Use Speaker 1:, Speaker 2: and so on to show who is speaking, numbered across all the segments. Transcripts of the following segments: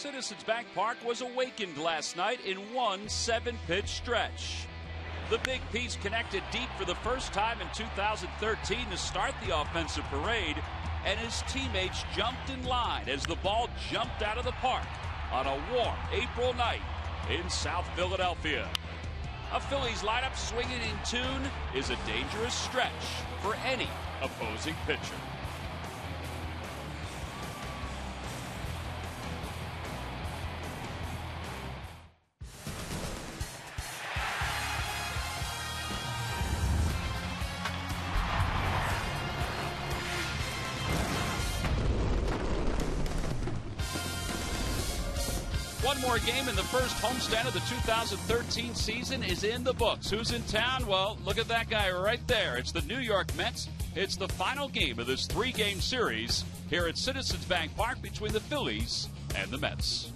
Speaker 1: Citizens Bank Park was awakened last night in one 7-pitch stretch. The Big Piece connected deep for the first time in 2013 to start the offensive parade, and his teammates jumped in line as the ball jumped out of the park on a warm April night in South Philadelphia. A Phillies lineup swinging in tune is a dangerous stretch for any opposing pitcher. One more game in the first homestand of the 2013 season is in the books. Who's in town? Well, look at that guy right there. It's the New York Mets. It's the final game of this 3-game series here at Citizens Bank Park between the Phillies and the Mets.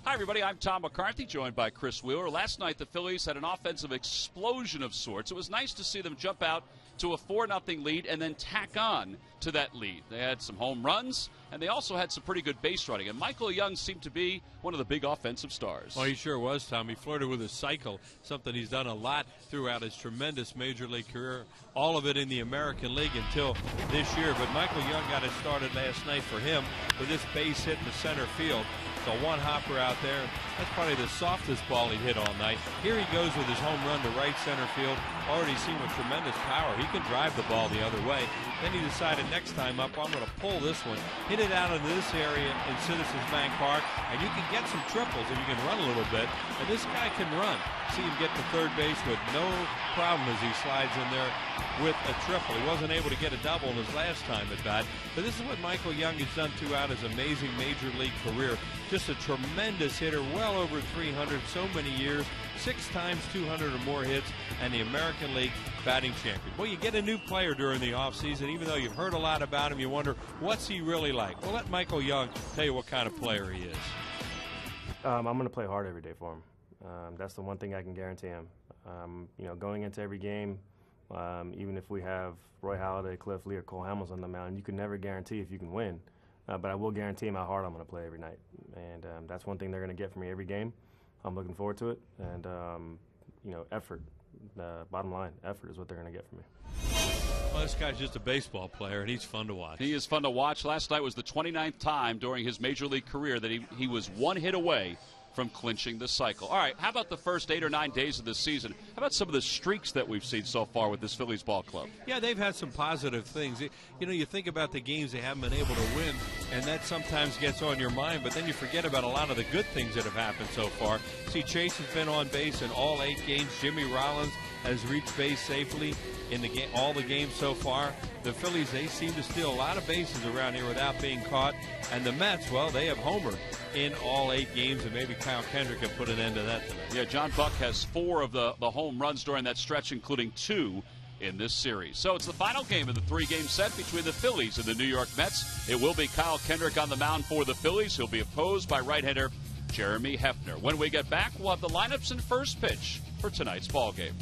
Speaker 1: Hi, everybody. I'm Tom McCarthy, joined by Chris Wheeler. Last night, the Phillies had an offensive explosion of sorts. It was nice to see them jump out to a 4-0 lead and then tack on to that lead. They had some home runs, and they also had some pretty good base running. And Michael Young seemed to be one of the big offensive stars.
Speaker 2: Oh, he sure was, Tom. He flirted with his cycle, something he's done a lot throughout his tremendous Major League career, all of it in the American League until this year. But Michael Young got it started last night for him with this base hit in the center field. So one hopper out there. That's probably the softest ball he hit all night. Here he goes with his home run to right center field. Already seen with tremendous power. He can drive the ball the other way. Then he decided next time up, I'm going to pull this one, hit it out into this area in Citizens Bank Park, and you can get some triples if you can run a little bit. And this guy can run. See him get to third base with no problem as he slides in there with a triple. He wasn't able to get a double in his last time at bat. But this is what Michael Young has done throughout his amazing Major League career. Just a tremendous hitter, well over 300, so many years, 6 times 200 or more hits, and the American League batting champion. Well, you get a new player during the offseason. Even though you've heard a lot about him, you wonder, what's he really like? Well, let Michael Young tell you what kind of player he is.
Speaker 3: I'm going to play hard every day for him. That's the one thing I can guarantee him. Going into every game, even if we have Roy Halladay, Cliff Lee, or Cole Hamels on the mound, you can never guarantee if you can win. But I will guarantee him how hard I'm going to play every night. And that's one thing they're going to get from me every game. I'm looking forward to it. And, effort. Bottom line, effort is what they're going to get from me.
Speaker 2: Well, this guy's just a baseball player, and he's fun to watch.
Speaker 1: He is fun to watch. Last night was the 29th time during his Major League career that he was one hit away from clinching the cycle. All right, how about the first 8 or 9 days of this season? How about some of the streaks that we've seen so far with this Phillies ball club?
Speaker 2: Yeah, they've had some positive things. You think about the games they haven't been able to win, and that sometimes gets on your mind, but then you forget about a lot of the good things that have happened so far. See, Chase has been on base in all 8 games. Jimmy Rollins has reached base safely in the game, all the games so far. The Phillies, they seem to steal a lot of bases around here without being caught. And the Mets, well, they have homered in all 8 games, and maybe Kyle Kendrick can put an end to that tonight.
Speaker 1: Yeah, John Buck has 4 of the home runs during that stretch, including 2 in this series. So it's the final game of the 3-game set between the Phillies and the New York Mets. It will be Kyle Kendrick on the mound for the Phillies. He'll be opposed by right-hander Jeremy Hefner. When we get back, we'll have the lineups and first pitch for tonight's ball game.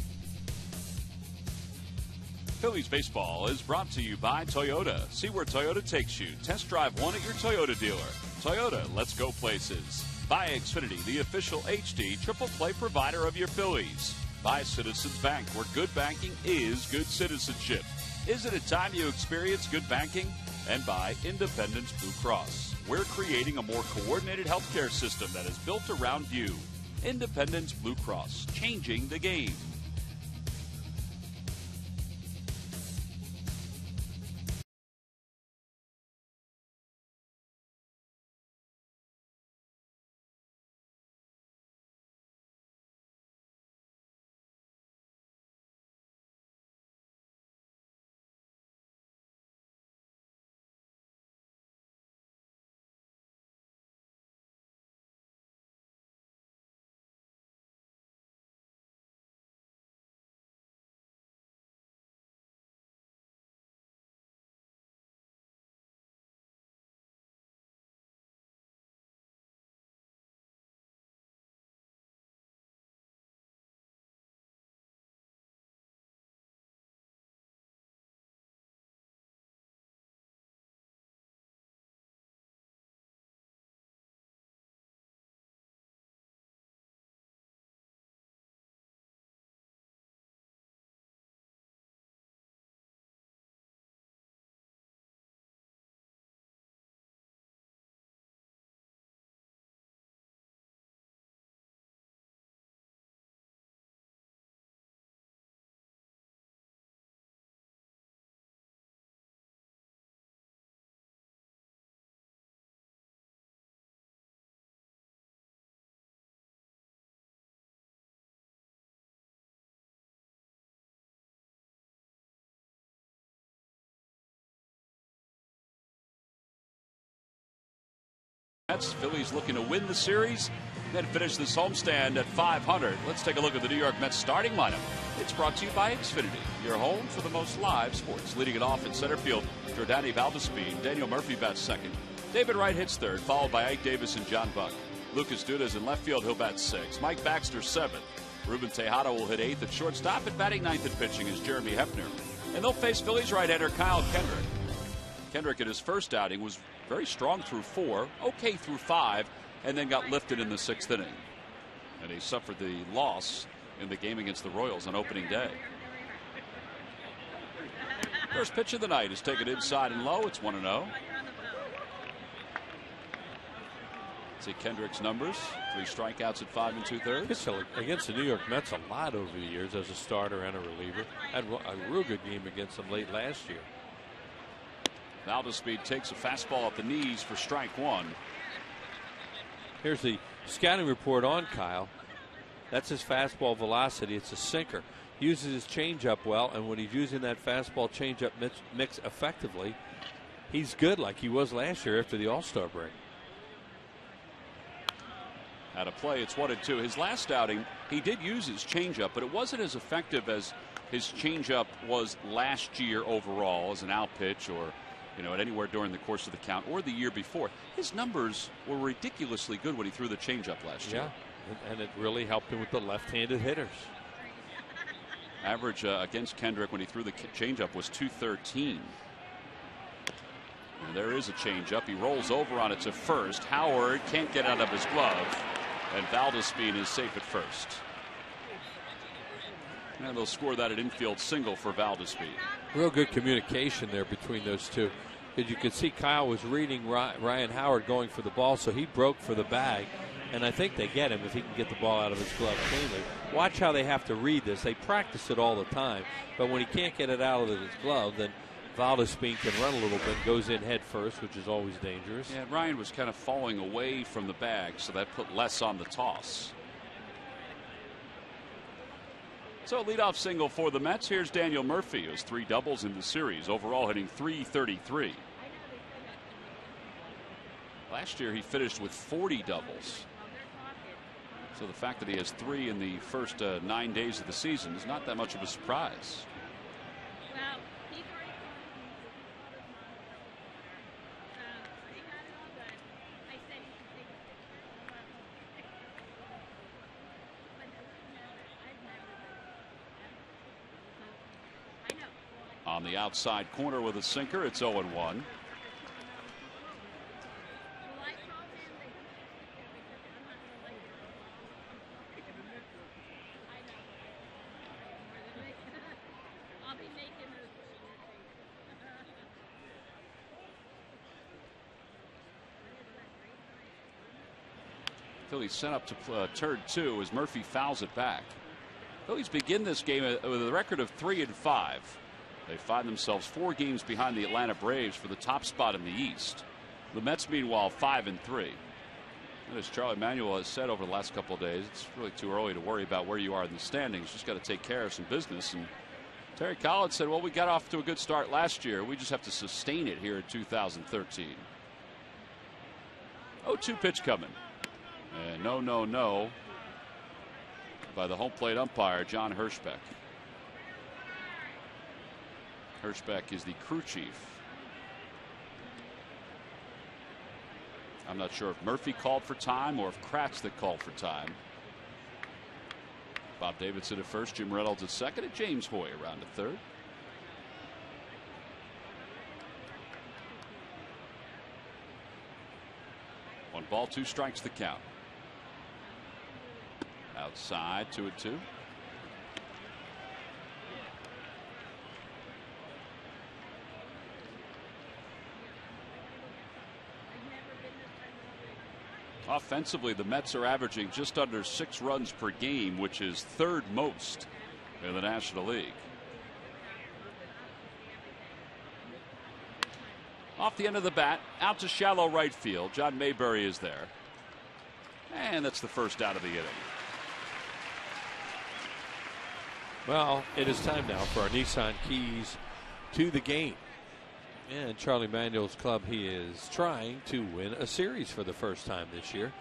Speaker 1: Phillies baseball is brought to you by Toyota. See where Toyota takes you. Test drive one at your Toyota dealer. Toyota, let's go places. By Xfinity, the official HD triple play provider of your Phillies. By Citizens Bank, where good banking is good citizenship. Isn't it time you experience good banking? And by Independence Blue Cross. We're creating a more coordinated healthcare system that is built around you. Independence Blue Cross, changing the game. Mets. Phillies looking to win the series and finish this homestand at 500. Let's take a look at the New York Mets starting lineup. It's brought to you by Xfinity, your home for the most live sports. Leading it off in center field, Jordany Valdespin. Daniel Murphy bats second. David Wright hits third, followed by Ike Davis and John Buck. Lucas Duda's in left field. He'll bat sixth. Mike Baxter seventh. Ruben Tejada will hit eighth at shortstop. And batting ninth at pitching is Jeremy Hefner. And they'll face Phillies right-hander Kyle Kendrick. Kendrick in his first outing was very strong through 4, okay through 5, and then got lifted in the 6th inning. And he suffered the loss in the game against the Royals on opening day. First pitch of the night is taken inside and low. It's 1-0. See Kendrick's numbers: 3 strikeouts at 5 2/3.
Speaker 2: Pitched against the New York Mets a lot over the years as a starter and a reliever. Had a real good game against them late last year.
Speaker 1: Valdespin takes a fastball at the knees for strike 1.
Speaker 2: Here's the scouting report on Kyle. That's his fastball velocity. It's a sinker. He uses his changeup well, and when he's using that fastball changeup mix effectively, he's good like he was last year after the All-Star break.
Speaker 1: Out of play, it's 1-2. His last outing, he did use his changeup, but it wasn't as effective as his changeup was last year overall as an out pitch, or at anywhere during the course of the count, or the year before. His numbers were ridiculously good when he threw the changeup last year.
Speaker 2: Yeah, and it really helped him with the left-handed hitters.
Speaker 1: Average against Kendrick when he threw the changeup was 213. And there is a changeup. He rolls over on it to first. Howard can't get out of his glove, and Valdespin is safe at first. And they'll score that at infield single for Valdespin.
Speaker 2: Real good communication there between those two. As you could see, Kyle was reading Ryan Howard going for the ball, so he broke for the bag. And I think they get him if he can get the ball out of his glove cleanly. Watch how they have to read this. They practice it all the time. But when he can't get it out of his glove, then Valdespin can run a little bit, goes in head first, which is always dangerous.
Speaker 1: Yeah, Ryan was kind of falling away from the bag, so that put less on the toss. So leadoff single for the Mets. Here's Daniel Murphy, who has 3 doubles in the series, overall hitting .333. Last year he finished with 40 doubles. So the fact that he has 3 in the first 9 days of the season is not that much of a surprise. On the outside corner with a sinker, it's 0-1. Phillies sent up to turn 2 as Murphy fouls it back. Phillies begin this game with a record of 3-5. They find themselves 4 games behind the Atlanta Braves for the top spot in the East. The Mets, meanwhile, 5-3. And as Charlie Manuel has said over the last couple of days, it's really too early to worry about where you are in the standings. Just got to take care of some business. And Terry Collins said, well, we got off to a good start last year. We just have to sustain it here in 2013. 0-2 pitch coming. And no by the home plate umpire, John Hirschbeck. Hirschbeck is the crew chief. I'm not sure if Murphy called for time or if Kratz that called for time. Bob Davidson at first, Jim Reynolds at second, and James Hoy around at third. One ball, 2 strikes the count. Outside, 2-2. Offensively, the Mets are averaging just under 6 runs per game, which is 3rd most in the National League. Off the end of the bat, out to shallow right field. John Mayberry is there. And that's the first out of the inning.
Speaker 2: Well, it is time now for our Nissan keys to the game. And Charlie Manuel's club, he is trying to win a series for the first time this year.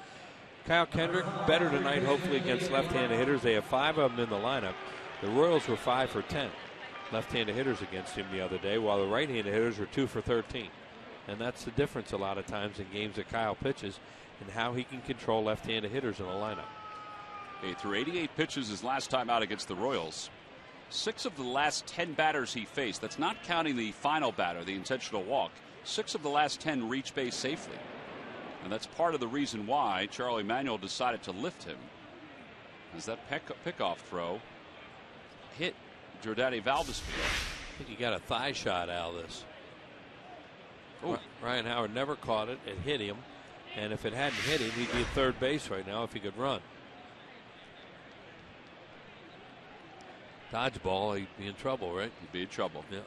Speaker 2: Kyle Kendrick, better tonight, hopefully, against left-handed hitters. They have 5 of them in the lineup. The Royals were 5 for 10 left-handed hitters against him the other day, while the right-handed hitters were 2 for 13. And that's the difference a lot of times in games that Kyle pitches and how he can control left-handed hitters in a lineup.
Speaker 1: He threw 88 pitches his last time out against the Royals. 6 of the last 10 batters he faced, that's not counting the final batter, the intentional walk, 6 of the last 10 reached base safely. And that's part of the reason why Charlie Manuel decided to lift him, as that pickoff throw hit Jordany Valdespin.
Speaker 2: I think he got a thigh shot out of this.
Speaker 1: Ooh.
Speaker 2: Ryan Howard never caught it. It hit him. And if it hadn't hit him, he'd be at third base right now if he could run. Dodgeball, he'd be in trouble, right?
Speaker 1: He'd be in trouble.
Speaker 2: Yeah.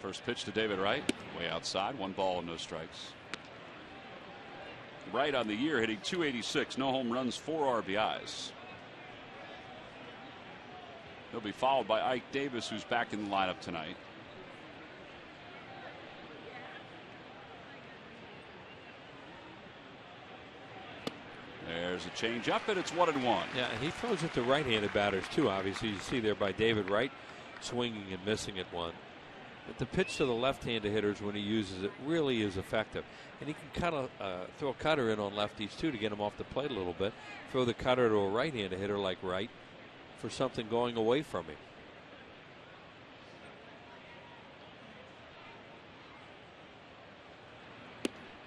Speaker 1: First pitch to David Wright, way outside, 1 ball and no strikes. Wright on the year hitting .286, no home runs, 4 RBIs. He'll be followed by Ike Davis, who's back in the lineup tonight. There's a changeup, and it's 1-1.
Speaker 2: Yeah, and he throws it to right-handed batters too. Obviously, you see there by David Wright, swinging and missing at one. But the pitch to the left-handed hitters when he uses it really is effective, and he can throw a cutter in on lefties too to get him off the plate a little bit. Throw the cutter to a right-handed hitter like Wright for something going away from him.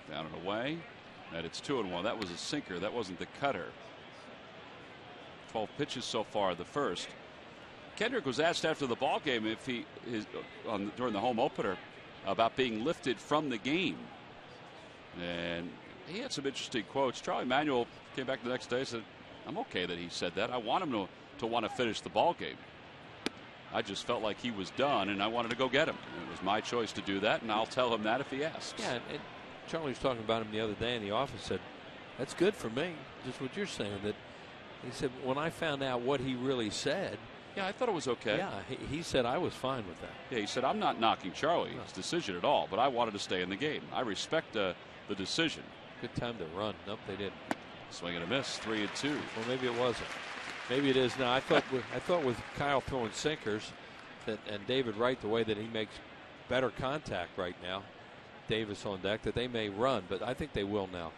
Speaker 1: Down and away. And it's 2-1. That was a sinker. That wasn't the cutter. 12 pitches so far, the first. Kendrick was asked after the ball game if he is during the home opener about being lifted from the game, and he had some interesting quotes. Charlie Manuel came back the next day and said, "I'm okay that he said that. I want him to want to finish the ball game. I just felt like he was done, and I wanted to go get him. And it was my choice to do that, and I'll tell him that if he asks."
Speaker 2: Yeah, and Charlie was talking about him the other day in the office. Said, "That's good for me." Just what you're saying. That he said, when I found out what he really said.
Speaker 1: Yeah, I thought it was okay.
Speaker 2: Yeah, he said I was fine with that.
Speaker 1: Yeah, he said, "I'm not knocking Charlie's decision at all, but I wanted to stay in the game. I respect the decision."
Speaker 2: Good time to run. Nope, they didn't.
Speaker 1: Swing and a miss, 3-2.
Speaker 2: Well, maybe it wasn't. Maybe it is now. I thought with Kyle throwing sinkers, and David Wright, the way that he makes better contact right now, Davis on deck, that they may run, but I think they will now.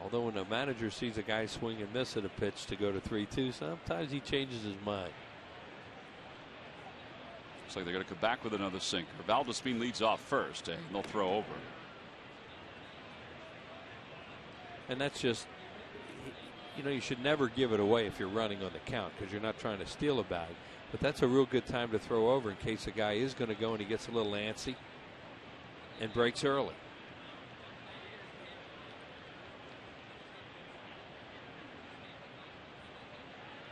Speaker 2: Although when a manager sees a guy swing and miss at a pitch to go to 3-2, sometimes he changes his mind.
Speaker 1: Looks like they're going to come back with another sinker. Valdespin leads off first, and they'll throw over.
Speaker 2: And that's just, you should never give it away if you're running on the count because you're not trying to steal a bag. But that's a real good time to throw over in case a guy is going to go and he gets a little antsy and breaks early.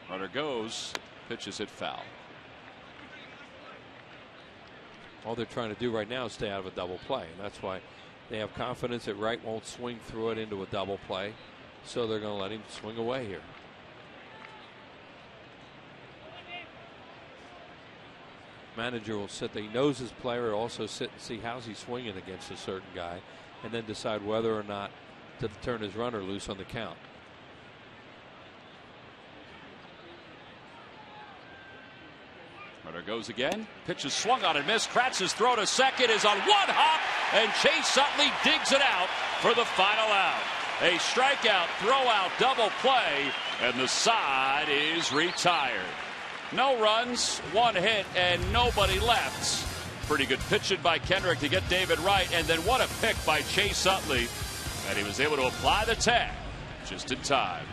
Speaker 1: Runner goes. Pitch is hit foul.
Speaker 2: All they're trying to do right now is stay out of a double play, and that's why they have confidence that Wright won't swing through it into a double play, so they're going to let him swing away here. Manager will sit there. He knows his player. Will also sit and see how's he swinging against a certain guy, and then decide whether or not to turn his runner loose on the count.
Speaker 1: Runner goes again. Pitch is swung on and missed. Kratz's throw to second is on one hop, and Chase Utley digs it out for the final out. A strikeout, throw-out, double play, and the side is retired. No runs, 1 hit, and nobody left. Pretty good pitching by Kendrick to get David Wright, and then what a pick by Chase Utley. And he was able to apply the tag just in time.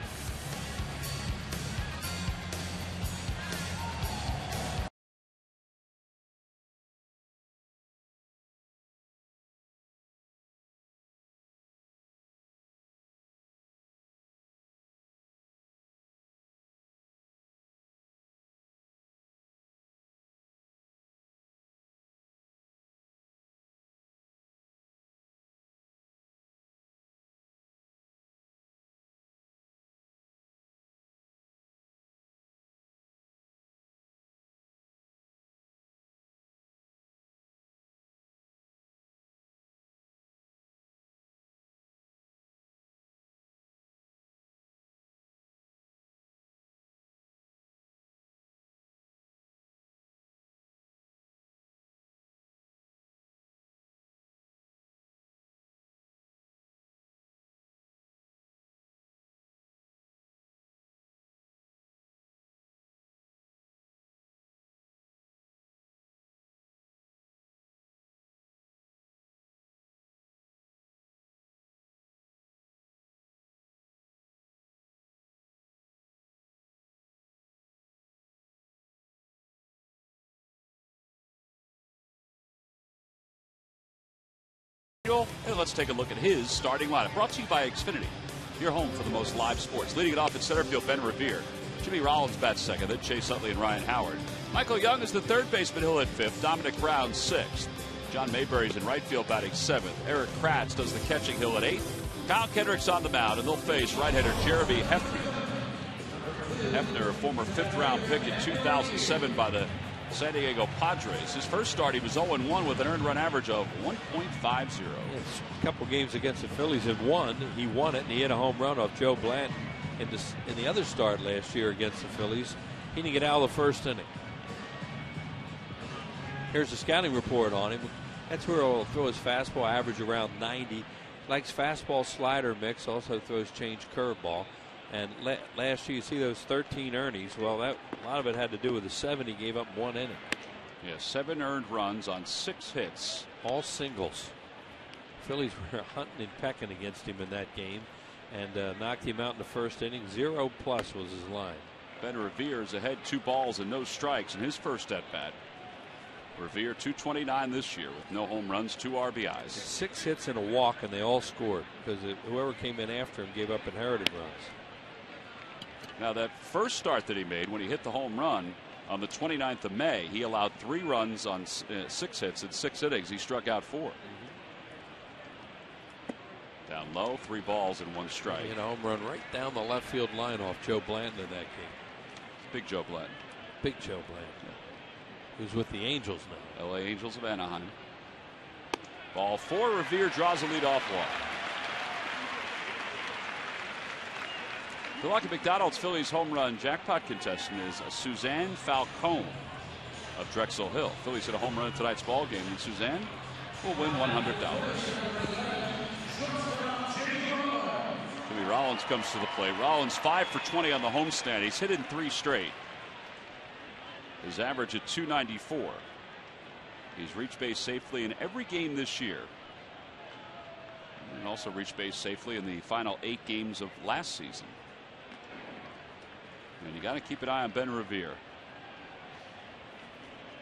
Speaker 1: And let's take a look at his starting lineup. Brought to you by Xfinity, your home for the most live sports. Leading it off at center field, Ben Revere. Jimmy Rollins bats second, then Chase Utley and Ryan Howard. Michael Young is the third baseman. He'll hit fifth. Dominic Brown sixth. John Mayberry's in right field batting seventh. Eric Kratz does the catching. He'll at eighth. Kyle Kendrick's on the mound, and they'll face right-hander Jeremy Hefner. Hefner, a former fifth-round pick in 2007 by the San Diego Padres. His first start, he was 0-1 with an earned run average of 1.50.
Speaker 2: A couple games against the Phillies have won. He won it, and he hit a home run off Joe Blanton in the other start last year against the Phillies. He didn't get out of the first inning. Here's the scouting report on him. That's where he'll throw his fastball, average around 90. Likes fastball slider mix, also throws change curveball. And last year, you see those 13 earnings. Well, a lot of it had to do with the 7 he gave up in one inning.
Speaker 1: Yeah, 7 earned runs on 6 hits.
Speaker 2: All singles. Phillies were hunting and pecking against him in that game and knocked him out in the first inning. 0+ was his line.
Speaker 1: Ben Revere is ahead 2 balls and no strikes in his first at bat. Revere 229 this year with no home runs, 2 RBIs.
Speaker 2: 6 hits and a walk, and they all scored because whoever came in after him gave up inherited runs.
Speaker 1: Now, that first start that he made when he hit the home run on the 29th of May, he allowed 3 runs on 6 hits in 6 innings. He struck out 4. Down low, 3 balls and 1 strike.
Speaker 2: He hit a home run right down the left field line off Joe Blanton in that game.
Speaker 1: Big Joe Blanton.
Speaker 2: Big Joe Blanton. Who's with the Angels now.
Speaker 1: LA Angels of Anaheim. Ball 4. Revere draws a leadoff walk. The Lucky McDonald's Phillies home run jackpot contestant is Suzanne Falcone of Drexel Hill. Phillies hit a home run in tonight's ball game, and Suzanne will win $100. Jimmy Rollins comes to the plate. Rollins 5 for 20 on the homestand. He's hit in 3 straight. His average at 294. He's reached base safely in every game this year. And also reached base safely in the final 8 games of last season. And you got to keep an eye on Ben Revere.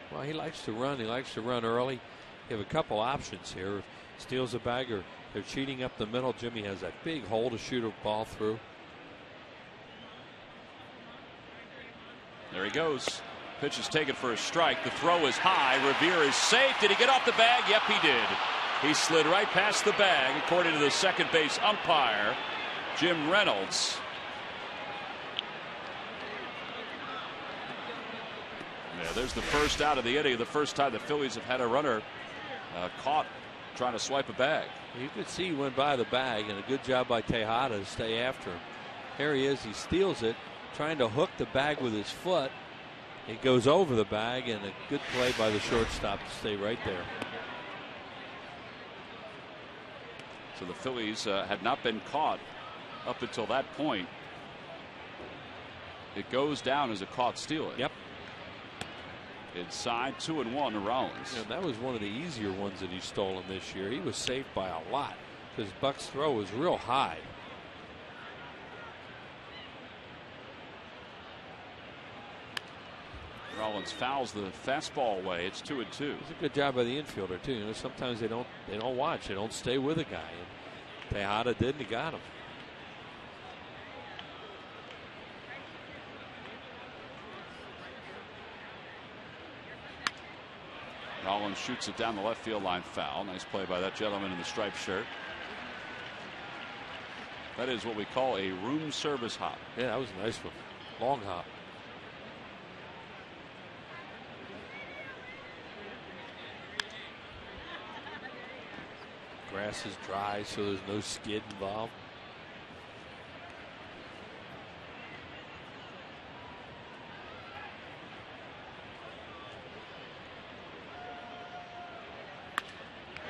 Speaker 2: Well, he likes to run. He likes to run early. You have a couple options here. Steals a bag, or they're cheating up the middle. Jimmy has that big hole to shoot a ball through.
Speaker 1: There he goes. Pitch is taken for a strike. The throw is high. Revere is safe. Did he get off the bag? Yep, he did. He slid right past the bag, according to the second base umpire, Jim Reynolds. Yeah, there's the first out of the inning. The first time the Phillies have had a runner caught trying to swipe a bag.
Speaker 2: You could see he went by the bag, and a good job by Tejada to stay after him. Here he is. He steals it, trying to hook the bag with his foot. It goes over the bag, and a good play by the shortstop to stay right there.
Speaker 1: So the Phillies had not been caught up until that point. It goes down as a caught steal.
Speaker 2: Yep.
Speaker 1: Inside 2-1 to Rollins.
Speaker 2: And that was one of the easier ones that he's stolen this year. He was saved by a lot because Buck's throw was real high.
Speaker 1: Rollins fouls the fastball away. It's 2-2.
Speaker 2: It's a good job by the infielder too. You know, sometimes they don't watch. They don't stay with a guy. And Tejada did, and he got him.
Speaker 1: Rollins shoots it down the left field line, foul. Nice play by that gentleman in the striped shirt. That is what we call a room service hop.
Speaker 2: Yeah, that was a nice one. Long hop. Grass is dry, so there's no skid involved.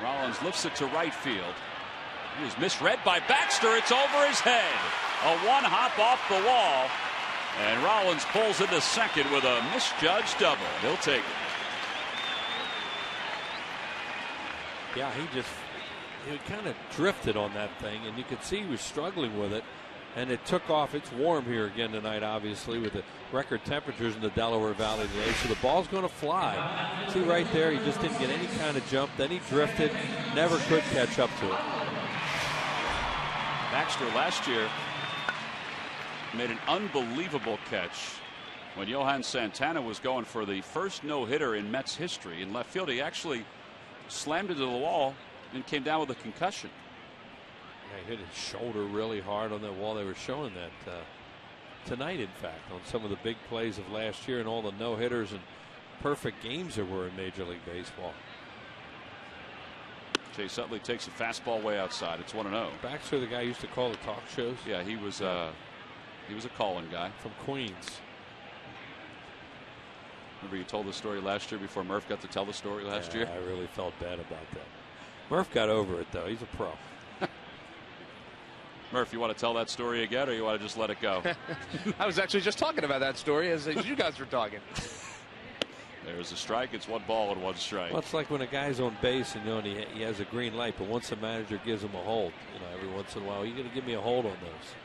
Speaker 1: Rollins lifts it to right field. He was misread by Baxter. It's over his head. A 1-hop off the wall. And Rollins pulls into second with a misjudged double. He'll take it.
Speaker 2: Yeah, he kind of drifted on that thing, and you could see he was struggling with it. And it took off. It's warm here again tonight, obviously, with the record temperatures in the Delaware Valley today. So the ball's going to fly. See right there, he just didn't get any kind of jump. Then he drifted, never could catch up to it.
Speaker 1: Baxter last year made an unbelievable catch when Johan Santana was going for the first no-hitter in Mets history. In left field, he actually slammed into the wall and came down with a concussion.
Speaker 2: He hit his shoulder really hard on that wall. They were showing that tonight, in fact, on some of the big plays of last year and all the no-hitters and perfect games there were in Major League Baseball.
Speaker 1: Chase Utley takes a fastball way outside. It's 1-0.
Speaker 2: Baxter, the guy who used to call the talk shows.
Speaker 1: Yeah, he was a call-in guy
Speaker 2: from Queens.
Speaker 1: Remember you told the story last year before Murph got to tell the story last year?
Speaker 2: I really felt bad about that. Murph got over it, though. He's a pro.
Speaker 1: Murph, you want to tell that story again, or you want to just let it go?
Speaker 4: I was actually just talking about that story as you guys were talking.
Speaker 1: There's a strike. It's 1 ball and 1 strike.
Speaker 2: Well, it's like when a guy's on base and he has a green light, but once the manager gives him a hold, every once in a while, you're going to give me a hold on those.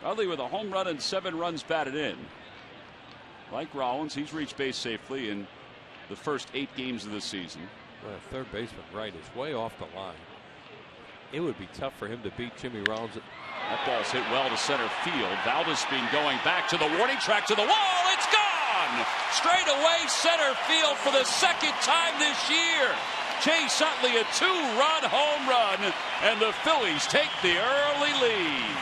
Speaker 1: Utley with a home run and 7 runs batted in. Like Rollins, he's reached base safely in the first 8 games of the season.
Speaker 2: Well, third baseman right is way off the line. It would be tough for him to beat Jimmy Rollins.
Speaker 1: That ball's hit well to center field. Valdespin going back to the warning track to the wall. It's gone! Straight away center field for the 2nd time this year. Chase Utley, a 2-run home run, and the Phillies take the early lead.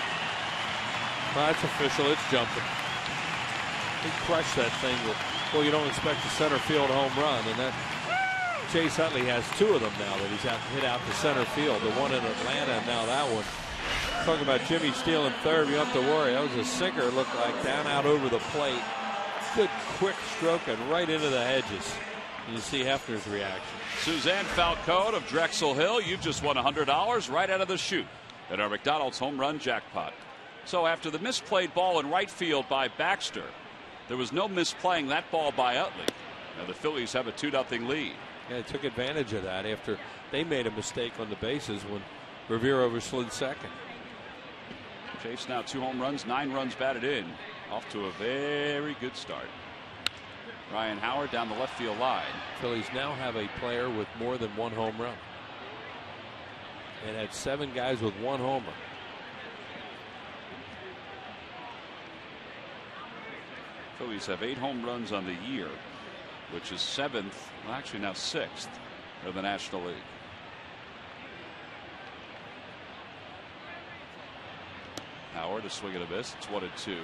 Speaker 2: Well, that's official. It's jumping. He crushed that thing with, well, you don't expect a center field home run, and that Chase Utley has 2 of them now that he's hit out to center field. The one in Atlanta and now that one. Talking about Jimmy stealing third, you don't have to worry. That was a sinker, it looked like, down out over the plate. Good quick stroke and right into the hedges. You see Hefner's reaction.
Speaker 1: Suzanne Falcone of Drexel Hill, you've just won $100 right out of the chute at our McDonald's home run jackpot. So after the misplayed ball in right field by Baxter, there was no misplaying that ball by Utley. Now the Phillies have a 2-0 lead.
Speaker 2: Yeah, they took advantage of that after they made a mistake on the bases when Revere overslid second.
Speaker 1: Chase now 2 home runs, 9 runs batted in. Off to a very good start. Ryan Howard down the left field line.
Speaker 2: Phillies now have a player with more than 1 home run. It had 7 guys with 1 homer.
Speaker 1: Phillies have 8 home runs on the year, which is 7th, well, actually now 6th of the National League. Howard, a swing and a miss. It's 1-2.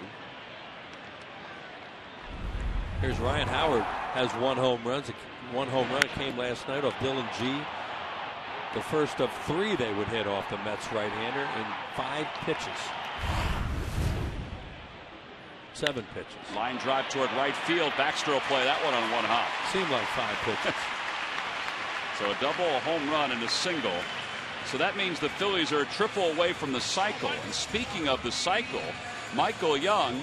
Speaker 2: Here's Ryan Howard, has 1 home run. It came last night off Dylan G. The first of 3 they would hit off the Mets right-hander in 5 pitches. 7 pitches.
Speaker 1: Line drive toward right field. Baxter will play that one on 1 hop.
Speaker 2: Seemed like 5 pitches.
Speaker 1: So a double, a home run, and a single. So that means the Phillies are a triple away from the cycle. And speaking of the cycle, Michael Young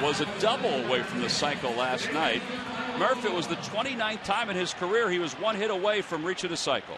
Speaker 1: was a double away from the cycle last night. Murph, it was the 29th time in his career he was 1 hit away from reaching a cycle.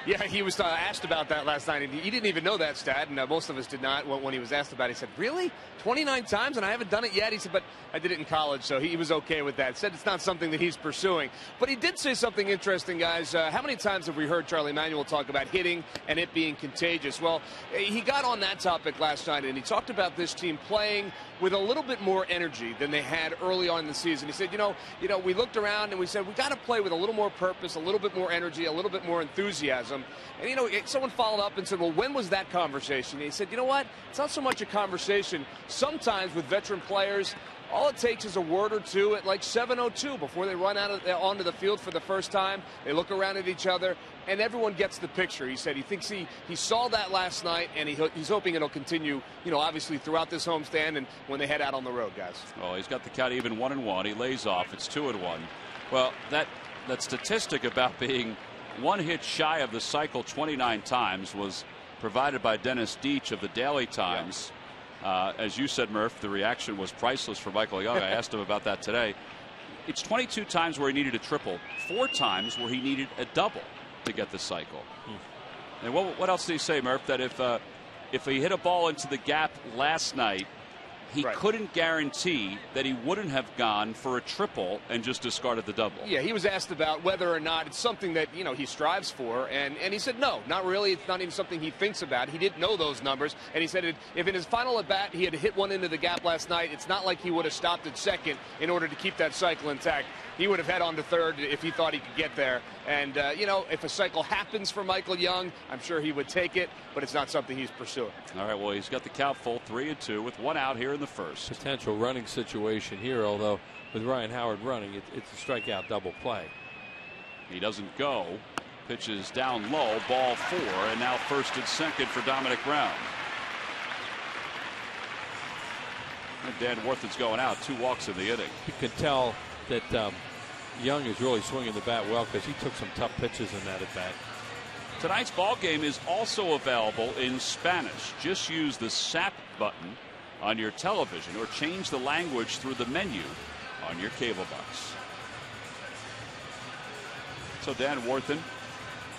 Speaker 4: Yeah, he was asked about that last night, and he didn't even know that stat, and most of us did not. When he was asked about it, he said, really? 29 times, and I haven't done it yet? He said, but I did it in college, so he was okay with that. Said it's not something that he's pursuing. But he did say something interesting, guys. How many times have we heard Charlie Manuel talk about hitting and it being contagious? Well, he got on that topic last night, and he talked about this team playing with a little bit more energy than they had early on in the season. He said, you know, we looked around and we said, we got to play with a little more purpose, a little bit more energy, a little bit more enthusiasm. And, someone followed up and said, well, when was that conversation? And he said, you know what? It's not so much a conversation. Sometimes with veteran players, all it takes is a word or two at like 7:02 before they run onto the field for the first time. They look around at each other, and everyone gets the picture. He said he thinks he saw that last night, and he's hoping it'll continue, obviously throughout this homestand and when they head out on the road, guys.
Speaker 1: Well, he's got the count even 1-1. He lays off. It's 2-1. Well, that statistic about being 1 hit shy of the cycle 29 times was provided by Dennis Deach of the Daily Times. Yeah. As you said, Murph, the reaction was priceless for Michael Young. I asked him about that today. It's 22 times where he needed a triple, 4 times where he needed a double to get the cycle. And what else did he say, Murph? That if he hit a ball into the gap last night, he couldn't guarantee that he wouldn't have gone for a triple and just discarded the double.
Speaker 4: Yeah, he was asked about whether or not it's something that, he strives for, and he said no, not really. It's not even something he thinks about. He didn't know those numbers, and he said if in his final at bat he had hit one into the gap last night, it's not like he would have stopped at second in order to keep that cycle intact. He would have head on to third if he thought he could get there. And, if a cycle happens for Michael Young, I'm sure he would take it, but it's not something he's pursuing.
Speaker 1: All right, well, he's got the count full, 3-2 with 1 out here in the first.
Speaker 2: Potential running situation here, although with Ryan Howard running, it's a strikeout double play.
Speaker 1: He doesn't go. Pitches down low, ball 4, and now first and second for Dominic Brown. And Dan Worthen's going out, 2 walks in the inning.
Speaker 2: You can tell that Young is really swinging the bat well because he took some tough pitches in that at bat.
Speaker 1: Tonight's ball game is also available in Spanish. Just use the SAP button on your television or change the language through the menu on your cable box. So Dan Worthen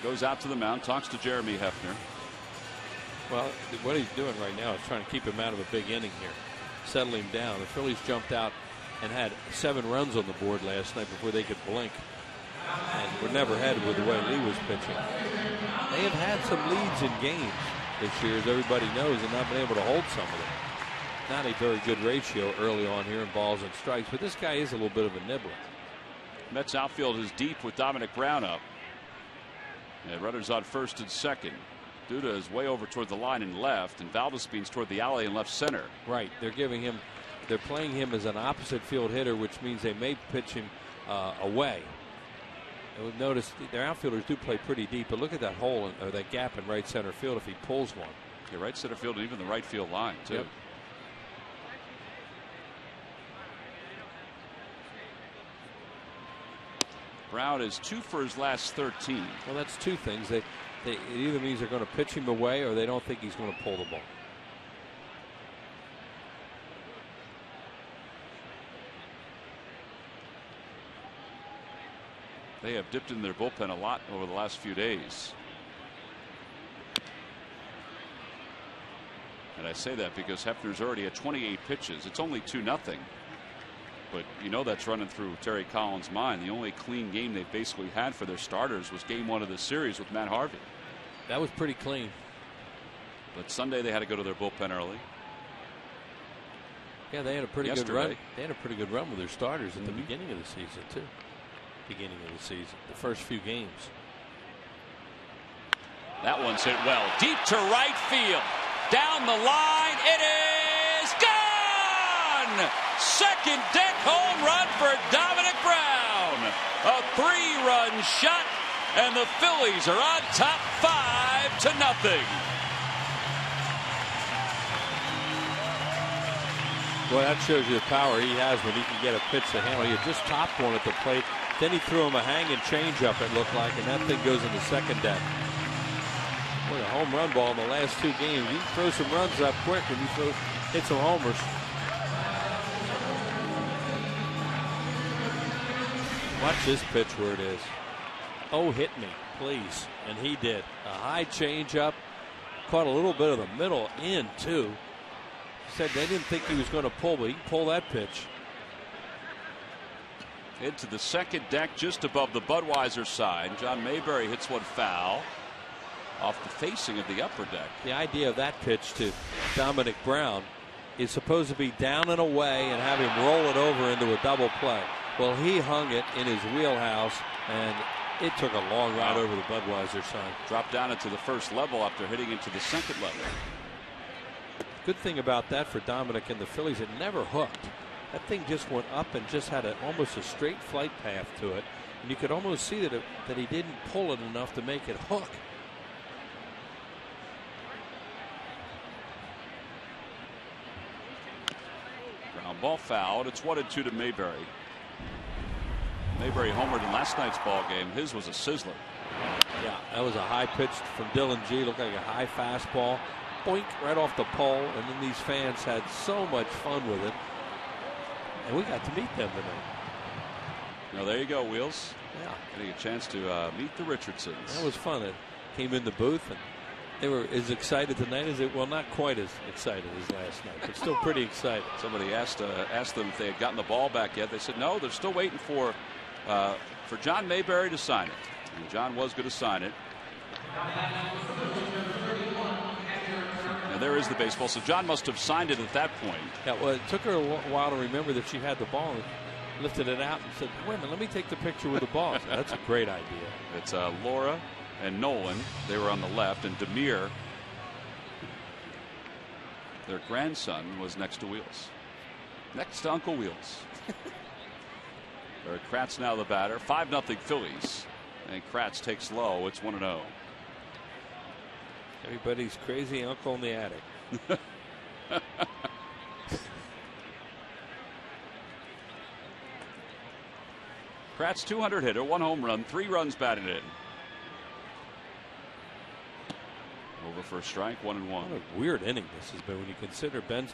Speaker 1: goes out to the mound, talks to Jeremy Hefner.
Speaker 2: Well, what he's doing right now is trying to keep him out of a big inning here, settle him down. The Phillies jumped out and had 7 runs on the board last night before they could blink, and were never ahead with the way Lee was pitching. They have had some leads in games this year, as everybody knows, and not been able to hold some of them. Not a very good ratio early on here in balls and strikes, but this guy is a little bit of a nibbler.
Speaker 1: Mets outfield is deep with Dominic Brown up. And runners on first and second. Duda is way over toward the line in left, and Valdespin's toward the alley in left center.
Speaker 2: Right, they're playing him as an opposite field hitter, which means they may pitch him away. And we've noticed their outfielders do play pretty deep, but look at that hole or that gap in right center field if he pulls one.
Speaker 1: Yeah, right center field and even the right field line too.
Speaker 2: Yep.
Speaker 1: Brown is 2 for his last 13.
Speaker 2: Well, that's 2 things. It either means they're going to pitch him away or they don't think he's going to pull the ball.
Speaker 1: They have dipped in their bullpen a lot over the last few days. And I say that because Hefner's already at 28 pitches. It's only 2-0. But that's running through Terry Collins' mind. The only clean game they've basically had for their starters was game 1 of the series with Matt Harvey.
Speaker 2: That was pretty clean.
Speaker 1: But Sunday they had to go to their bullpen early.
Speaker 2: Yeah, they had a pretty good run. They had a pretty good run with their starters at the beginning of the season too. The first few games.
Speaker 1: That one's hit well. Deep to right field. Down the line. It is gone! Second deck home run for Dominic Brown. A 3-run shot, and the Phillies are on top 5-0.
Speaker 2: Boy, that shows you the power he has when he can get a pitch to handle. He had just topped one at the plate. Then he threw him a hanging changeup, it looked like, and that thing goes in the second deck. Boy, a home run ball in the last 2 games. You can throw some runs up quick and you hit some homers. Watch this pitch where it is. Oh, hit me, please. And he did. A high changeup. Caught a little bit of the middle in, too. Said they didn't think he was going to pull, but he can pull that pitch.
Speaker 1: Into the second deck just above the Budweiser side. John Mayberry hits one foul off the facing of the upper deck.
Speaker 2: The idea of that pitch to Dominic Brown is supposed to be down and away and have him roll it over into a double play. Well, he hung it in his wheelhouse, and it took a long ride over the Budweiser side.
Speaker 1: Dropped down into the first level after hitting into the second level.
Speaker 2: Good thing about that for Dominic and the Phillies, it never hooked. That thing just went up and just had almost a straight flight path to it. And you could almost see that he didn't pull it enough to make it hook.
Speaker 1: Ground ball fouled. It's 1-2 to Mayberry. Mayberry homered in last night's ball game. His was a sizzler.
Speaker 2: Yeah, that was a high pitch from Dylan G. Looked like a high fastball. Boink, right off the pole. And then these fans had so much fun with it. And we got to meet them tonight.
Speaker 1: Now there you go, Wheels.
Speaker 2: Yeah.
Speaker 1: Getting a chance to meet the Richardsons.
Speaker 2: That was fun. It came in the booth and They were as excited tonight as well, not quite as excited as last night, but still pretty excited.
Speaker 1: Somebody asked them if they had gotten the ball back yet. They said no, they're still waiting for John Mayberry to sign it. And John was going to sign it. And there is the baseball. So John must have signed it at that point.
Speaker 2: Yeah, well, it took her a while to remember that she had the ball and lifted it out and said, wait a minute, let me take the picture with the ball. So that's a great idea.
Speaker 1: It's Laura and Nolan. They were on the left, and Demir, their grandson, was next to Wheels. Next to Uncle Wheels. Eric Kratz now the batter. 5-0 Phillies. And Kratz takes low. It's 1-0.
Speaker 2: Everybody's crazy uncle in the attic.
Speaker 1: Kratz 200 hitter, 1 home run, 3 runs batted in. Over for a strike, 1-1.
Speaker 2: What a weird inning this has been when you consider Ben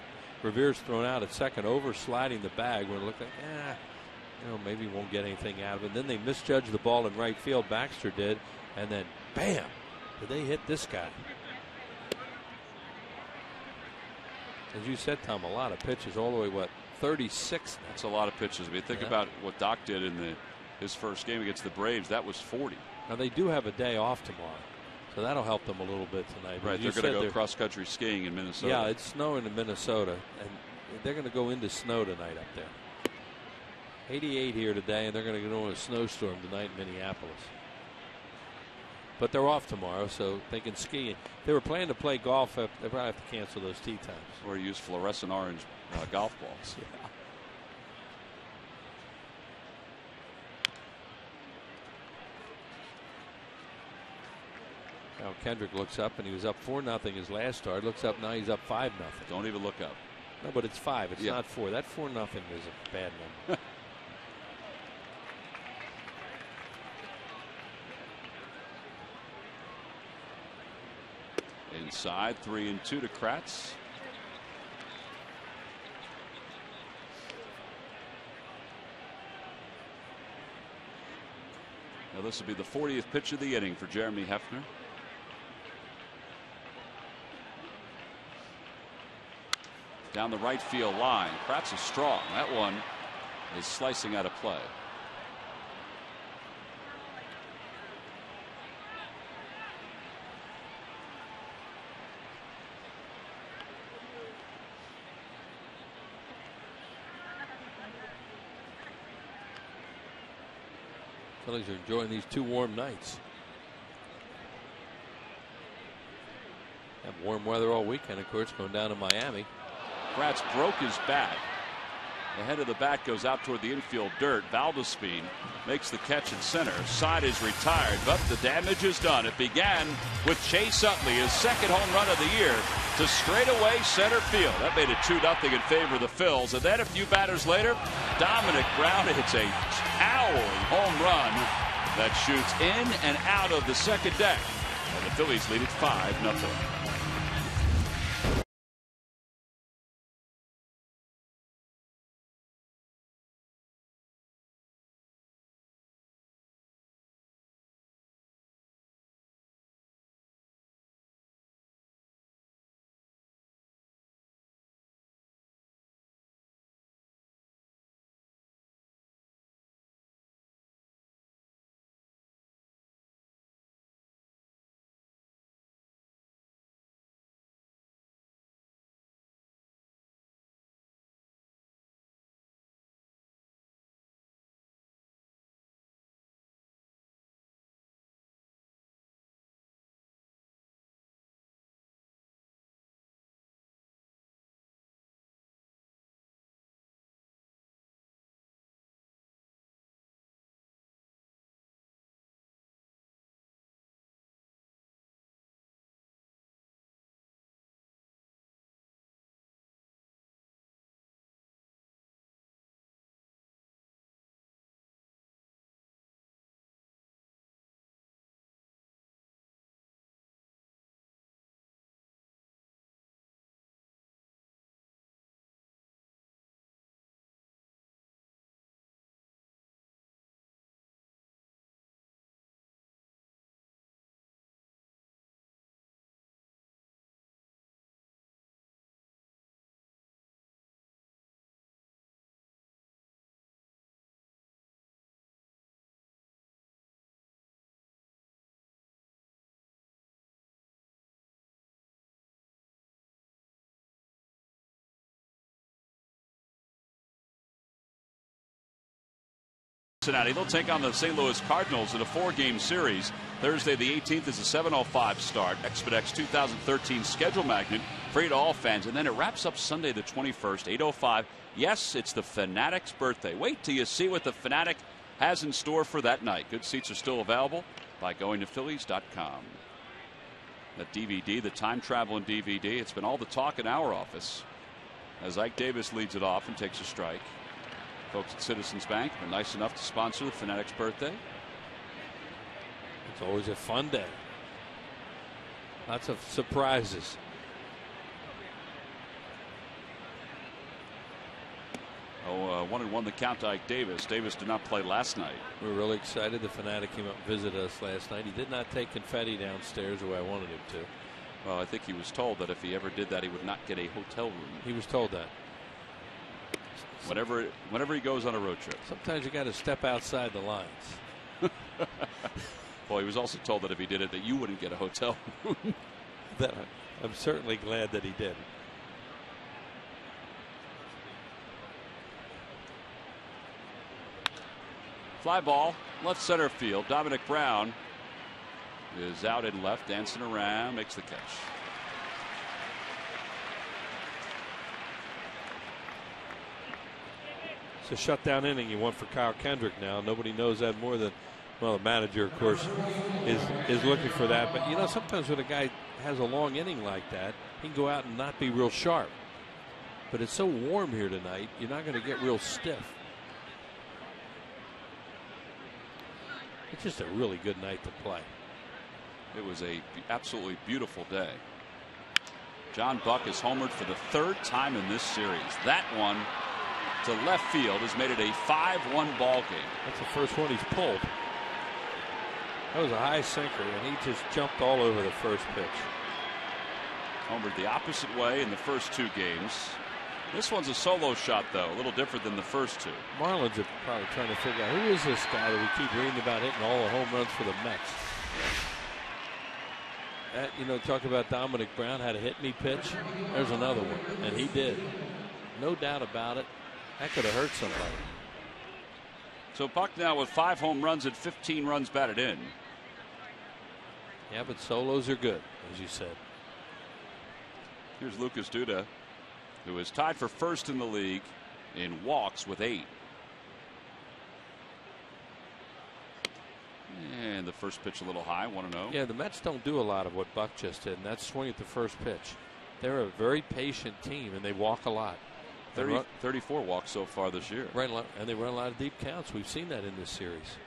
Speaker 2: Revere's thrown out at second over, sliding the bag when it looked like, maybe he won't get anything out of it. And then they misjudged the ball in right field. Baxter did, and then bam, did they hit this guy? As you said, Tom, a lot of pitches all the way, 36?
Speaker 1: That's a lot of pitches. I mean, think about what Doc did in his first game against the Braves. That was 40.
Speaker 2: Now, they do have a day off tomorrow, so that'll help them a little bit tonight.
Speaker 1: Right, they're going to go cross-country skiing in Minnesota.
Speaker 2: Yeah, it's snowing in Minnesota, and they're going to go into snow tonight up there. 88 here today, and they're going to go in a snowstorm tonight in Minneapolis. But they're off tomorrow, so they can ski. If they were planning to play golf, they probably have to cancel those tee times.
Speaker 1: Or use fluorescent orange golf balls.
Speaker 2: Yeah. Now Kendrick looks up, and he was up 4-0 his last start. Looks up now, he's up 5-0.
Speaker 1: Don't even look up.
Speaker 2: No, but it's 5. It's not 4. That 4-0 is a bad number.
Speaker 1: Inside, 3-2 to Kratz. Now this will be the 40th pitch of the inning for Jeremy Hefner. Down the right field line. Kratz is strong. That one is slicing out of play.
Speaker 2: Phillies are enjoying these 2 warm nights. Have warm weather all weekend, of course, going down to Miami.
Speaker 1: Kratz broke his bat. The head of the bat goes out toward the infield dirt. Valdespin makes the catch at center. Side is retired, but the damage is done. It began with Chase Utley, his 2nd home run of the year, to straightaway center field. That made it 2-0 in favor of the Phils. And then a few batters later, Dominic Brown hits a towering home run that shoots in and out of the second deck. And the Phillies lead it 5-0. Cincinnati. They'll take on the St. Louis Cardinals in a 4-game series. Thursday the 18th is a 7:05 start. Expedex 2013 schedule magnet, free to all fans. And then it wraps up Sunday the 21st, 8:05. Yes, it's the Fanatic's birthday. Wait till you see what the Fanatic has in store for that night. Good seats are still available by going to Phillies.com. That DVD, the time traveling DVD, it's been all the talk in our office as Ike Davis leads it off and takes a strike. Folks at Citizens Bank are nice enough to sponsor the Fanatic's birthday.
Speaker 2: It's always a fun day. Lots of surprises.
Speaker 1: Oh, 1-1 the count to Ike Davis. Davis did not play last night.
Speaker 2: We were really excited. The Fanatic came up and visited us last night. He did not take confetti downstairs the way I wanted him to.
Speaker 1: Well, I think he was told that if he ever did that, he would not get a hotel room.
Speaker 2: He was told that.
Speaker 1: Whenever he goes on a road trip.
Speaker 2: Sometimes you got to step outside the lines.
Speaker 1: Well, he was also told that if he did it, that you wouldn't get a hotel room.
Speaker 2: I'm certainly glad that he did.
Speaker 1: Fly ball, left center field. Dominic Brown is out in left, dancing around, makes the catch.
Speaker 2: It's a shutdown inning you want for Kyle Kendrick now. Nobody knows that more than, well, the manager, of course, is looking for that. But, you know, sometimes when a guy has a long inning like that, he can go out and not be real sharp. But it's so warm here tonight, you're not going to get real stiff. It's just a really good night to play.
Speaker 1: It was a absolutely beautiful day. John Buck is homered for the 3rd time in this series. That one to left field has made it a 5-1 ball game.
Speaker 2: That's the first one he's pulled. That was a high sinker, and he just jumped all over the first pitch.
Speaker 1: Homered the opposite way in the first 2 games. This one's a solo shot, though, a little different than the first 2.
Speaker 2: Marlins are probably trying to figure out who is this guy that we keep reading about hitting all the home runs for the Mets. You know, talk about Dominic Brown had a hit me pitch. There's another one, and he did. No doubt about it. That could have hurt somebody.
Speaker 1: So Buck now with 5 home runs and 15 runs batted in.
Speaker 2: Yeah, but solos are good, as you said.
Speaker 1: Here's Lucas Duda, who is tied for first in the league in walks with 8. And the first pitch a little high, 1-0.
Speaker 2: Yeah, the Mets don't do a lot of what Buck just did, and that's swing at the first pitch. They're a very patient team, and they walk a lot.
Speaker 1: 34 walks so far this year.
Speaker 2: Right, and they run a lot of deep counts. We've seen that in this series.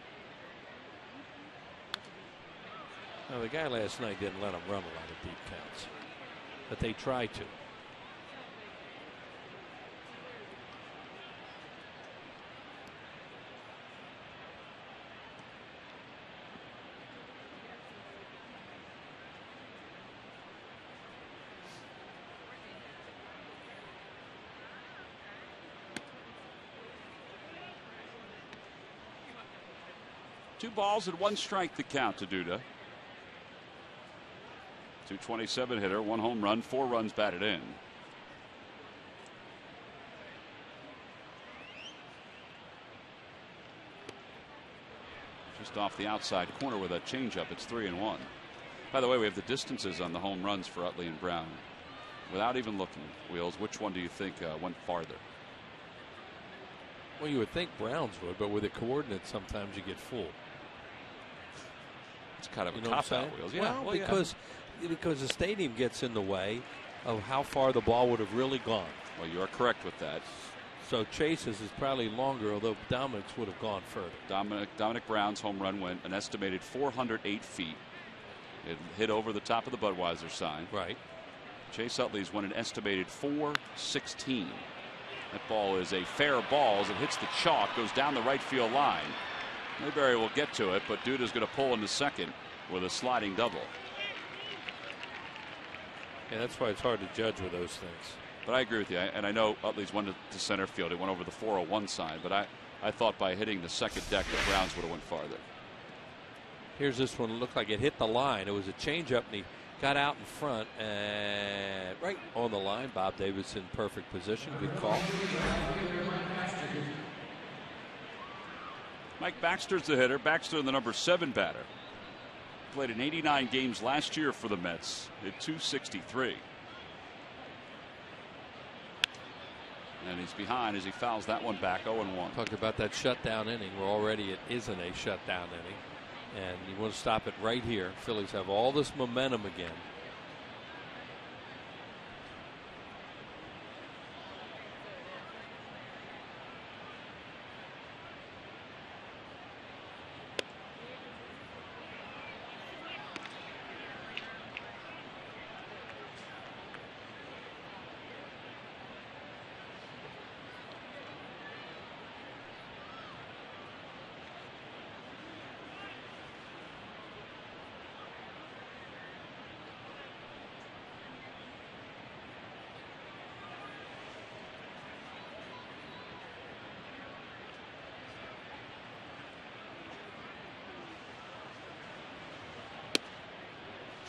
Speaker 2: Now, the guy last night didn't let them run a lot of deep counts, but they try to.
Speaker 1: Two balls and 1 strike to count to Duda. 227 hitter, 1 home run, 4 runs batted in. Just off the outside corner with a changeup. It's 3-1. By the way, we have the distances on the home runs for Utley and Brown. Without even looking, Wheels, which one do you think went farther?
Speaker 2: Well, you would think Browns would, but with the coordinates, sometimes you get fooled.
Speaker 1: It's kind of a cop-out, Wheels.
Speaker 2: Yeah, well, because the stadium gets in the way of how far the ball would have really gone.
Speaker 1: Well, you are correct with that.
Speaker 2: So Chase's is probably longer, although Dominic's would have gone further.
Speaker 1: Dominic Brown's home run went an estimated 408 feet. It hit over the top of the Budweiser sign.
Speaker 2: Right.
Speaker 1: Chase Utley's went an estimated 416. That ball is a fair ball as it hits the chalk, goes down the right field line. Mayberry will get to it, but Duda's going to pull into second with a sliding double.
Speaker 2: Yeah, that's why it's hard to judge with those things.
Speaker 1: But I agree with you, and I know Utley's went to center field. It went over the 401 sign, but I thought by hitting the second deck, the Browns would have went farther.
Speaker 2: Here's this one. It looked like it hit the line. It was a changeup, and he got out in front and right on the line. Bob Davis in perfect position. Good call.
Speaker 1: Mike Baxter's the hitter. Baxter, the number 7 batter. Played in 89 games last year for the Mets. Hit .263. And he's behind as he fouls that one back. 0-1.
Speaker 2: Talk about that shutdown inning where already it isn't a shutdown inning. And you want to stop it right here. Phillies have all this momentum again.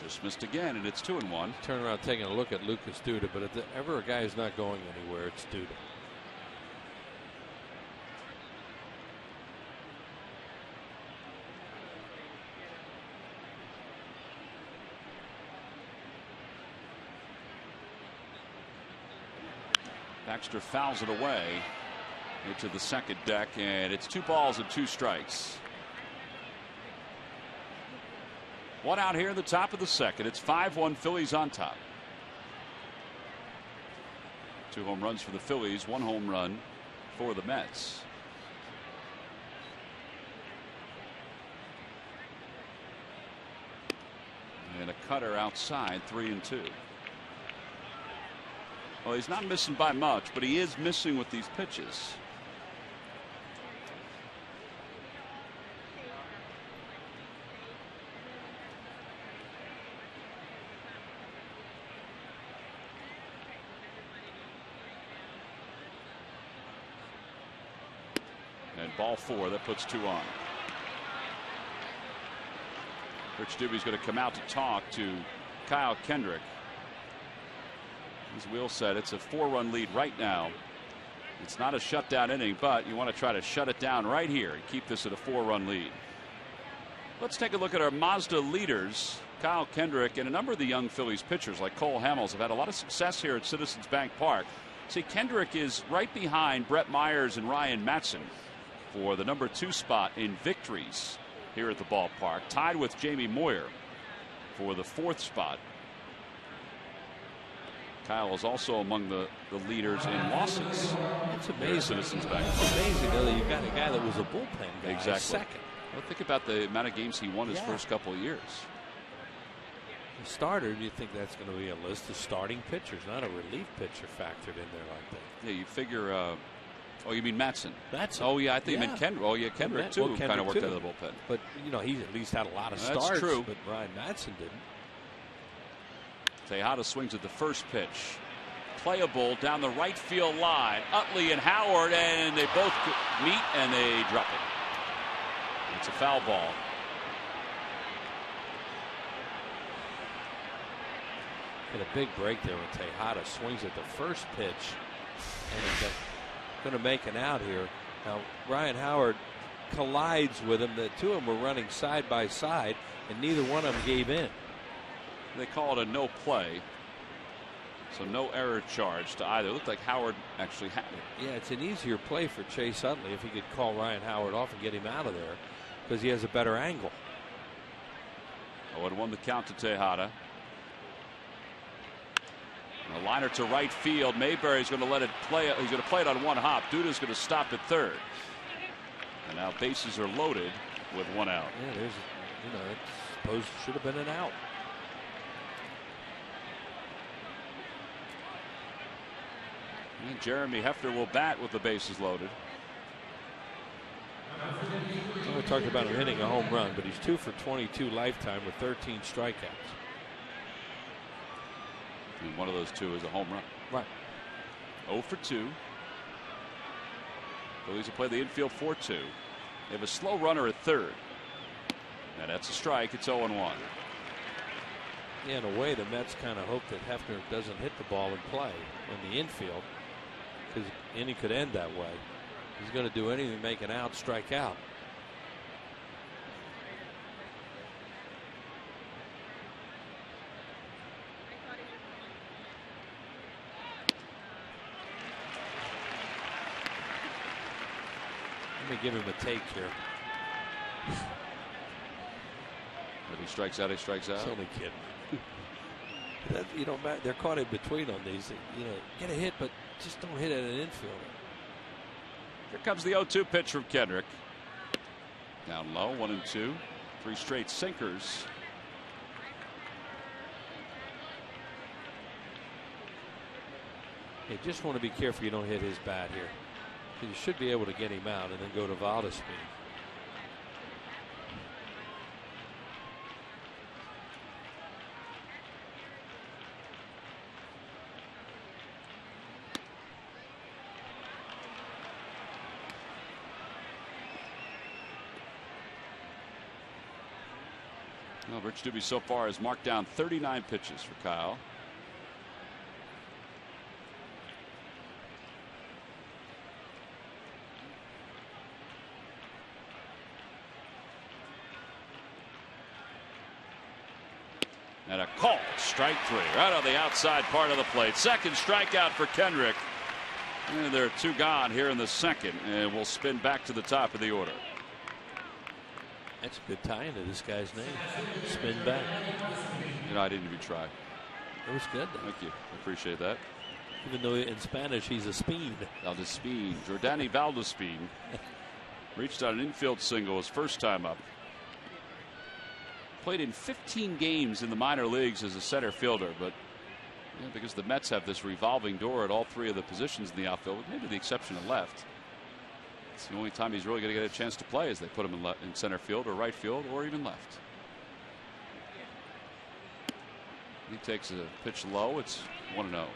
Speaker 1: Just missed again, and it's 2-1.
Speaker 2: Turn around taking a look at Lucas Duda, but if ever a guy is not going anywhere, it's Duda.
Speaker 1: Baxter fouls it away into the second deck, and it's 2 balls and 2 strikes. One out here in the top of the second. It's 5-1 Phillies on top. 2 home runs for the Phillies, 1 home run for the Mets. And a cutter outside, 3-2. Well, he's not missing by much, but he is missing with these pitches. Ball 4, that puts 2 on. Rich Doobie's going to come out to talk to Kyle Kendrick. As Will said, it's a 4-run lead right now. It's not a shutdown inning, but you want to try to shut it down right here and keep this at a 4-run lead. Let's take a look at our Mazda leaders. Kyle Kendrick and a number of the young Phillies pitchers like Cole Hamels have had a lot of success here at Citizens Bank Park. See, Kendrick is right behind Brett Myers and Ryan Matson for the number 2 spot in victories here at the ballpark, tied with Jamie Moyer for the 4th spot. Kyle is also among the leaders in losses.
Speaker 2: It's amazing.
Speaker 1: Citizens Bank.
Speaker 2: It's amazing though that you've got a guy that was a bullpen guy.
Speaker 1: Exactly.
Speaker 2: Second.
Speaker 1: Well, think about the amount of games he won his first couple of years.
Speaker 2: The starter, you think that's going to be a list of starting pitchers, not a relief pitcher factored in there like that.
Speaker 1: Yeah, you figure. Oh, you mean Matson?
Speaker 2: That's.
Speaker 1: Oh yeah, I think you meant Kendrick. Oh yeah, Kendrick too.
Speaker 2: Kendrick
Speaker 1: kind of worked
Speaker 2: too.
Speaker 1: out of the bullpen.
Speaker 2: But you know, he's at least had a lot of
Speaker 1: That's
Speaker 2: starts.
Speaker 1: true.
Speaker 2: But Ryan Matson didn't.
Speaker 1: Tejada swings at the first pitch. Playable down the right field line. Utley and Howard, and they both meet and they drop it. It's a foul ball.
Speaker 2: Had a big break there when Tejada swings at the first pitch, and he's going to make an out here. Now Ryan Howard collides with him. The 2 of them were running side by side, and neither one of them gave in.
Speaker 1: They call it a no play. So no error charge to either. It looked like Howard actually had it.
Speaker 2: Yeah, it's an easier play for Chase Utley if he could call Ryan Howard off and get him out of there because he has a better angle.
Speaker 1: 0-1 the count to Tejada. And a liner to right field. Mayberry's going to let it play. He's going to play it on 1 hop. Duda's going to stop at third. And now bases are loaded with 1 out.
Speaker 2: Yeah, there's, you know, it's supposed should have been an out.
Speaker 1: And Jeremy Hefner will bat with the bases loaded.
Speaker 2: We talked about him hitting a home run, but he's 2 for 22 lifetime with 13 strikeouts.
Speaker 1: And one of those 2 is a home run.
Speaker 2: Right.
Speaker 1: 0 for 2. Phillies will play the infield 4-2. They have a slow runner at third. And that's a strike. It's 0-1.
Speaker 2: Yeah, in a way, the Mets kind of hope that Hefner doesn't hit the ball in play in the infield because the inning could end that way. He's going to do anything to make an out, strike out. Let me give him a take here.
Speaker 1: If he strikes out, he strikes out.
Speaker 2: It's only kidding. You know, they're caught in between on these. You know, get a hit, but just don't hit at an infielder.
Speaker 1: Here comes the 0-2 pitch from Kendrick. Down low, 1-2. 3 straight sinkers.
Speaker 2: You just want to be careful you don't hit his bat here. You should be able to get him out and then go to Valdes speed.
Speaker 1: Well, Rich Doobie so far has marked down 39 pitches for Kyle. And a call, strike 3, right on the outside part of the plate. Second strikeout for Kendrick. And there are 2 gone here in the second, and we'll spin back to the top of the order.
Speaker 2: That's a good tie into this guy's name. Spin back.
Speaker 1: You know, I didn't even try.
Speaker 2: It was good, though.
Speaker 1: Thank you. I appreciate that.
Speaker 2: Even though in Spanish he's a speed.
Speaker 1: Valdespin. Jordani Valdespin reached on an infield single his first time up. Played in 15 games in the minor leagues as a center fielder, but because the Mets have this revolving door at all 3 of the positions in the outfield, with maybe the exception of left. It's the only time he's really going to get a chance to play is they put him in center field or right field or even left. He takes a pitch low. It's 1-0.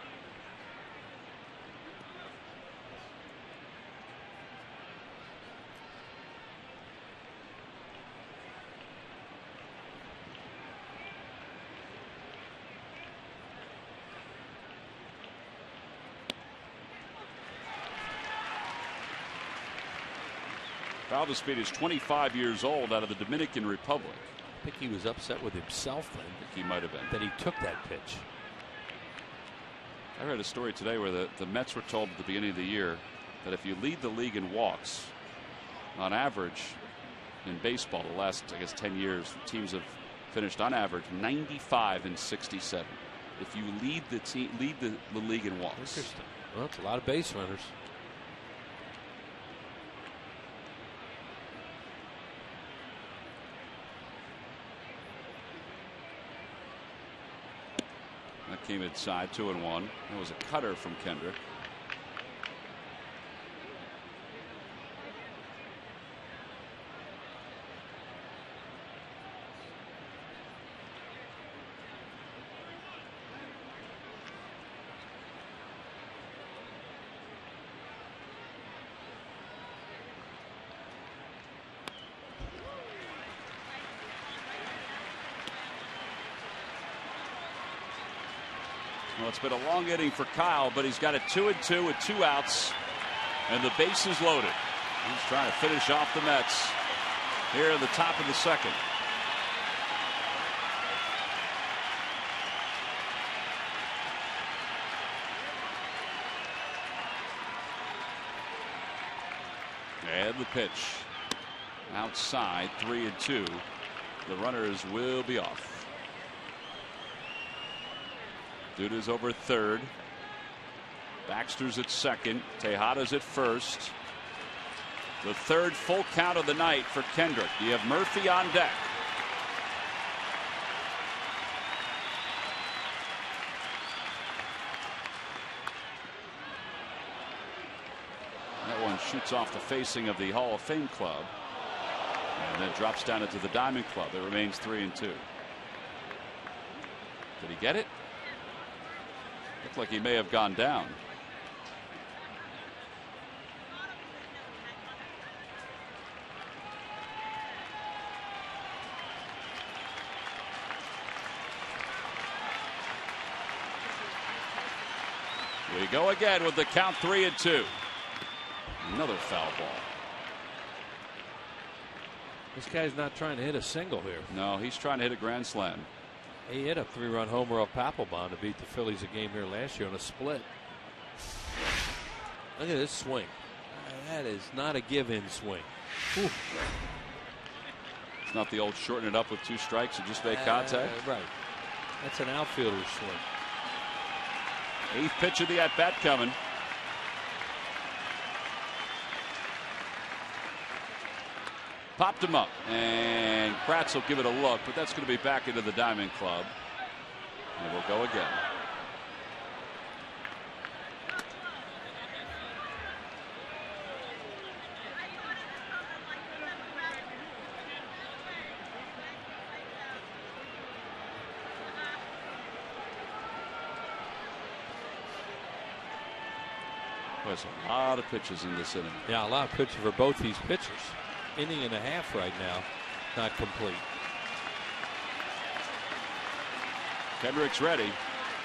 Speaker 1: Valdespin is 25 years old, out of the Dominican Republic.
Speaker 2: I think he was upset with himself then.
Speaker 1: I think he might have been.
Speaker 2: That he took that pitch.
Speaker 1: I read a story today where the Mets were told at the beginning of the year that if you lead the league in walks, on average in baseball the last, I guess, 10 years, teams have finished on average 95 and 67. If you lead the league in walks.
Speaker 2: Interesting. Well, it's a lot of base runners.
Speaker 1: That came inside, 2-1. That was a cutter from Kendrick. Well, it's been a long inning for Kyle, but he's got a 2-2 with 2 outs, and the base is loaded. He's trying to finish off the Mets here in the top of the second. And the pitch outside, 3-2. The runners will be off. Duda's over third. Baxter's at second. Tejada's at first. The third full count of the night for Kendrick. You have Murphy on deck. That one shoots off the facing of the Hall of Fame club and then drops down into the Diamond Club. It remains 3-2. Did he get it? Looked like he may have gone down. We go again with the count, 3-2. Another foul ball.
Speaker 2: This guy's not trying to hit a single here.
Speaker 1: No, he's trying to hit a grand slam.
Speaker 2: He hit a 3-run homer off Papelbon to beat the Phillies a game here last year on a split. Look at this swing. That is not a give-in swing. Ooh.
Speaker 1: It's not the old shorten it up with 2 strikes and just make contact.
Speaker 2: Right. That's an outfielder's swing.
Speaker 1: 8th pitch of the at-bat coming. Popped him up, and Kratz will give it a look, but that's going to be back into the Diamond Club. And we'll go again. There's a lot of pitches in this inning.
Speaker 2: Yeah, a lot of pitches for both these pitchers. Inning and a half right now, not complete.
Speaker 1: Kendrick's ready.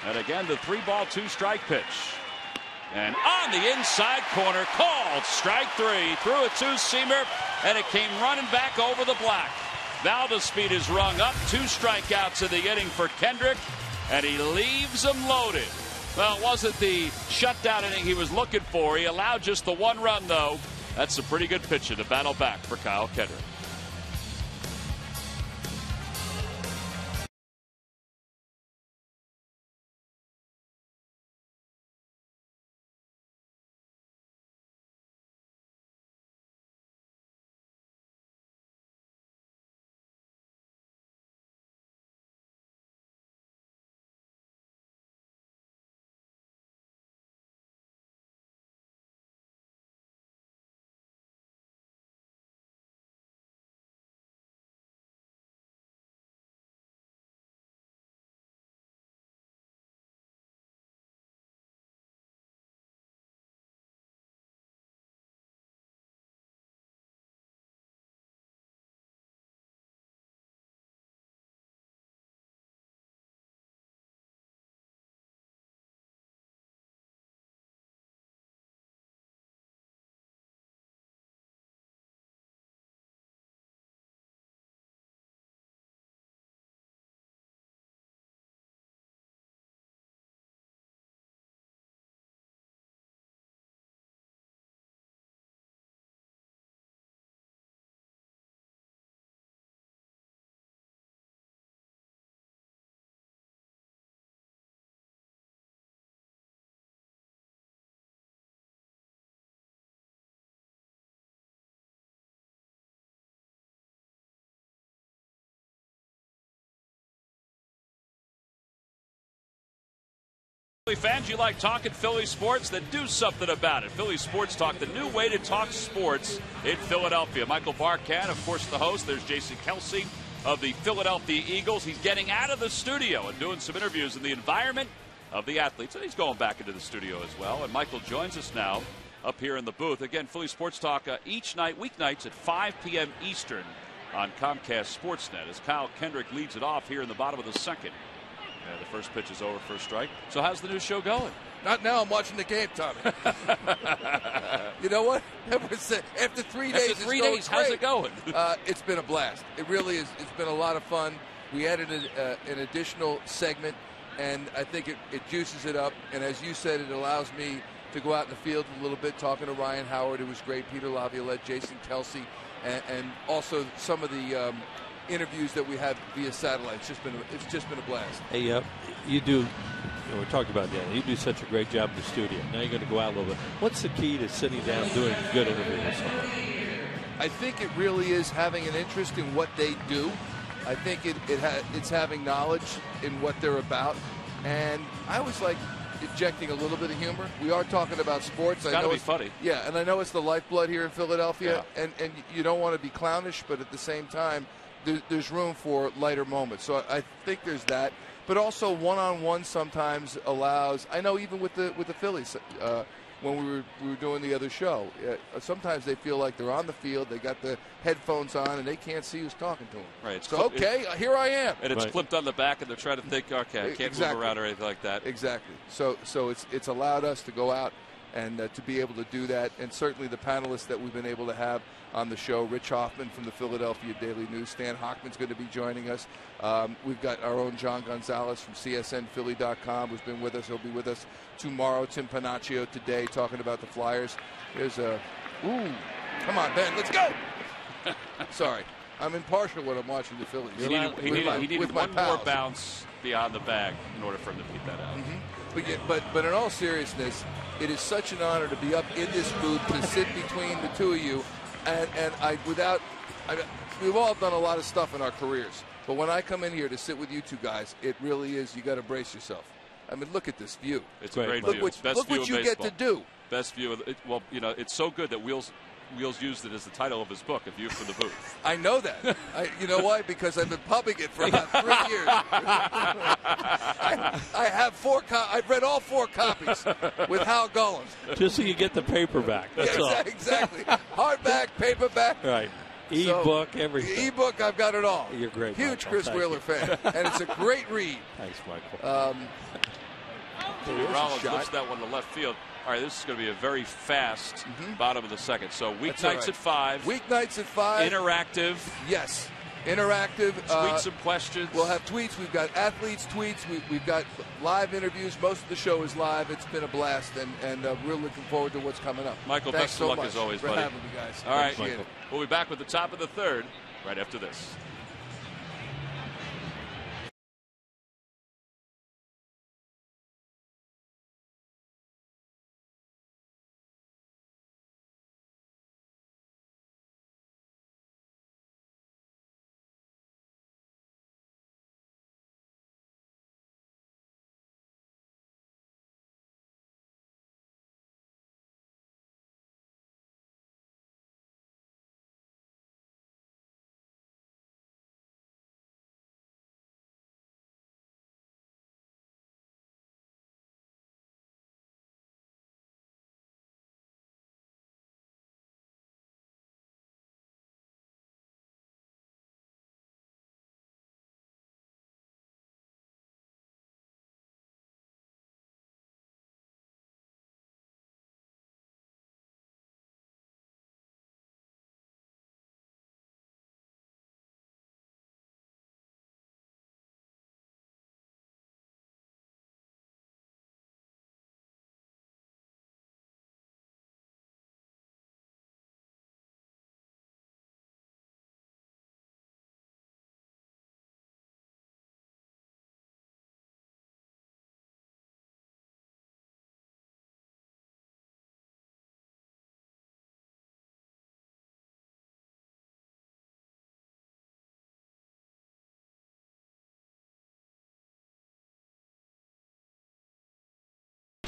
Speaker 1: And again, the 3-ball, 2-strike pitch. And on the inside corner, called strike 3. Threw a 2-seamer, and it came running back over the black. Now the speed is rung up. 2 strikeouts in the inning for Kendrick, and he leaves them loaded. Well, it wasn't the shutdown inning he was looking for. He allowed just the 1 run, though. That's a pretty good pitcher to battle back for Kyle Kendrick. Fans, you like talking Philly sports? Then do something about it. Philly Sports Talk, the new way to talk sports in Philadelphia. Michael Barkan, of course, the host. There's Jason Kelsey of the Philadelphia Eagles. He's getting out of the studio and doing some interviews in the environment of the athletes. And he's going back into the studio as well. And Michael joins us now up here in the booth. Again, Philly Sports Talk each night, weeknights at 5 p.m. Eastern on Comcast Sportsnet as Kyle Kendrick leads it off here in the bottom of the second. The first pitch is over, first strike. So how's the new show going?
Speaker 5: Not now. I'm watching the game, Tommy. You know what? After 3 days,
Speaker 1: after 3 days, how's it going?
Speaker 5: It's been a blast. It really is. It's been a lot of fun. We added an additional segment, and I think it juices it up. And as you said, it allows me to go out in the field a little bit, talking to Ryan Howard. It was great. Peter Laviolette, Jason Kelsey, and also some of the interviews that we have via satellite. It's just been a blast.
Speaker 2: Hey, you do. We're talking about that. You do such a great job in the studio. Now you're going to go out a little bit. What's the key to sitting down doing a good interview with someone?
Speaker 5: I think it really is having an interest in what they do. I think it's having knowledge in what they're about, and I was like injecting a little bit of humor. We are talking about sports.
Speaker 1: It's got to be funny.
Speaker 5: Yeah, and I know it's the lifeblood here in Philadelphia, and you don't want to be clownish, but at the same time, there's room for lighter moments. So I think there's that. But also one-on-one sometimes allows. I know even with the Phillies, when we were doing the other show, sometimes they feel like they're on the field, they got the headphones on, and they can't see who's talking to them.
Speaker 1: Right.
Speaker 5: So here I am.
Speaker 1: And it's flipped on the back, and they're trying to think, okay, I can't move around or anything like that.
Speaker 5: Exactly. So it's allowed us to go out and to be able to do that, and certainly the panelists that we've been able to have on the show, Rich Hoffman from the Philadelphia Daily News, Stan Hochman's going to be joining us. We've got our own John Gonzalez from CSNPhilly.com who's been with us. He'll be with us tomorrow. Tim Panaccio today talking about the Flyers. There's a Ooh, come on, Ben, let's go. Sorry, I'm impartial when I'm watching the Phillies.
Speaker 1: He needed one more bounce beyond the bag in order for him to beat that out.
Speaker 5: But in all seriousness, it is such an honor to be up in this booth to sit between the two of you, and we've all done a lot of stuff in our careers, but when I come in here to sit with you two guys, it really is, you got to brace yourself. I mean, look at this view.
Speaker 1: It's a great
Speaker 5: view.
Speaker 1: Look
Speaker 5: what you get to do.
Speaker 1: Best view of it. Well, you know, it's so good that Wheels used it as the title of his book, A View from the Booth.
Speaker 5: I know that. You know why? Because I've been pubbing it for about 3 years. I have I've read all 4 copies with Hal Gollins.
Speaker 2: Just so you get the paperback. That's all.
Speaker 5: Exactly. Hardback, paperback.
Speaker 2: Right. E-book, everything.
Speaker 5: E-book, I've got it all.
Speaker 2: You're great,
Speaker 5: Huge
Speaker 2: Michael.
Speaker 5: Chris Wheeler fan. And it's a great read.
Speaker 2: Thanks, Michael.
Speaker 1: Rollins lifts that one to left field. All right, this is going to be a very fast bottom of the second. So weeknights at 5.
Speaker 5: Weeknights at 5.
Speaker 1: Interactive.
Speaker 5: Yes. Interactive.
Speaker 1: Tweet some questions.
Speaker 5: We'll have tweets. We've got athletes' tweets. We've got live interviews. Most of the show is live. It's been a blast, and we're looking forward to what's coming up.
Speaker 1: Michael,
Speaker 5: thanks
Speaker 1: best
Speaker 5: so
Speaker 1: of luck
Speaker 5: much
Speaker 1: as always,
Speaker 5: for
Speaker 1: buddy.
Speaker 5: having me, guys.
Speaker 1: All right,
Speaker 5: Appreciate it.
Speaker 1: We'll be back with the top of the third right after this.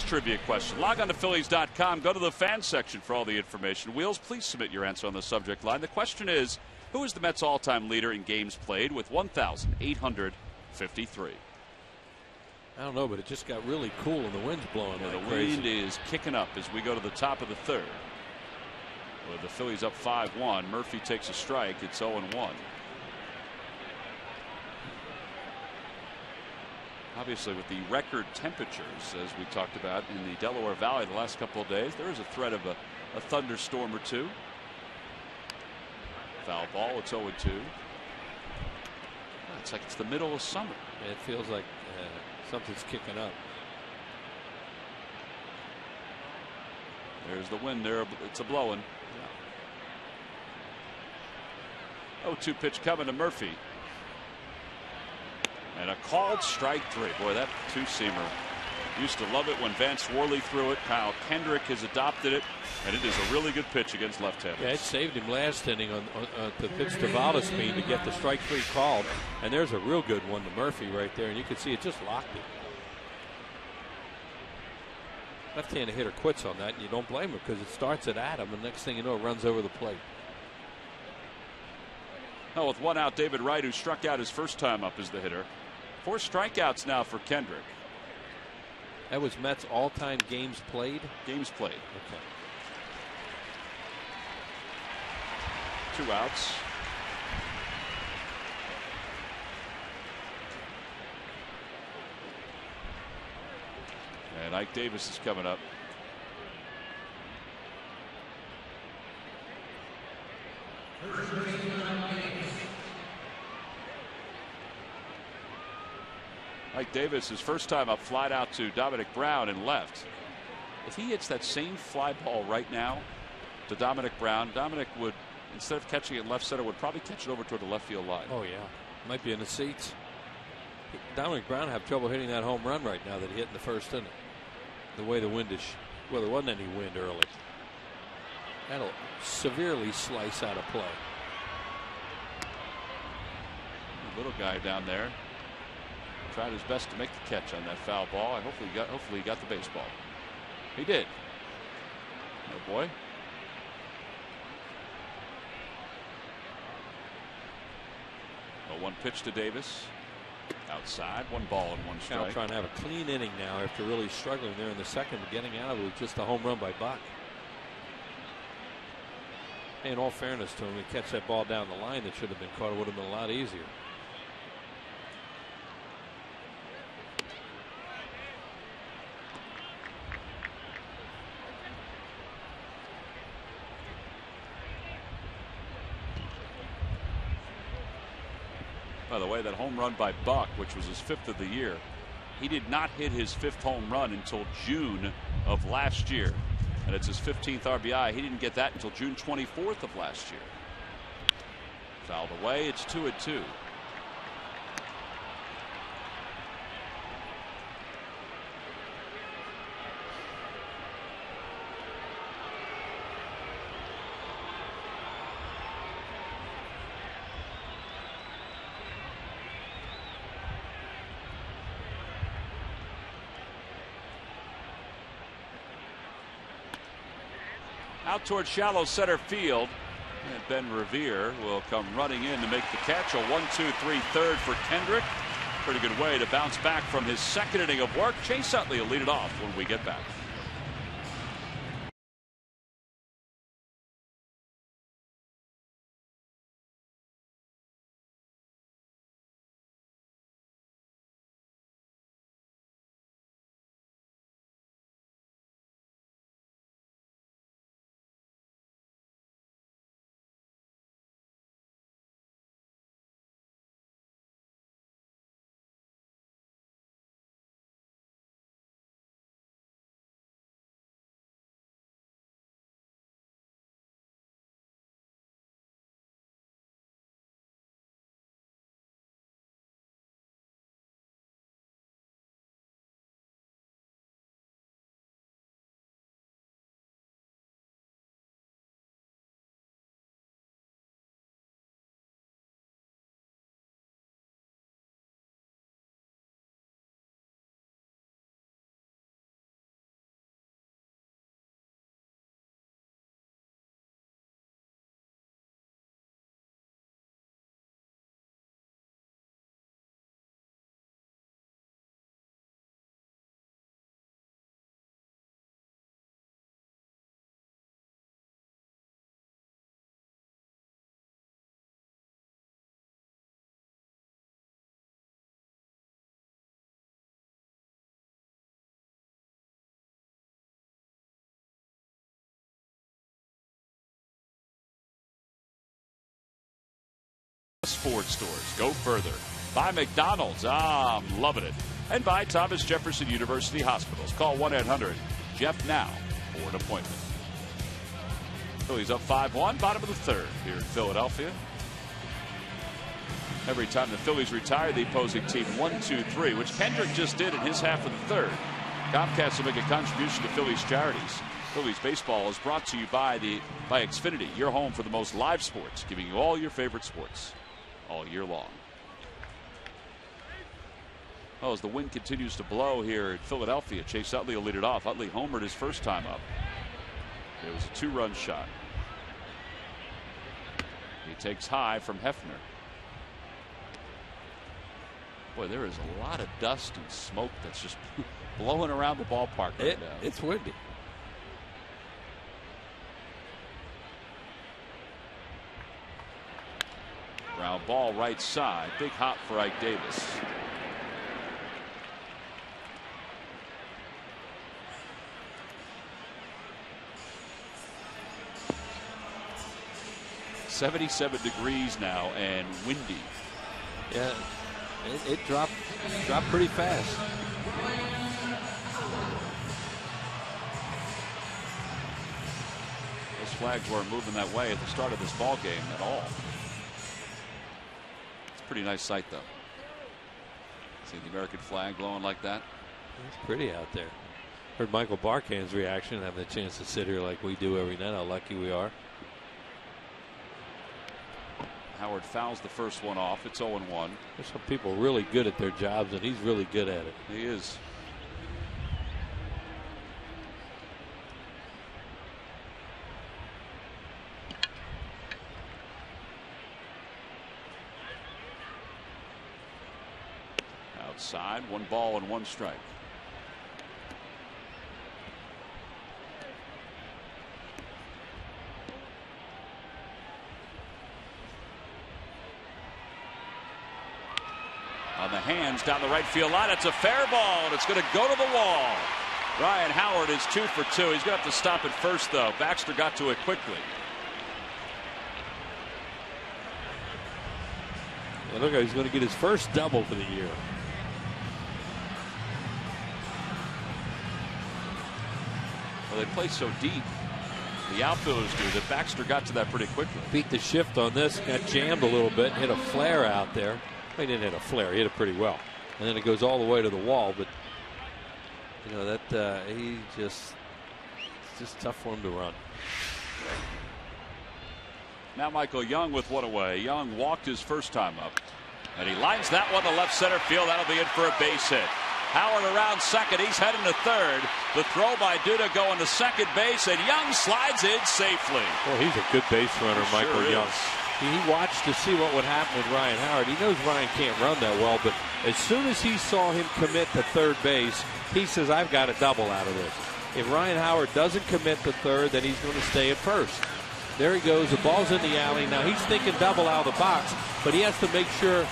Speaker 1: Trivia question. Log on to Phillies.com. Go to the fan section for all the information. Wheels, please submit your answer on the subject line. The question is, who is the Mets' all-time leader in games played with 1,853?
Speaker 2: I don't know, but it just got really cool and the wind's blowing like
Speaker 1: the
Speaker 2: crazy.
Speaker 1: wind is kicking up as we go to the top of the third. With the Phillies up 5-1. Murphy takes a strike. It's 0-1. Obviously, with the record temperatures, as we talked about in the Delaware Valley the last couple of days, there is a threat of a thunderstorm or two. Foul ball, it's 0-2. It's like it's the middle of summer.
Speaker 2: It feels like something's kicking up.
Speaker 1: There's the wind there. It's a blowing. 0-2 pitch coming to Murphy. And a called strike 3. Boy, that two-seamer. Used to love it when Vance Worley threw it. Kyle Kendrick has adopted it, and it is a really good pitch against left-handers.
Speaker 2: Yeah, it saved him last inning on the pitch to Valdesmean to get the strike 3 called. And there's a real good one to Murphy right there, and you can see it just locked it. Left-handed hitter quits on that, and you don't blame him because it starts at Adam, and next thing you know, it runs over the plate.
Speaker 1: Now with one out, David Wright, who struck out his first time up as the hitter. 4 strikeouts now for Kendrick.
Speaker 2: That was Mets' all-time games played?
Speaker 1: Games played.
Speaker 2: Okay.
Speaker 1: 2 outs. And Ike Davis is coming up. Ike Davis, his first time up, flied out to Dominic Brown and left. If he hits that same fly ball right now, to Dominic Brown. Dominic would, instead of catching it left center, would probably catch it over toward the left field line.
Speaker 2: Oh, yeah. Might be in the seats. Dominic Brown have trouble hitting that home run right now that he hit in the first inning. The way the wind is, well, there wasn't any wind early. That'll severely slice out of play.
Speaker 1: Little guy down there tried his best to make the catch on that foul ball, and hopefully he got the baseball. He did. Oh boy. Well, one pitch to Davis. Outside, 1 ball and 1 strike.
Speaker 2: Now trying to have a clean inning now after really struggling there in the second, getting out of it with just a home run by Buck. In all fairness to him, he catch that ball down the line that should have been caught. It would have been a lot easier.
Speaker 1: By the way, that home run by Buck, which was his 5th of the year, he did not hit his 5th home run until June of last year. And it's his 15th RBI. He didn't get that until June 24th of last year. Fouled away. It's 2-2. Out toward shallow center field. And Ben Revere will come running in to make the catch. A 1-2-3 third for Kendrick. Pretty good way to bounce back from his second inning of work. Chase Utley will lead it off when we get back. Ford stores. Go further. By McDonald's. I'm loving it. And by Thomas Jefferson University Hospitals. Call 1-800-JEFF-NOW for an appointment. Phillies up 5-1, bottom of the third here in Philadelphia. Every time the Phillies retire the opposing team 1-2-3, which Kendrick just did in his half of the third. Comcast will make a contribution to Phillies charities. Phillies baseball is brought to you by Xfinity, your home for the most live sports, giving you all your favorite sports all year long. Oh, as the wind continues to blow here in Philadelphia, Chase Utley will lead it off. Utley homered his first time up. It was a 2-run shot. He takes high from Hefner. Boy, there is a lot of dust and smoke that's just blowing around the ballpark right now.
Speaker 2: It's windy.
Speaker 1: Ground ball right side. Big hop for Ike Davis. .77 degrees now and windy.
Speaker 2: Yeah, it dropped pretty fast. Those
Speaker 1: flags weren't moving that way at the start of this ball game at all. It's a pretty nice sight, though. See the American flag glowing like that.
Speaker 2: It's pretty out there. Heard Michael Barkan's reaction, having the chance to sit here like we do every night. How lucky we are.
Speaker 1: Howard fouls the first one off. It's 0-1.
Speaker 2: There's some people really good at their jobs, and he's really good at it.
Speaker 1: He is. Outside, 1 ball and 1 strike. On the hands down the right field line. It's a fair ball, and it's going to go to the wall. Ryan Howard is 2 for 2. He's going to have to stop it first, though. Baxter got to it quickly.
Speaker 2: And look, he's going to get his first double for the year.
Speaker 1: Well, they play so deep, the outfielders do, that Baxter got to that pretty quickly.
Speaker 2: Beat the shift on this, got jammed a little bit, hit a flare out there. He didn't hit a flare, he hit it pretty well. And then it goes all the way to the wall, but you know that it's just tough for him to run.
Speaker 1: Now Michael Young with 1 away. Young walked his first time up, and he lines that one to left center field. That'll be in for a base hit. Howard around second. He's heading to third. The throw by Duda going to second base, and Young slides in safely.
Speaker 2: Well, he's a good base runner, Michael
Speaker 1: Sure
Speaker 2: Young.
Speaker 1: is.
Speaker 2: He watched to see what would happen with Ryan Howard. He knows Ryan can't run that well, but as soon as he saw him commit to third base, he says, I've got a double out of this. If Ryan Howard doesn't commit to third, then he's going to stay at first. There he goes. The ball's in the alley. Now he's thinking double out of the box, but he has to make sure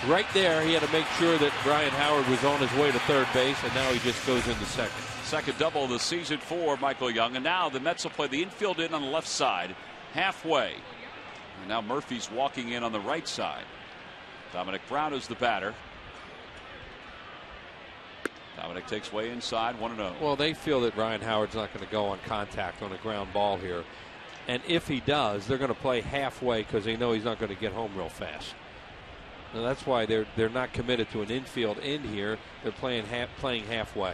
Speaker 2: right there, he had to make sure that Ryan Howard was on his way to third base, and now he just goes into second.
Speaker 1: Second double of the season for Michael Young, and now the Mets will play the infield in on the left side, halfway. And now Murphy's walking in on the right side. Dominic Brown is the batter. Dominic takes way inside, 1-0.
Speaker 2: Well, they feel that Ryan Howard's not going to go on contact on a ground ball here. And if he does, they're going to play halfway because they know he's not going to get home real fast. Now that's why they're not committed to an infield in here. They're playing halfway.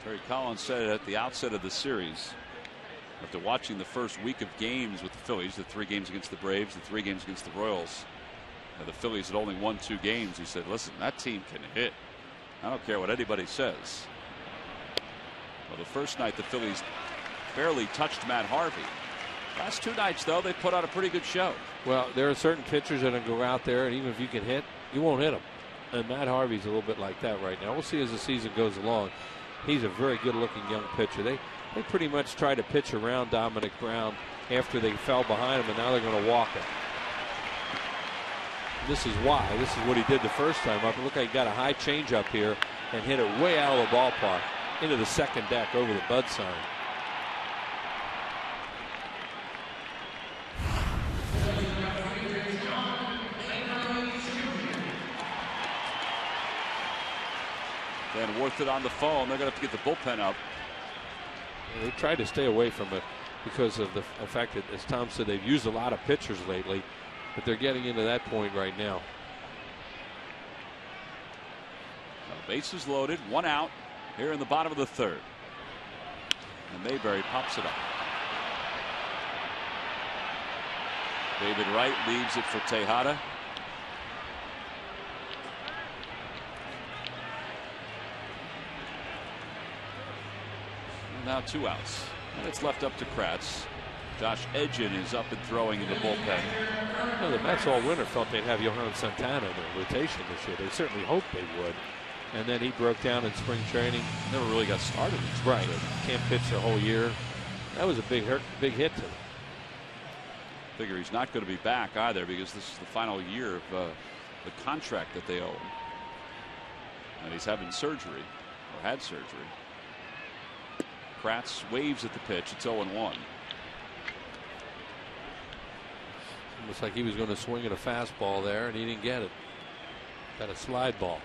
Speaker 1: Terry Collins said it at the outset of the series after watching the first week of games with the Phillies, the 3 games against the Braves, the 3 games against the Royals. The Phillies had only won 2 games. He said, listen, that team can hit. I don't care what anybody says. Well, the first night the Phillies barely touched Matt Harvey. Last 2 nights, though, they put on a pretty good show.
Speaker 2: Well, there are certain pitchers that can go out there, and even if you can hit, you won't hit them. And Matt Harvey's a little bit like that right now. We'll see as the season goes along. He's a very good-looking young pitcher. They pretty much tried to pitch around Dominic Brown after they fell behind him, and now they're going to walk him. This is why. This is what he did the first time up. Look, he got a high changeup here and hit it way out of the ballpark into the second deck over the Bud sign.
Speaker 1: Van Worth on the phone. They're going to have to get the bullpen up.
Speaker 2: They tried to stay away from it because of the fact that, as Tom said, they've used a lot of pitchers lately, but they're getting into that point right now.
Speaker 1: Bases loaded, 1 out here in the bottom of the 3rd. And Mayberry pops it up. David Wright leaves it for Tejada. Now 2 outs. And it's left up to Kratz. Josh Edgin is up and throwing in the bullpen.
Speaker 2: Well, the Mets all winter felt they'd have Johan Santana in their rotation this year. They certainly hoped they would. And then he broke down in spring training.
Speaker 1: Never really got started.
Speaker 2: Right. Can't pitch the whole year. That was a big hit to them.
Speaker 1: Figure he's not going to be back either because this is the final year of the contract that they owe him. And he's having surgery, or had surgery. Kratz waves at the pitch. It's 0-1.
Speaker 2: Looks like he was going to swing at a fastball there, and he didn't get it. Got a slide ball.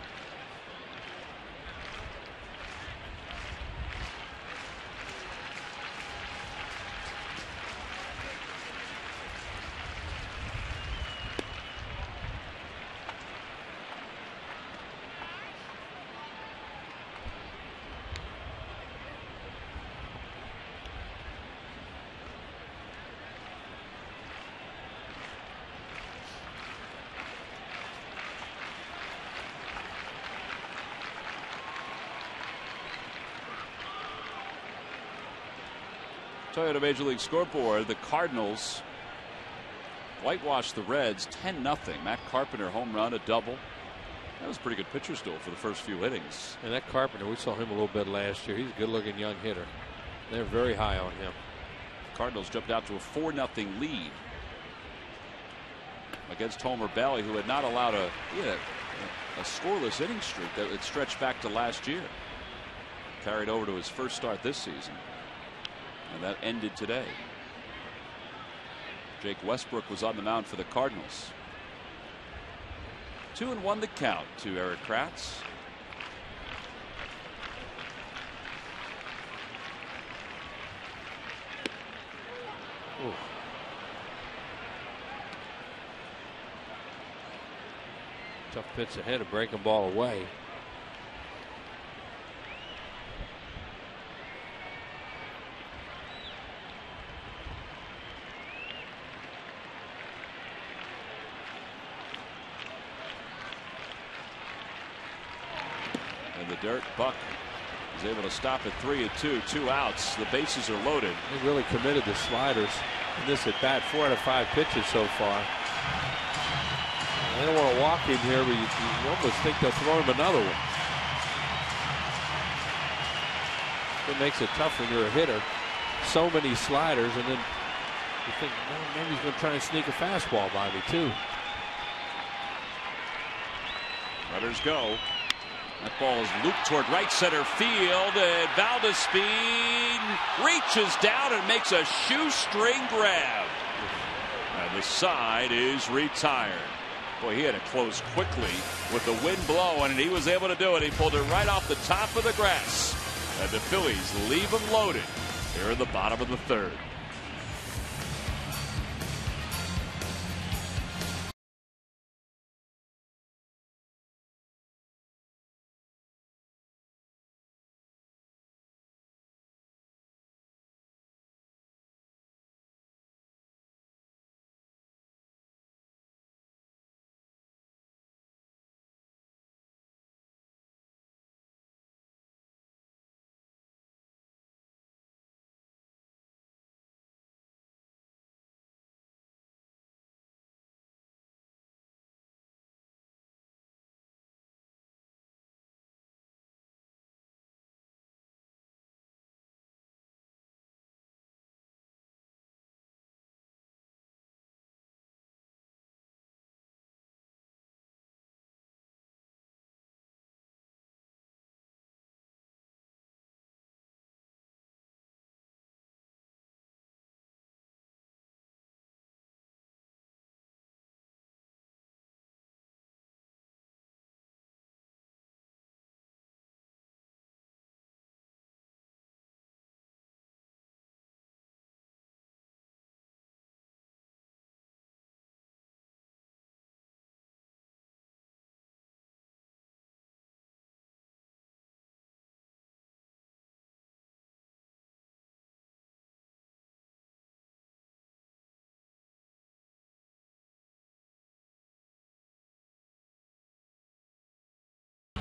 Speaker 1: Toyota Major League Scoreboard, the Cardinals whitewashed the Reds 10-0. Matt Carpenter home run, a double. That was a pretty good pitcher's duel for the first few innings.
Speaker 2: And that Carpenter, we saw him a little bit last year. He's a good-looking young hitter. They're very high on him.
Speaker 1: The Cardinals jumped out to a 4-0 lead against Homer Bailey, who had not allowed a scoreless inning streak that had stretched back to last year. Carried over to his first start this season. And that ended today. Jake Westbrook was on the mound for the Cardinals. 2-1 the count to Eric Kratz.
Speaker 2: Ooh. Tough pitch ahead, a breaking ball away.
Speaker 1: Dirt. Buck is able to stop at 3-2, 2 outs. The bases are loaded.
Speaker 2: They really committed the sliders in this at bat. 4 out of 5 pitches so far. They don't want to walk him here, but you almost think they'll throw him another one. It makes it tough when you're a hitter. So many sliders, and then you think, well, maybe he's going to try and sneak a fastball by me too.
Speaker 1: Runners go. That ball is looped toward right center field, and Valdespin reaches down and makes a shoestring grab. And the side is retired. Boy, he had to close quickly with the wind blowing, and he was able to do it. He pulled it right off the top of the grass. And the Phillies leave him loaded here in the bottom of the third.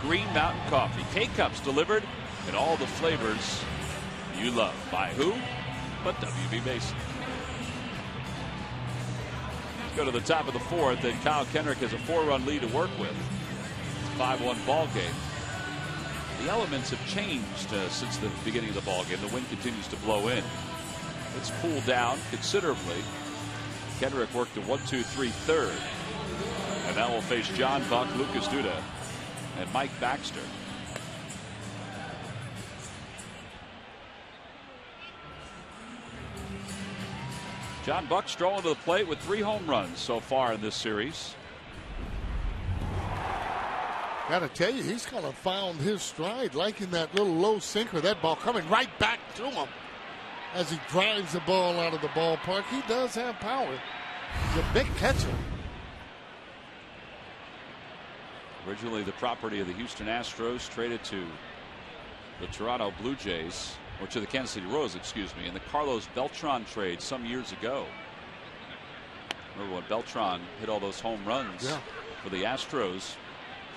Speaker 1: Green Mountain Coffee. K-Cups delivered in all the flavors you love. By who? But W.B. Mason. Go to the top of the fourth, and Kyle Kendrick has a 4-run lead to work with. 5-1 ball game. The elements have changed since the beginning of the ball game. The wind continues to blow in. It's cooled down considerably. Kendrick worked a 1-2-3 third. And now will face John Buck, Lucas Duda, and Mike Baxter. John Buck strolling to the plate with 3 home runs so far in this series.
Speaker 6: Got to tell you, he's kind of found his stride, liking that little low sinker. That ball coming right back to him as he drives the ball out of the ballpark. He does have power. He's a big catcher.
Speaker 1: Originally the property of the Houston Astros, traded to the Toronto Blue Jays, or to the Kansas City Royals, excuse me, in the Carlos Beltran trade some years ago. Remember when Beltran hit all those home runs for the Astros,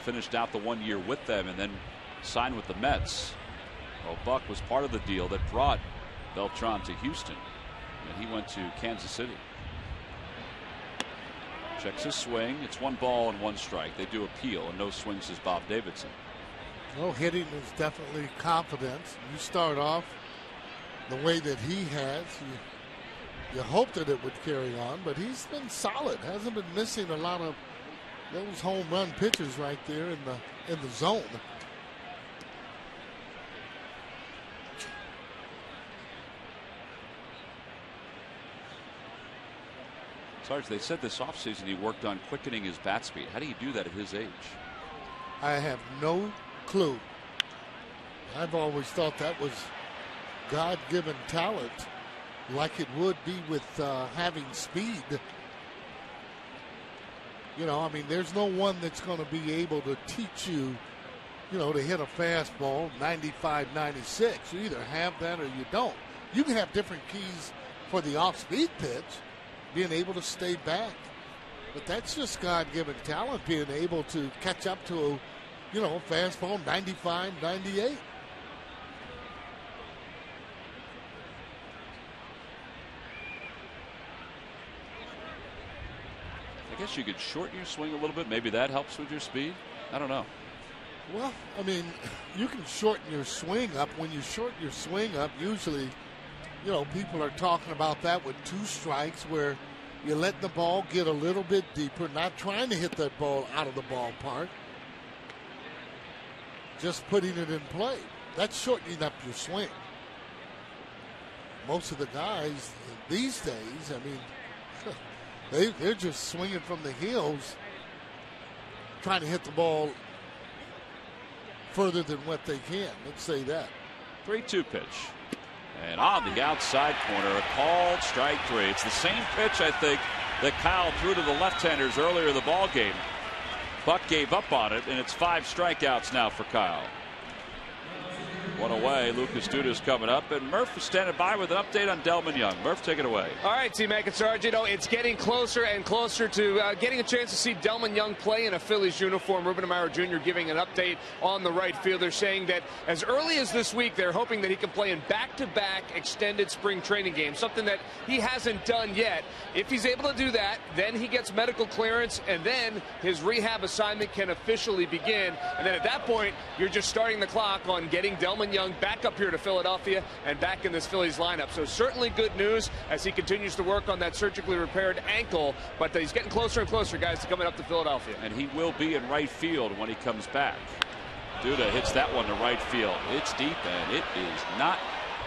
Speaker 1: finished out the 1 year with them, and then signed with the Mets. Well, Buck was part of the deal that brought Beltran to Houston, and he went to Kansas City. Checks his swing. It's 1 ball and 1 strike. They do appeal, and no swings says Bob Davidson.
Speaker 6: Well, hitting is definitely confidence. You start off the way that he has. You hope that it would carry on, but he's been solid. Hasn't been missing a lot of those home run pitches right there in the zone.
Speaker 1: Sarge, they said this offseason he worked on quickening his bat speed. How do you do that at his age?
Speaker 6: I have no clue. I've always thought that was God-given talent, like it would be with having speed. You know, I mean, there's no one that's going to be able to teach you, you know, to hit a fastball 95, 96. You either have that or you don't. You can have different keys for the off-speed pitch, being able to stay back. But that's just God-given talent, being able to catch up to, you know, fastball 95, 98.
Speaker 1: I guess you could shorten your swing a little bit. Maybe that helps with your speed. I don't know.
Speaker 6: Well, I mean, you can shorten your swing up. When you shorten your swing up, usually, you know, people are talking about that with 2 strikes, where you let the ball get a little bit deeper, not trying to hit that ball out of the ballpark, just putting it in play. That's shortening up your swing. Most of the guys these days, I mean, they're just swinging from the heels, trying to hit the ball further than what they can. Let's say that.
Speaker 1: 3-2 pitch. And on the outside corner, a called strike 3. It's the same pitch, I think, that Kyle threw to the left-handers earlier in the ball game. Buck gave up on it, and it's 5 strikeouts now for Kyle. One away. Lucas Duda's coming up, and Murph is standing by with an update on Delman Young. Murph, take it away.
Speaker 4: All right, T-Mac and Sarge, you know, it's getting closer and closer to getting a chance to see Delman Young play in a Phillies uniform. Ruben Amaro Jr. giving an update on the right fielder, saying that as early as this week, they're hoping that he can play in back-to-back extended spring training games, something that he hasn't done yet. If he's able to do that, then he gets medical clearance, and then his rehab assignment can officially begin. And then at that point, you're just starting the clock on getting Delman Young back up here to Philadelphia and back in this Phillies lineup. So certainly good news as he continues to work on that surgically repaired ankle, but he's getting closer and closer, guys, to coming up to Philadelphia.
Speaker 1: And he will be in right field when he comes back. Duda hits that one to right field. It's deep, and it is not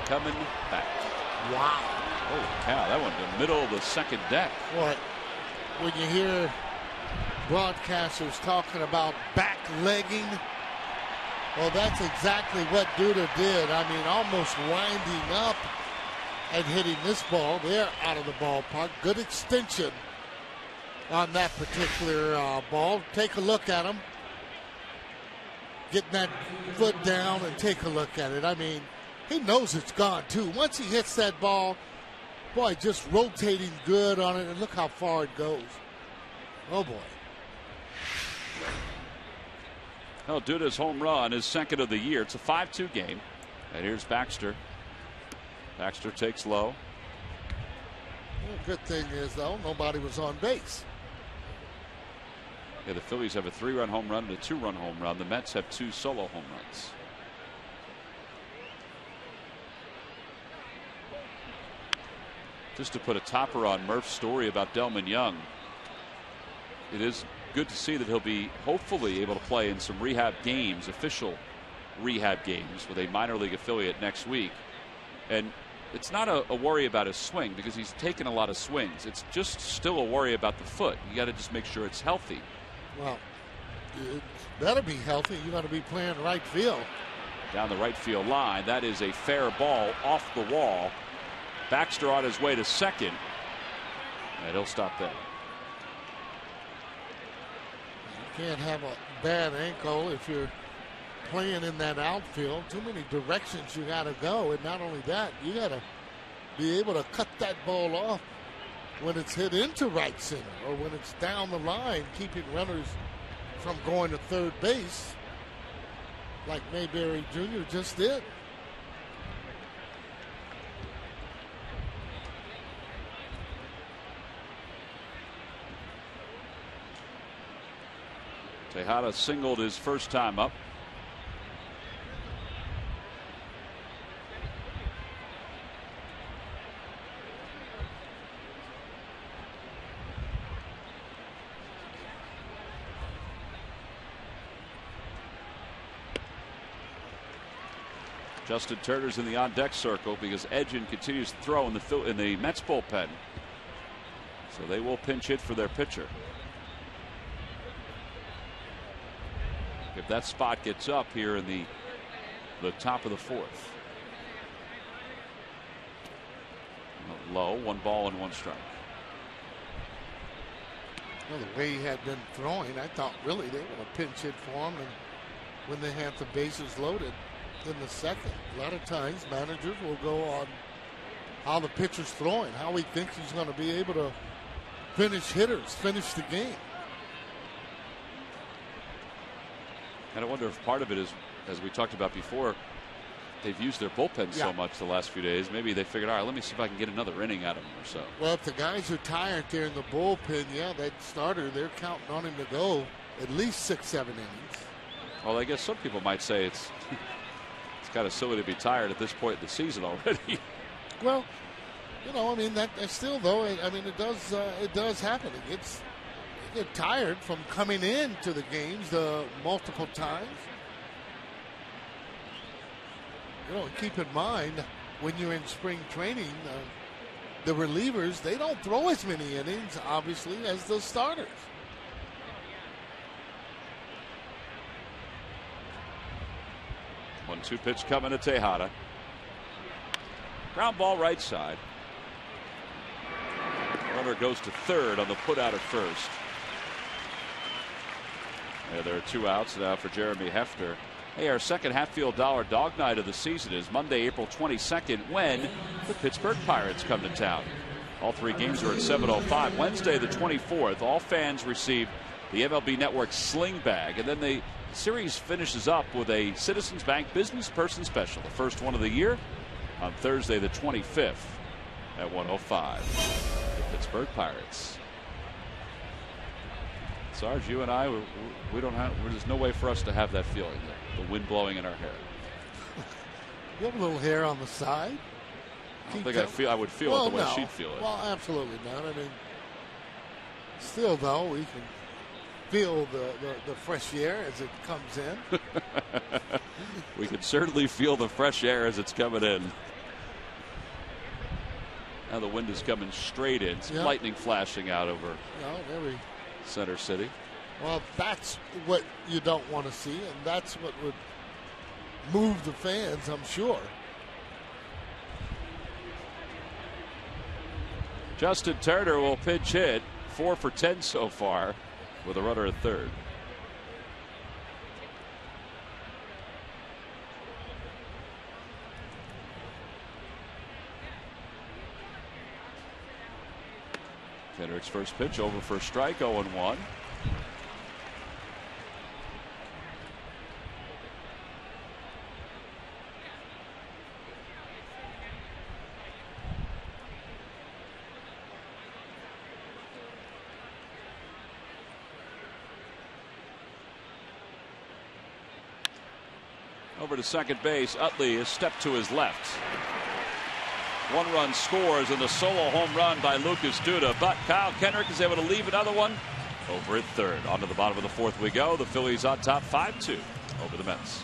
Speaker 1: coming back.
Speaker 6: Wow.
Speaker 1: Holy cow, that one in the middle of the second deck.
Speaker 6: What? When you hear broadcasters talking about back-legging, well, that's exactly what Duda did. I mean, almost winding up and hitting this ball. They're out of the ballpark. Good extension on that particular ball. Take a look at him. Getting that foot down and take a look at it. I mean, he knows it's gone, too. Once he hits that ball, boy, just rotating good on it. And look how far it goes. Oh, boy.
Speaker 1: Well, Duda's home run is second of the year. It's a 5-2 game. And here's Baxter. Baxter takes low.
Speaker 6: Well, good thing is, though, nobody was on base.
Speaker 1: Yeah, the Phillies have a 3-run home run and a 2-run home run. The Mets have 2 solo home runs. Just to put a topper on Murph's story about Delman Young, it is good to see that he'll be hopefully able to play in some rehab games, official rehab games with a minor league affiliate next week. And it's not a worry about his swing because he's taken a lot of swings. It's just still a worry about the foot. You got to just make sure it's healthy.
Speaker 6: Well, it better be healthy. You got to be playing right field.
Speaker 1: Down the right field line. That is a fair ball off the wall. Baxter on his way to second. And he'll stop there.
Speaker 6: You can't have a bad ankle if you're playing in that outfield. Too many directions you got to go. And not only that, you got to be able to cut that ball off when it's hit into right center or when it's down the line, keeping runners from going to third base like Mayberry Jr. just did.
Speaker 1: Tejada singled his first time up. Justin Turner's in the on-deck circle because Edgin continues to throw in the Mets bullpen. So they will pinch hit for their pitcher. If that spot gets up here in the top of the fourth. Low, 1 ball and 1 strike.
Speaker 6: Well, the way he had been throwing, I thought really they were a pinch hit for him, and when they had the bases loaded in the second. A lot of times managers will go on how the pitcher's throwing, how he thinks he's going to be able to finish the game.
Speaker 1: And I wonder if part of it is, as we talked about before, they've used their bullpen so much the last few days. Maybe they figured, all right, let me see if I can get another inning out of them or so.
Speaker 6: Well, if the guys are tired there in the bullpen, that starter, they're counting on him to go at least 6-7 innings.
Speaker 1: Well, I guess some people might say it's kind of silly to be tired at this point in the season already.
Speaker 6: Well, I mean, that still though, I mean, it does happen. You get tired from coming into the games multiple times. Keep in mind when you're in spring training, the relievers, they don't throw as many innings, obviously, as the starters.
Speaker 1: One-two pitch coming to Tejada. Ground ball right side. Runner goes to third on the put out at first. There are 2 outs now for Jeremy Hefner. Hey, our second Hatfield Dollar Dog Night of the season is Monday, April 22nd, when the Pittsburgh Pirates come to town. All 3 games are at 7:05. Wednesday, the 24th, all fans receive the MLB Network Sling Bag, and then the series finishes up with a Citizens Bank Business Person Special, the first one of the year, on Thursday, the 25th at 1:05. The Pittsburgh Pirates. Sarge, you and I, we don't have. There's no way for us to have that feeling, the wind blowing in our hair.
Speaker 6: You have a little hair on the side.
Speaker 1: I don't think I would feel it the way she'd feel it.
Speaker 6: Well, absolutely not. I mean, still though, we can feel the fresh air as it comes in.
Speaker 1: We can certainly feel the fresh air as it's coming in. Now the wind is coming straight in. Some lightning flashing out over Center City.
Speaker 6: Well, that's what you don't want to see, and that's what would move the fans, I'm sure.
Speaker 1: Justin Turner will pitch hit, 4 for 10 so far, with a runner at third. Kendrick's first pitch over for a strike, 0-1. Over to second base, Utley is stepped to his left. 1 run scores in the solo home run by Lucas Duda, but Kyle Kendrick is able to leave another one over at third. On to the bottom of the fourth we go. The Phillies on top 5-2 over the Mets.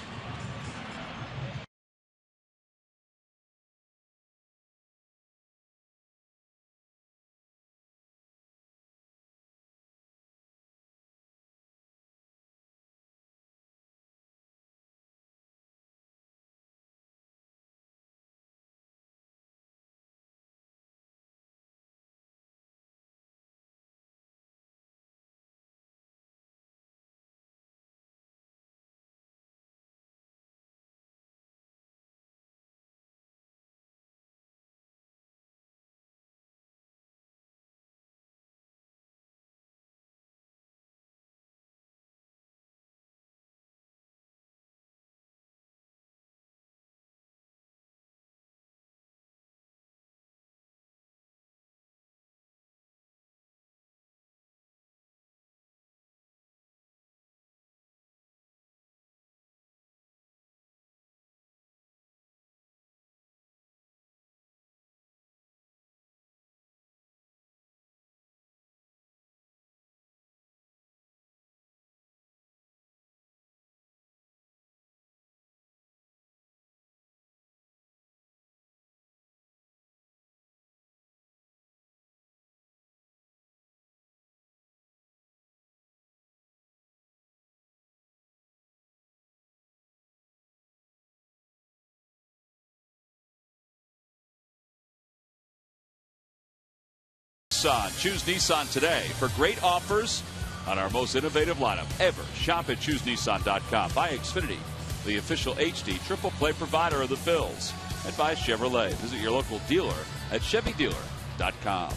Speaker 1: Nissan. Choose Nissan today for great offers on our most innovative lineup ever. Shop at ChooseNissan.com. By Xfinity, the official HD triple play provider of the Phils. And by Chevrolet. Visit your local dealer at ChevyDealer.com.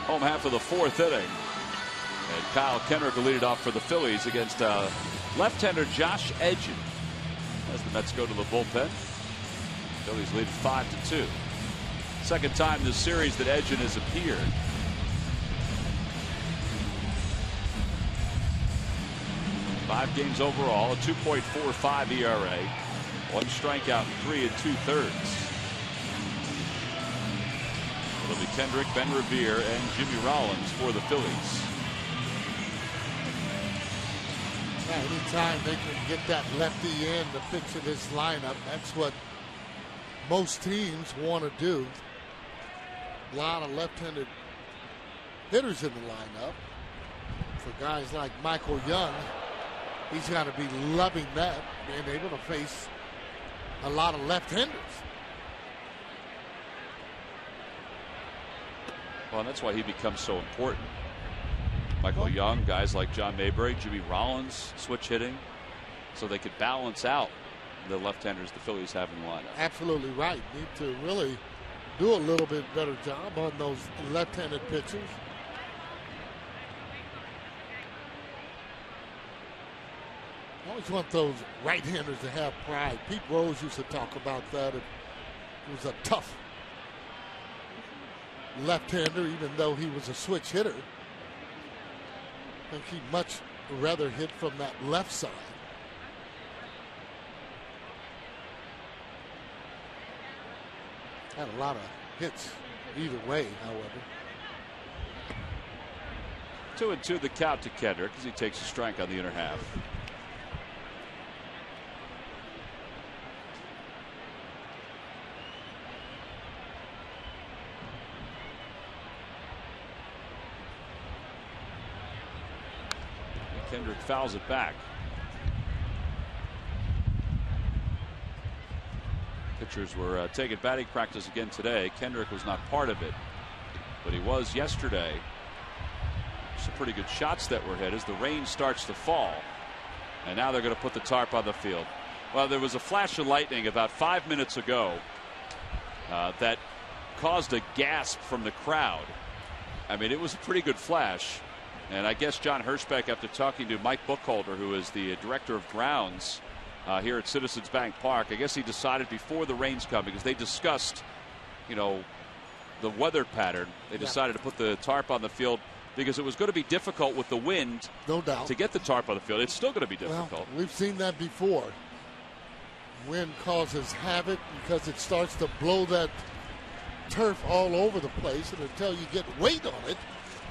Speaker 1: Home half of the fourth inning. And Kyle Kendrick will lead it off for the Phillies against left-hander Josh Edgen. As the Mets go to the bullpen. Phillies lead 5-2. Second time this series that Edgen has appeared. Five games overall, a 2.45 ERA, one strikeout, 3 2/3. It'll be Kendrick, Ben Revere, and Jimmy Rollins for the Phillies.
Speaker 6: Yeah, anytime they can get that lefty in the pitch of this lineup, that's what most teams want to do. A lot of left-handed hitters in the lineup. For guys like Michael Young, he's got to be loving that, being able to face a lot of left-handers.
Speaker 1: Well, and that's why he becomes so important. Michael Young, guys like John Mayberry, Jimmy Rollins, switch hitting, so they could balance out the left-handers the Phillies have in the lineup.
Speaker 6: Absolutely right. Need to really do a little bit better job on those left-handed pitchers. I always want those right-handers to have pride. Pete Rose used to talk about that. It was a tough left-hander, even though he was a switch hitter. I think he'd much rather hit from that left side. Had a lot of hits either way, however.
Speaker 1: 2-2 the count to Kendrick as he takes a strike on the inner half. Kendrick fouls it back. Pitchers were taking batting practice again today. Kendrick was not part of it, but he was yesterday. Some pretty good shots that were hit as the rain starts to fall. And now they're going to put the tarp on the field. Well, there was a flash of lightning about 5 minutes ago that caused a gasp from the crowd. I mean, it was a pretty good flash. And I guess John Hirschbeck, after talking to Mike Buchholder, who is the director of grounds here at Citizens Bank Park, I guess he decided before the rains come, because they discussed, you know, the weather pattern. They decided to put the tarp on the field because it was going to be difficult with the wind.
Speaker 6: No doubt.
Speaker 1: To get the tarp on the field. It's still going to be difficult.
Speaker 6: Well, we've seen that before. Wind causes havoc because it starts to blow that turf all over the place, and until you get weight on it,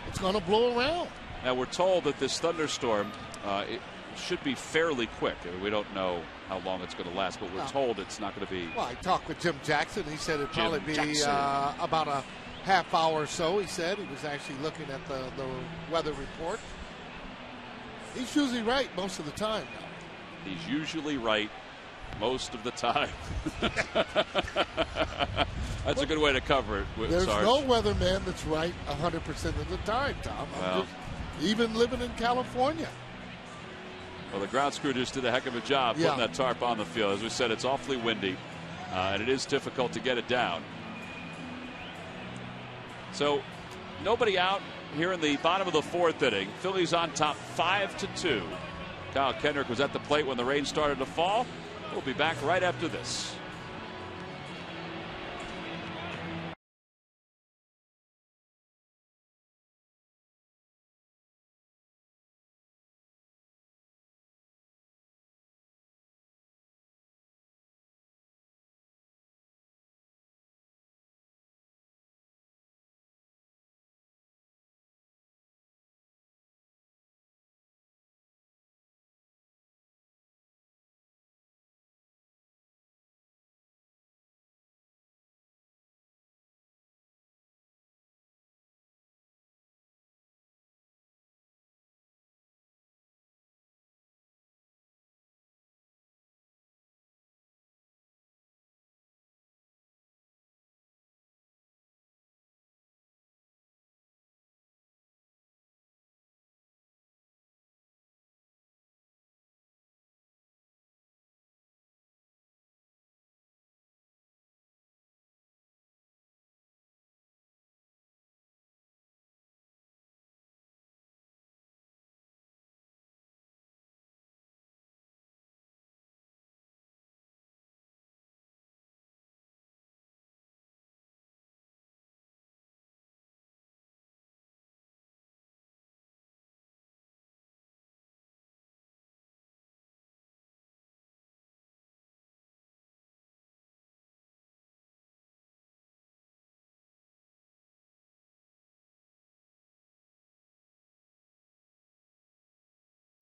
Speaker 6: it's going to blow around.
Speaker 1: Now, we're told that this thunderstorm it should be fairly quick. I mean, we don't know how long it's going to last, but we're told it's not going to be.
Speaker 6: Well, I talked with Jim Jackson. He said it'd probably be about a half hour or so. He said he was actually looking at the weather report. He's usually right most of the time now.
Speaker 1: He's usually right most of the time. That's a good way to cover it.
Speaker 6: There's
Speaker 1: Sarge.
Speaker 6: no weatherman that's right 100% of the time, Tom.
Speaker 1: Well,
Speaker 6: even living in California.
Speaker 1: Well, the grounds crew just did a heck of a job putting that tarp on the field. As we said, it's awfully windy, and it is difficult to get it down. So, nobody out here in the bottom of the fourth inning. Phillies on top 5-2. Kyle Kendrick was at the plate when the rain started to fall. We'll be back right after this.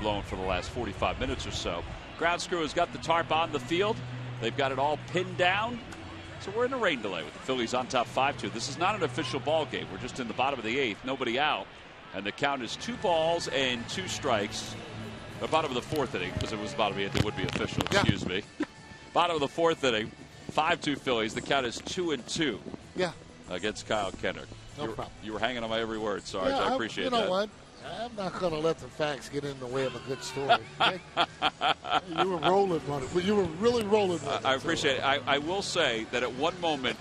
Speaker 1: blown for the last 45 minutes or so. Ground crew has got the tarp on the field. They've got it all pinned down. So we're in a rain delay with the Phillies on top 5-2. This is not an official ball game. We're just in the bottom of the 8th. Nobody out. And the count is 2 balls and 2 strikes. The bottom of the 4th inning, because it was bottom of the 8th, it would be official. Excuse me. Bottom of the 4th inning. 5-2 Phillies. The count is 2-2.
Speaker 6: Yeah.
Speaker 1: Against Kyle Kenner.
Speaker 6: No problem.
Speaker 1: You were hanging on my every word, Sarge.
Speaker 6: Yeah,
Speaker 1: I appreciate that.
Speaker 6: You know what? I'm not going to let the facts get in the way of a good story. Okay? You were rolling on it. You were really rolling on it.
Speaker 1: I appreciate it. I will say that at one moment,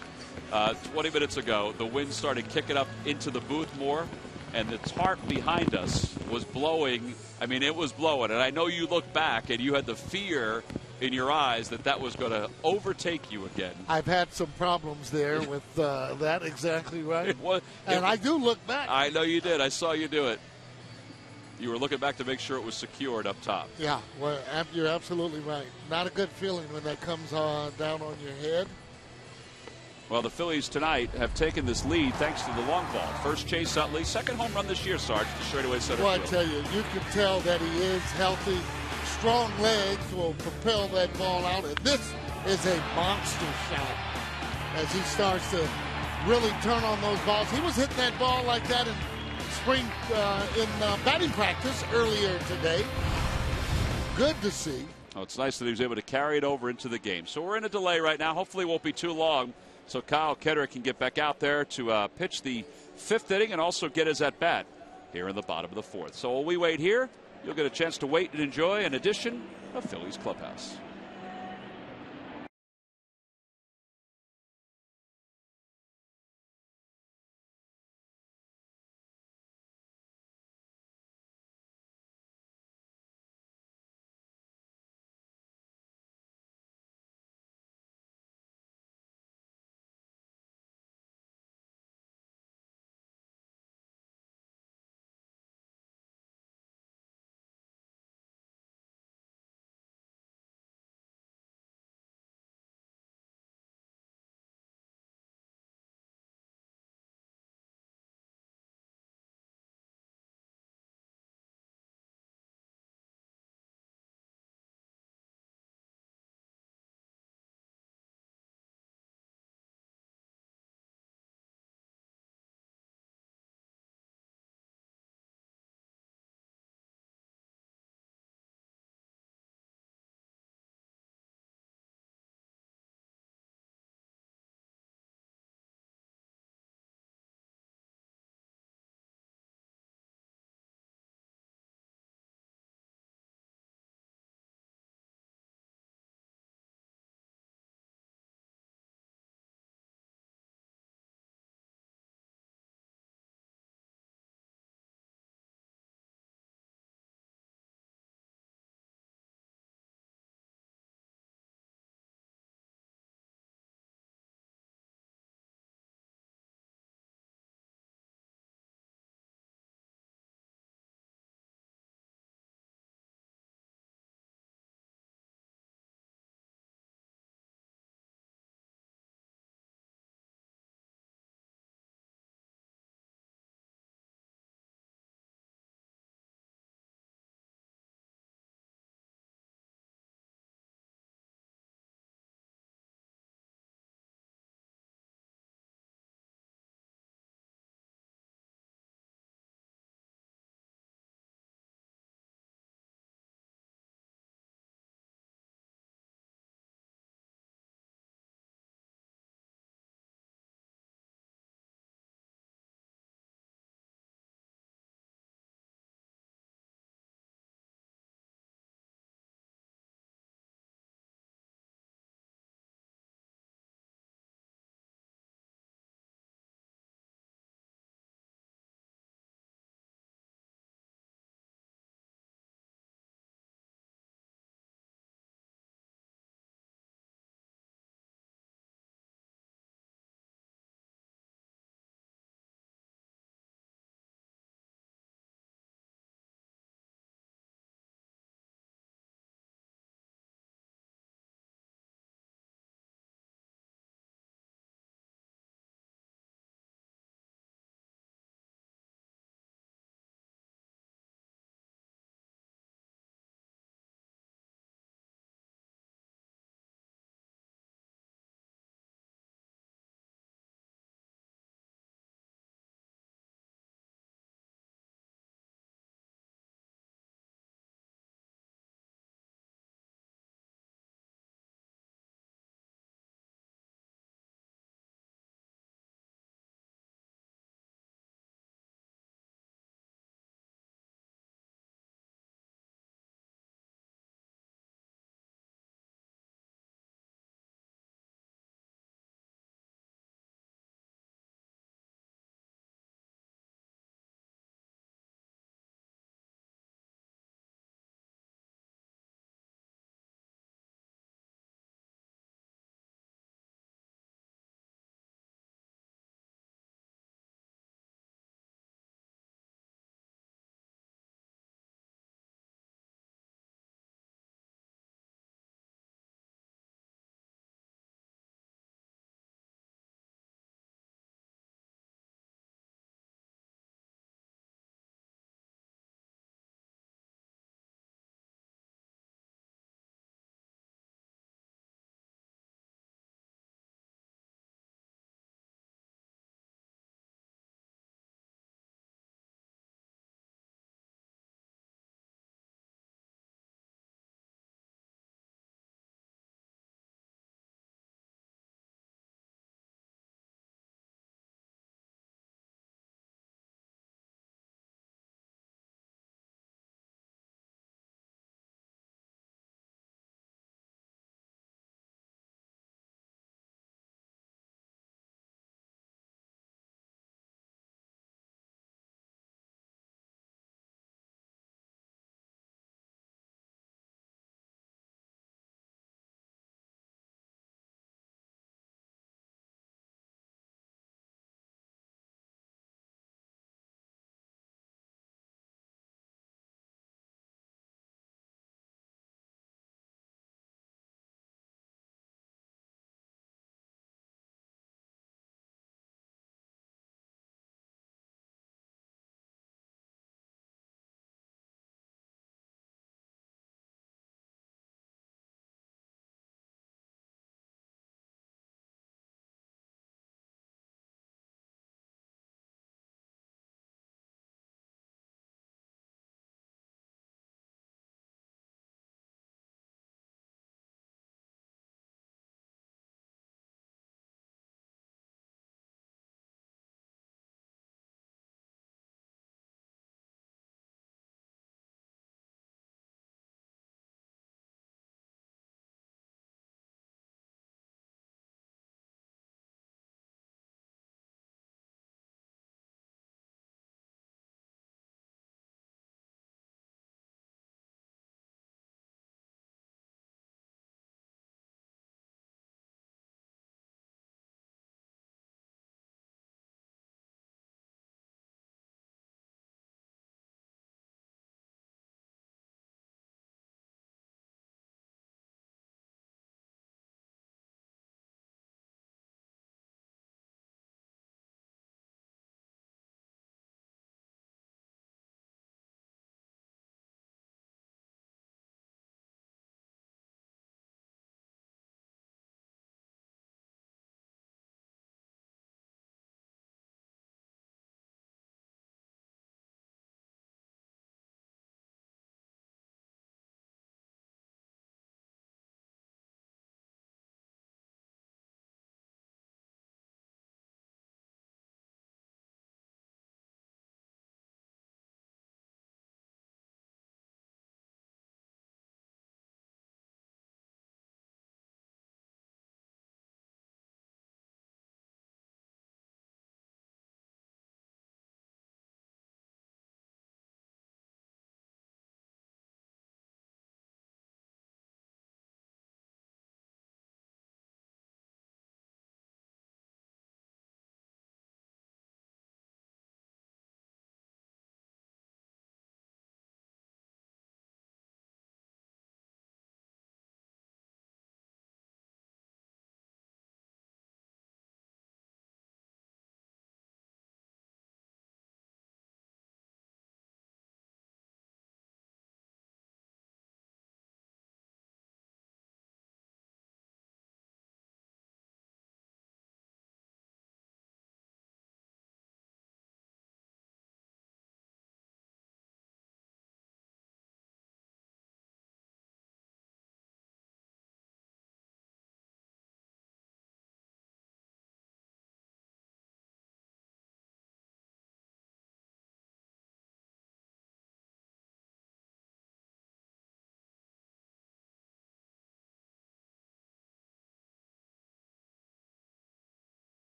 Speaker 1: 20 minutes ago, the wind started kicking up into the booth more, and the tarp behind us was blowing. I mean, it was blowing. And I know you looked back, and you had the fear in your eyes that was going to overtake you again.
Speaker 6: I've had some problems there with that, exactly right. I do look back.
Speaker 1: I know you did. I saw you do it. You were looking back to make sure it was secured up top.
Speaker 6: Yeah, well, you're absolutely right. Not a good feeling when that comes down on your head.
Speaker 1: Well, the Phillies tonight have taken this lead thanks to the long ball. First Chase Utley, second home run this year, Sarge, to straightaway center
Speaker 6: well,
Speaker 1: field.
Speaker 6: I tell you, you can tell that he is healthy. Strong legs will propel that ball out, and this is a monster shot as he starts to really turn on those balls. He was hitting that ball like that in spring in batting practice earlier today. Good to see.
Speaker 1: Oh, it's nice that he was able to carry it over into the game. So we're in a delay right now. Hopefully it won't be too long so Kyle Kenner can get back out there to pitch the 5th inning and also get his at-bat here in the bottom of the 4th. So while we wait here, you'll get a chance to wait and enjoy an edition of Phillies Clubhouse.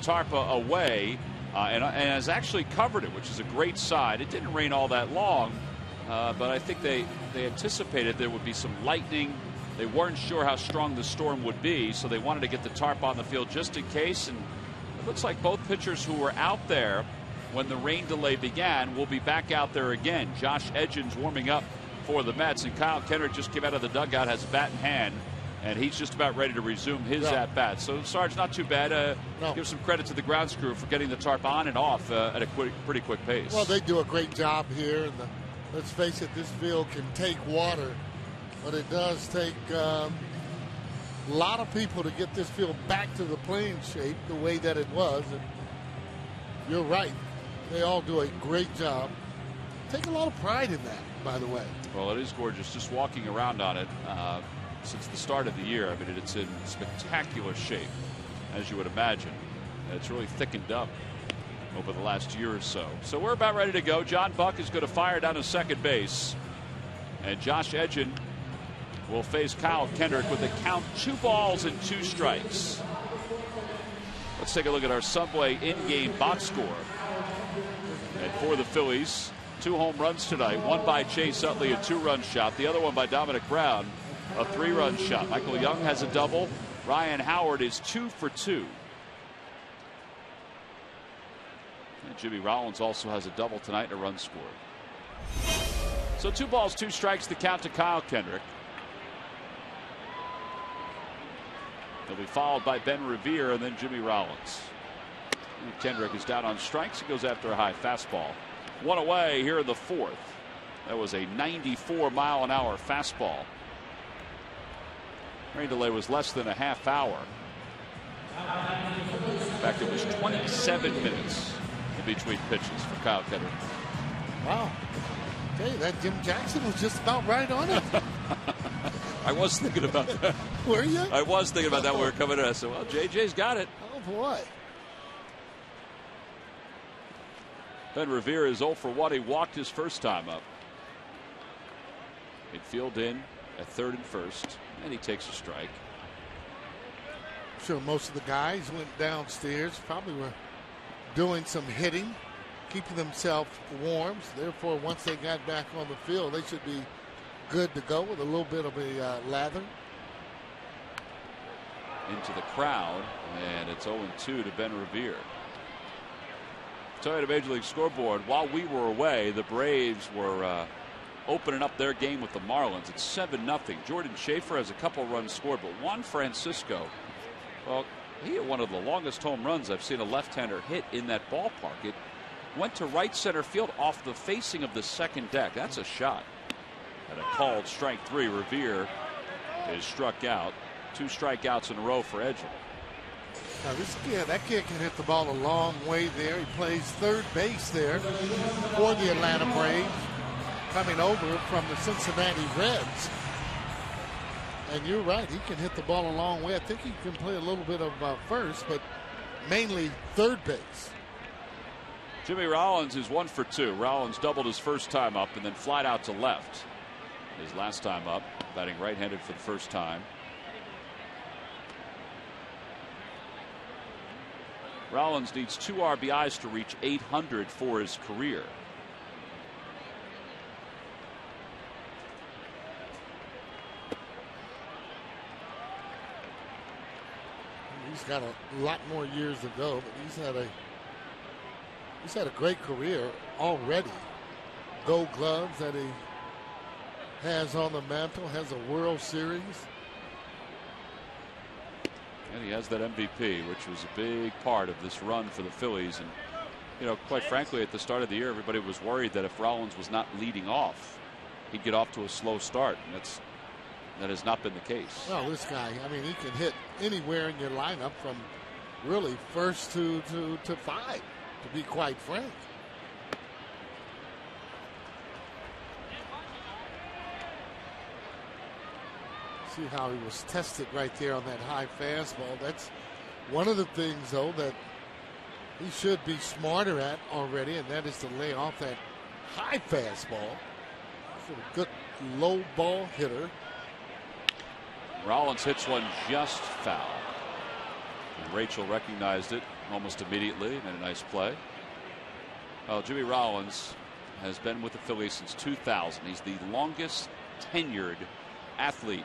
Speaker 1: tarp away and has actually covered it, which is a great sign. It didn't rain all that long, but I think they anticipated there would be some lightning. They weren't sure how strong the storm would be, so they wanted to get the tarp on the field just in case. And it looks like both pitchers who were out there when the rain delay began will be back out there again. Josh Edgin's warming up for the Mets, and Kyle Kendrick just came out of the dugout, has a bat in hand, and he's just about ready to resume his at-bat. So, Sarge, not too bad. Give some credit to the grounds crew for getting the tarp on and off at a pretty quick pace.
Speaker 6: Well, they do a great job here. And let's face it, this field can take water, but it does take a lot of people to get this field back to the playing shape the way that it was. And you're right. They all do a great job. Take a lot of pride in that, by the way.
Speaker 1: Well, it is gorgeous just walking around on it since the start of the year. I mean, it's in spectacular shape, as you would imagine. And it's really thickened up over the last year or so. So we're about ready to go. John Buck is going to fire down to second base. And Josh Edgin will face Kyle Kendrick with a count 2 balls and 2 strikes. Let's take a look at our Subway in-game box score. And for the Phillies, 2 home runs tonight. One by Chase Utley, a 2-run shot. The other one by Dominic Brown, a 3-run shot. Michael Young has a double. Ryan Howard is 2 for 2. And Jimmy Rollins also has a double tonight and a run scored. So 2 balls, 2 strikes, the count to Kyle Kendrick. He'll be followed by Ben Revere and then Jimmy Rollins. And Kendrick is down on strikes. He goes after a high fastball. 1 away here in the 4th. That was a 94-mile-an-hour fastball. Rain delay was less than a half hour. In fact, it was 27 minutes in between pitches for Kyle Kendrick.
Speaker 6: Wow. I tell you, that Jim Jackson was just about right on it.
Speaker 1: I was thinking about that.
Speaker 6: Were you?
Speaker 1: I was thinking about that when we were coming in. I said, well, JJ's got it.
Speaker 6: Oh, boy.
Speaker 1: Ben Revere is 0 for 1. He walked his first time up. Midfield in at third and first, and he takes a strike.
Speaker 6: I'm sure most of the guys went downstairs, probably were doing some hitting, keeping themselves warm. So therefore, once they got back on the field, they should be good to go with a little bit of a lather.
Speaker 1: Into the crowd, and it's 0-2 to Ben Revere. Toyota Major League Scoreboard. While we were away, the Braves were opening up their game with the Marlins. It's 7-0. Jordan Schaefer has a couple runs scored, but Juan Francisco, well, he hit one of the longest home runs I've seen a left-hander hit in that ballpark. It went to right center field off the facing of the second deck. That's a shot. And a called strike 3. Revere is struck out. 2 strikeouts in a row for Edgin.
Speaker 6: Now this kid, that kid can hit the ball a long way there. He plays third base there for the Atlanta Braves, coming over from the Cincinnati Reds. And you're right, he can hit the ball a long way. I think he can play a little bit of first, but mainly third base.
Speaker 1: Jimmy Rollins is 1 for 2. Rollins doubled his first time up and then flied out to left. His last time up, batting right-handed for the first time. Rollins needs 2 RBIs to reach 800 for his career.
Speaker 6: He's got a lot more years to go, but he's had a great career already. Gold gloves that he has on the mantle, has a World Series.
Speaker 1: And he has that MVP, which was a big part of this run for the Phillies. And, you know, quite frankly, at the start of the year, everybody was worried that if Rollins was not leading off, he'd get off to a slow start. And that has not been the case.
Speaker 6: Well, this guy, I mean, he can hit anywhere in your lineup from really first to 5, to be quite frank. See how he was tested right there on that high fastball. That's one of the things, though, that he should be smarter at already, and that is to lay off that high fastball. He's a good low ball hitter.
Speaker 1: Rollins hits one just foul. And Rachel recognized it almost immediately. Made a nice play. Well, Jimmy Rollins has been with the Phillies since 2000. He's the longest tenured athlete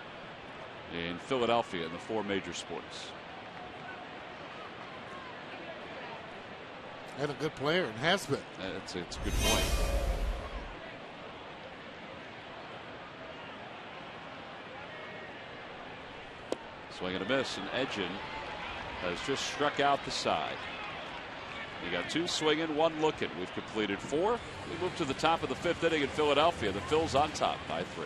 Speaker 1: in Philadelphia in the 4 major sports.
Speaker 6: And a good player, and has been.
Speaker 1: It's a good point. Swing and a miss, and Edgin has just struck out the side. You got 2 swinging, 1 looking. We've completed 4. We move to the top of the 5th inning in Philadelphia. The Phils on top by 3.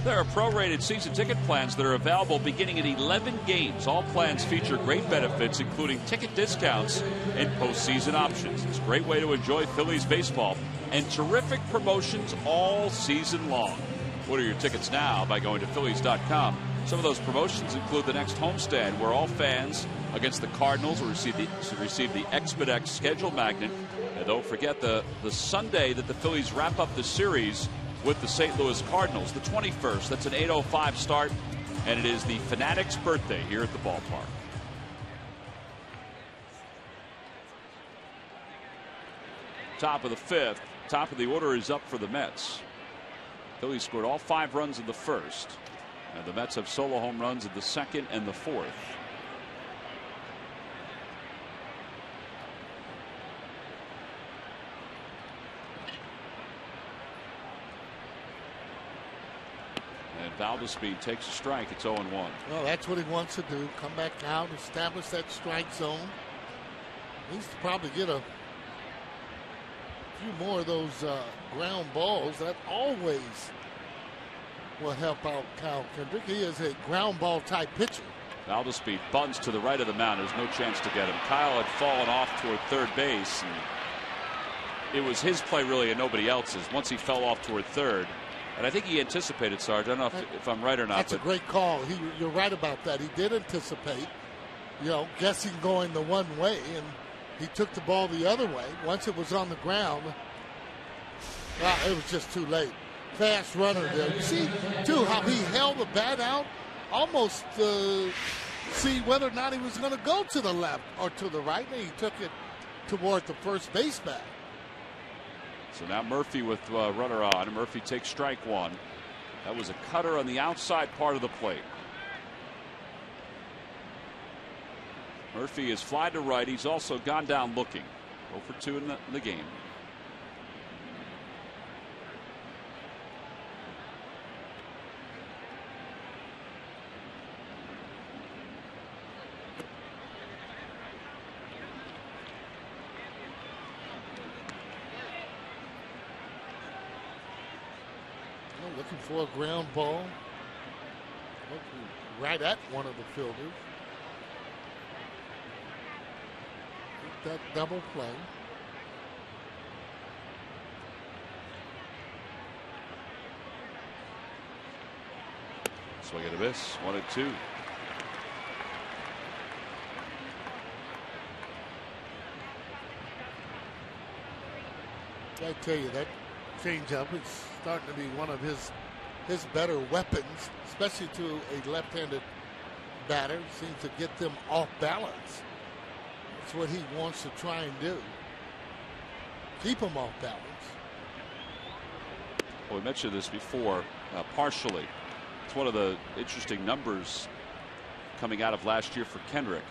Speaker 1: There are prorated season ticket plans that are available beginning at 11 games. All plans feature great benefits, including ticket discounts and postseason options. It's a great way to enjoy Phillies baseball and terrific promotions all season long. Order your tickets now by going to Phillies.com. Some of those promotions include the next homestand, where all fans against the Cardinals will receive the Expedex schedule magnet. And don't forget the Sunday that the Phillies wrap up the series with the St. Louis Cardinals, the 21st. That's an 8:05 start, and it is the Fanatics' birthday here at the ballpark. Top of the 5th. Top of the order is up for the Mets. Phillies scored all 5 runs in the first, and the Mets have solo home runs in the 2nd and the 4th. Valdespeed takes a strike. It's 0-1.
Speaker 6: Well, that's what he wants to do. Come back out, establish that strike zone. Needs to probably get a few more of those ground balls. That always will help out Kyle Kendrick. He is a ground ball type pitcher.
Speaker 1: Valdespeed bunts to the right of the mound. There's no chance to get him. Kyle had fallen off toward third base, and it was his play really and nobody else's. Once he fell off toward third, and I think he anticipated, Sarge. I don't know if I'm right or not.
Speaker 6: That's a great call. You're right about that. He did anticipate, guessing going the one way, and he took the ball the other way. Once it was on the ground, it was just too late. Fast runner there. You see, too, how he held the bat out, almost see whether or not he was going to go to the left or to the right, and he took it toward the first baseman.
Speaker 1: So now Murphy with runner on. Murphy takes strike 1. That was a cutter on the outside part of the plate. Murphy is fly to right. He's also gone down looking. 0 for 2 in the game.
Speaker 6: looking for a ground ball. Looking right at one of the fielders. That double play.
Speaker 1: Swing and a miss. 1-2.
Speaker 6: I tell you, that changeup is starting to be one of his better weapons, especially to a left-handed batter. Seems to get them off balance. That's what he wants to try and do. Keep them off balance.
Speaker 1: Well, we mentioned this before, partially. It's one of the interesting numbers coming out of last year for Kendrick.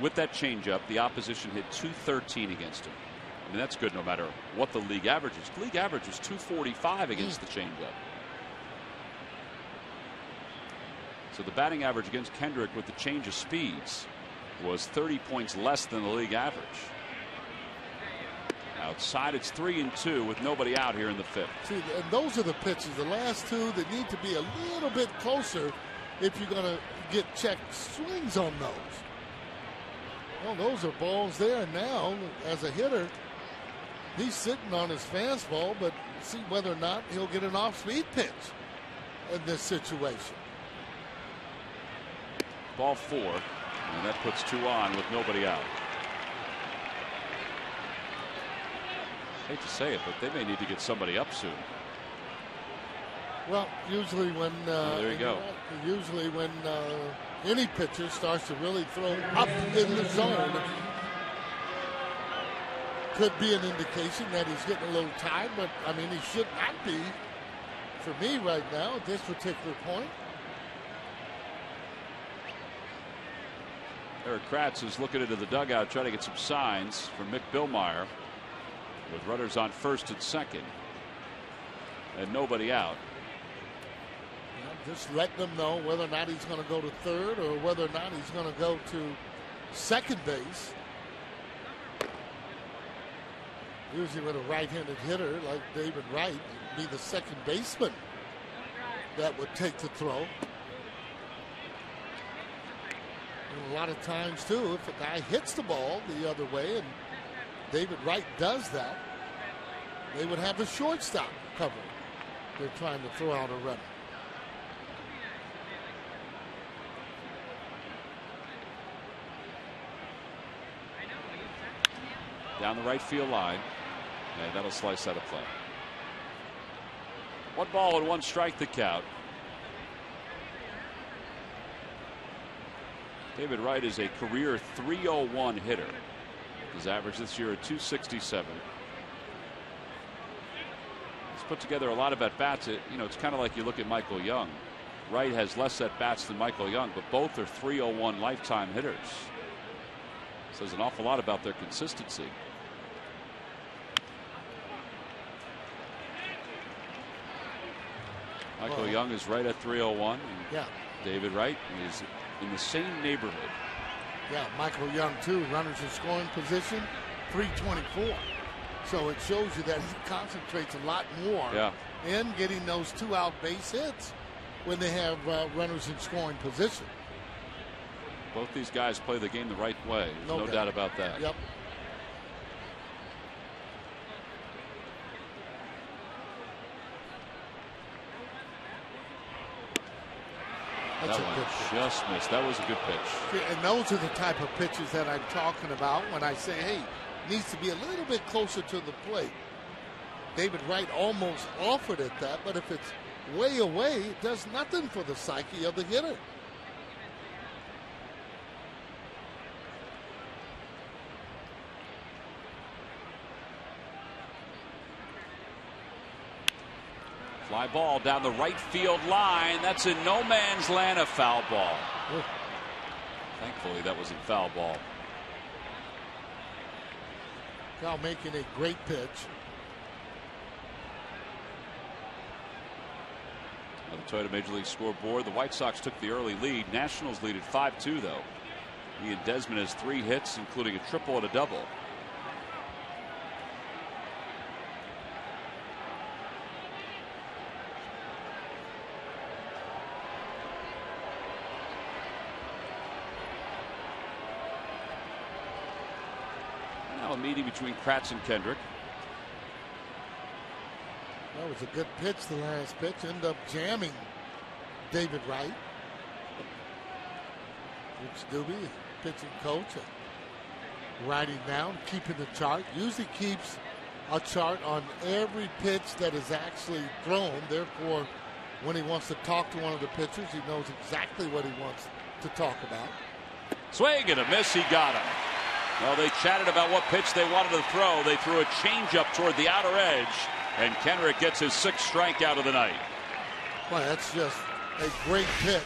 Speaker 1: With that changeup, the opposition hit .213 against him. I mean, that's good no matter what the league average is. The league average was .245 against the changeup. So the batting average against Kendrick with the change of speeds was 30 points less than the league average. Outside, it's 3-2 with nobody out here in the fifth.
Speaker 6: See, and those are the pitches, the last two that need to be a little bit closer if you're going to get checked swings on those. Well, those are balls there now. As a hitter, he's sitting on his fastball, but see whether or not he'll get an off-speed pitch in this situation.
Speaker 1: Ball 4, and that puts 2 on with nobody out. I hate to say it, but they may need to get somebody up soon.
Speaker 6: Well, usually when
Speaker 1: there you go.
Speaker 6: Usually when any pitcher starts to really throw up in the zone, could be an indication that he's getting a little tired. But I mean, he should not be. For me, right now, at this particular point.
Speaker 1: Eric Kratz is looking into the dugout, trying to get some signs from Mick Billmeyer, with runners on first and second, and nobody out.
Speaker 6: Just let them know whether or not he's going to go to third or whether or not he's going to go to second base. Usually with a right-handed hitter like David Wright, it'd be the second baseman that would take the throw. And a lot of times, too, if a guy hits the ball the other way and David Wright does that, they would have the shortstop covered. They're trying to throw out a runner.
Speaker 1: Down the right field line, and that'll slice out of play. 1 ball and 1 strike the count. David Wright is a career .301 hitter. His average this year at .267. He's put together a lot of at-bats. You know, it's kind of like you look at Michael Young. Wright has less at-bats than Michael Young, but both are .301 lifetime hitters. Says an awful lot about their consistency. Michael Young is right at .301. And
Speaker 6: yeah.
Speaker 1: David Wright is in the same neighborhood.
Speaker 6: Yeah, Michael Young, too. Runners in scoring position, .324. So it shows you that he concentrates a lot more in getting those 2 out base hits when they have runners in scoring position.
Speaker 1: Both these guys play the game the right way. There's no doubt about that.
Speaker 6: Yep.
Speaker 1: That's that one just missed. That was a good pitch.
Speaker 6: And those are the type of pitches that I'm talking about when I say, hey, needs to be a little bit closer to the plate. David Wright almost offered it that, but if it's way away, it does nothing for the psyche of the hitter.
Speaker 1: Fly ball down the right field line. That's in no man's land, a foul ball. Thankfully, that was a foul ball.
Speaker 6: Cal making a great pitch.
Speaker 1: On the Toyota Major League scoreboard, the White Sox took the early lead. Nationals lead at 5-2, though. Ian Desmond has 3 hits, including a triple and a double. one-on-one meeting between Kratz and Kendrick.
Speaker 6: That was a good pitch, the last pitch. Ended up jamming David Wright. Rich Doobie, pitching coach, writing down, keeping the chart. Usually keeps a chart on every pitch that is actually thrown. Therefore, when he wants to talk to one of the pitchers, he knows exactly what he wants to talk about.
Speaker 1: Swing and a miss. He got him. Well, they chatted about what pitch they wanted to throw. They threw a changeup toward the outer edge, and Kendrick gets his 6th strikeout of the night.
Speaker 6: Well, that's just a great pitch.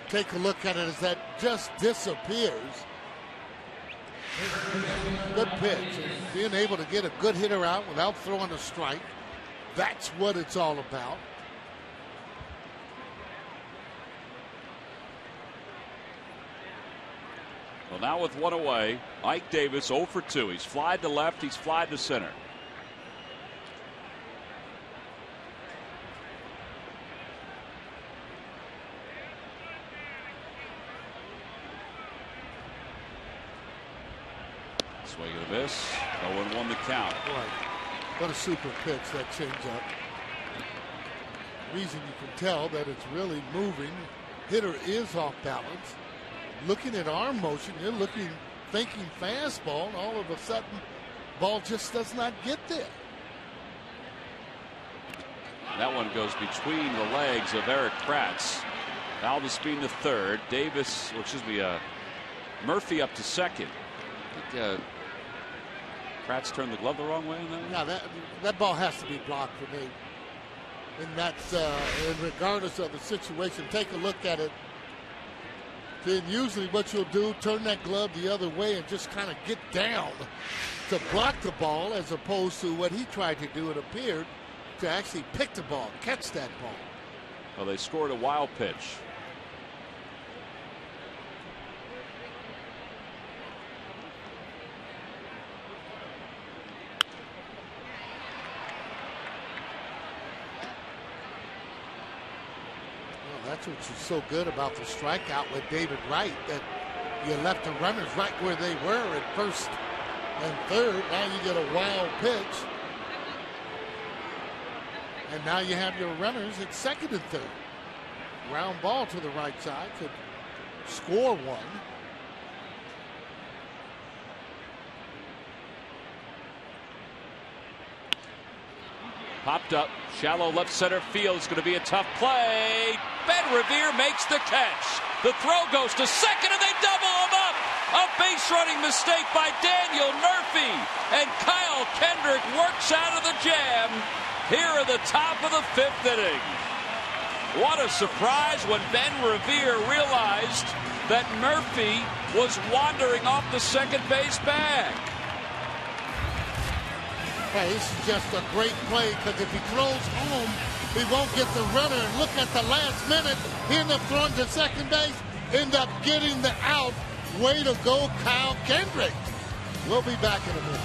Speaker 6: Take a look at it as that just disappears. Good pitch. Being able to get a good hitter out without throwing a strike. That's what it's all about.
Speaker 1: Well, now with one away, Ike Davis 0 for 2. He's flied to left. He's flied to center. Swing and a miss. 0-1 the count.
Speaker 6: Boy, what a super pitch, that changeup. Reason you can tell that it's really moving. Hitter is off balance. Looking at arm motion, you're thinking fastball, and all of a sudden, ball just does not get there.
Speaker 1: That one goes between the legs of Eric Kratz. Valdespin to third. Davis, Murphy up to second. I think Kratz turned the glove the wrong way on that one?
Speaker 6: Yeah, that ball has to be blocked for me. And that's, and regardless of the situation, take a look at it. Then usually what you'll do, turn that glove the other way and just kind of get down to block the ball, as opposed to what he tried to do, it appeared, to actually pick the ball, catch that ball.
Speaker 1: Well, they scored a wild pitch.
Speaker 6: That's what's so good about the strikeout with David Wright, that you left the runners right where they were at first and third. Now you get a wild pitch. And now you have your runners at second and third. Ground ball to the right side could score one.
Speaker 1: Popped up, shallow left center field. It's going to be a tough play. Ben Revere makes the catch. The throw goes to second, and they double him up. A base running mistake by Daniel Murphy. And Kyle Kendrick works out of the jam here in the top of the 5th inning. What a surprise when Ben Revere realized that Murphy was wandering off the second base bag.
Speaker 6: Hey, this is just a great play, because if he throws home, he won't get the runner. And look at the last minute. He ended up throwing to second base, end up getting the out. Way to go, Kyle Kendrick. We'll be back in a minute.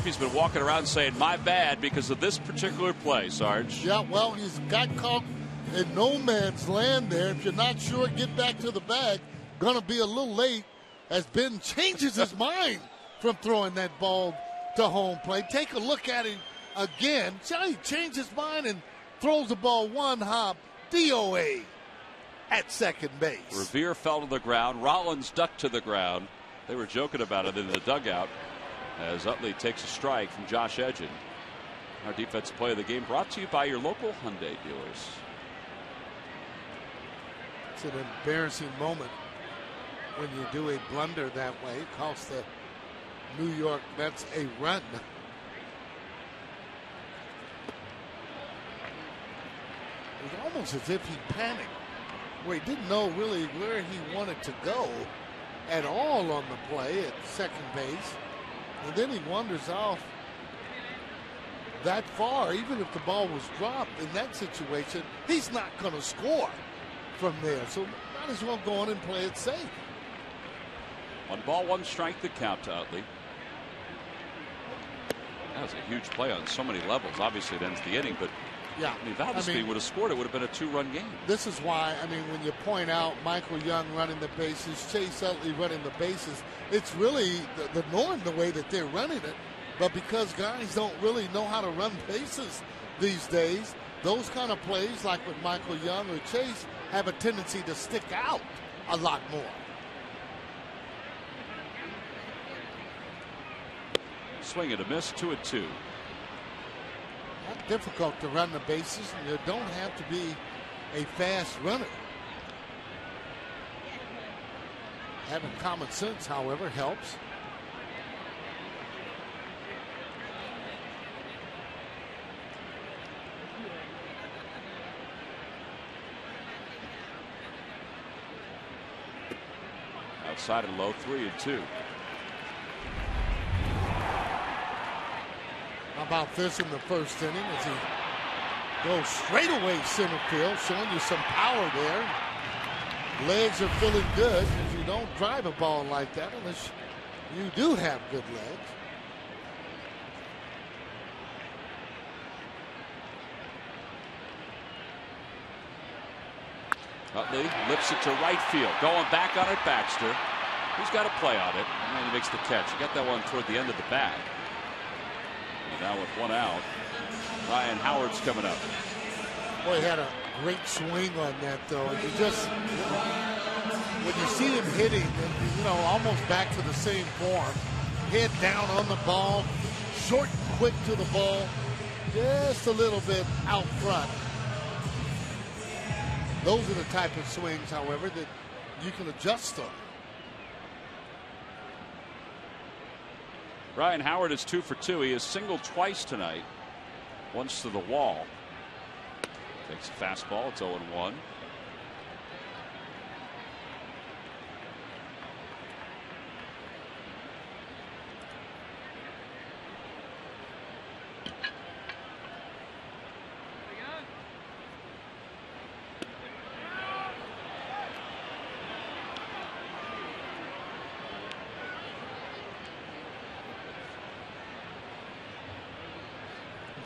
Speaker 1: He's been walking around saying, "My bad," because of this particular play, Sarge.
Speaker 6: Yeah, well, he's got caught in no man's land there. If you're not sure, get back to the bag. Gonna be a little late as Ben changes his mind from throwing that ball to home plate. Take a look at him again. See how he changed his mind and throws the ball one hop. DOA at second base.
Speaker 1: Revere fell to the ground. Rollins ducked to the ground. They were joking about it in the dugout as Utley takes a strike from Josh Edgin. Our defensive play of the game brought to you by your local Hyundai dealers.
Speaker 6: It's an embarrassing moment when you do a blunder that way. It costs the New York Mets a run. It was almost as if he panicked, where he didn't know really where he wanted to go at all on the play at second base. And then he wanders off that far. Even if the ball was dropped in that situation, he's not going to score from there. So might as well go on and play it safe.
Speaker 1: 1 ball, 1 strike, the count to Utley. That was a huge play on so many levels. Obviously, it ends the inning, but
Speaker 6: yeah,
Speaker 1: I mean, if Valdez would have scored, it would have been a 2-run game.
Speaker 6: This is why, I mean, when you point out Michael Young running the bases, Chase Utley running the bases, it's really the norm the way that they're running it. But because guys don't really know how to run bases these days, those kind of plays, like with Michael Young or Chase, have a tendency to stick out a lot more.
Speaker 1: Swing and a miss, 2-2.
Speaker 6: Not difficult to run the bases, and you don't have to be a fast runner. Having common sense, however, helps.
Speaker 1: Outside and low, 3-2.
Speaker 6: How about this in the first inning as he goes straight away center field, showing you some power there. Legs are feeling good because you don't drive a ball like that unless you do have good legs.
Speaker 1: Utley lifts it to right field. Going back on it, Baxter. He's got a play on it, and then he makes the catch. He got that one toward the end of the bag. And now with 1 out, Ryan Howard's coming up.
Speaker 6: Boy, he had a great swing on that, though. You just, when you see him hitting, you know, almost back to the same form. Head down on the ball, short and quick to the ball, just a little bit out front. Those are the type of swings, however, that you can adjust on.
Speaker 1: Ryan Howard is 2 for 2. He has singled twice tonight. Once to the wall. Takes a fastball. It's 0-1.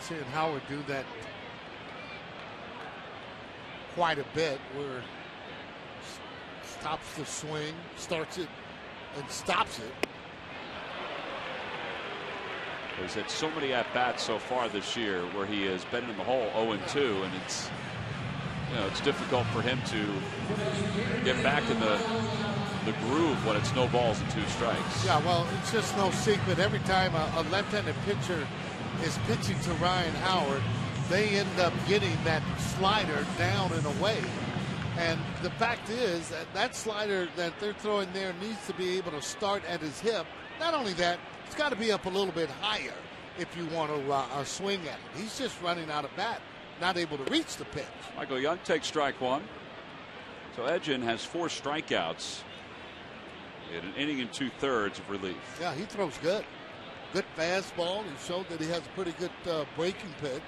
Speaker 6: Seeing Howard do that quite a bit, where stops the swing, starts it, and stops it.
Speaker 1: He's had so many at-bats so far this year where he has been in the hole 0-2, and it's, you know, it's difficult for him to get back in the groove when it's no balls and 2 strikes.
Speaker 6: Yeah, well, it's just no secret. Every time a left-handed pitcher is pitching to Ryan Howard, they end up getting that slider down and away. And the fact is that that slider that they're throwing there needs to be able to start at his hip. Not only that, it's got to be up a little bit higher if you want to swing at it. He's just running out of bat, not able to reach the pitch.
Speaker 1: Michael Young takes strike 1. So Edgin has 4 strikeouts in an inning and 2/3 of relief.
Speaker 6: Yeah, he throws good. Good fastball. He showed that he has a pretty good breaking pitch.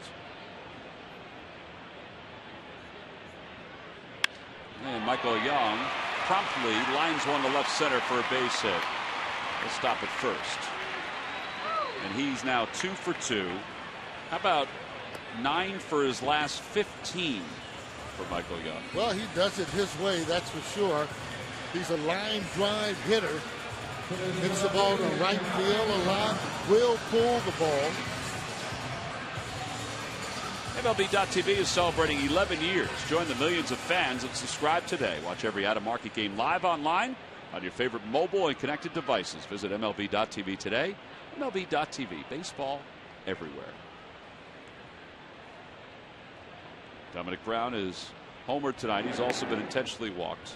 Speaker 1: And Michael Young promptly lines one to left center for a base hit. He'll stop at first. and he's now 2 for 2. How about 9 for his last 15 for Michael Young?
Speaker 6: Well, he does it his way, that's for sure. He's a line drive hitter. Hits the ball to right field a lot. Will pull the ball.
Speaker 1: MLB.TV is celebrating 11 years. Join the millions of fans and subscribe today. Watch every out-of-market game live online on your favorite mobile and connected devices. Visit MLB.TV today. MLB.TV. Baseball everywhere. Dominic Brown is homered tonight. He's also been intentionally walked.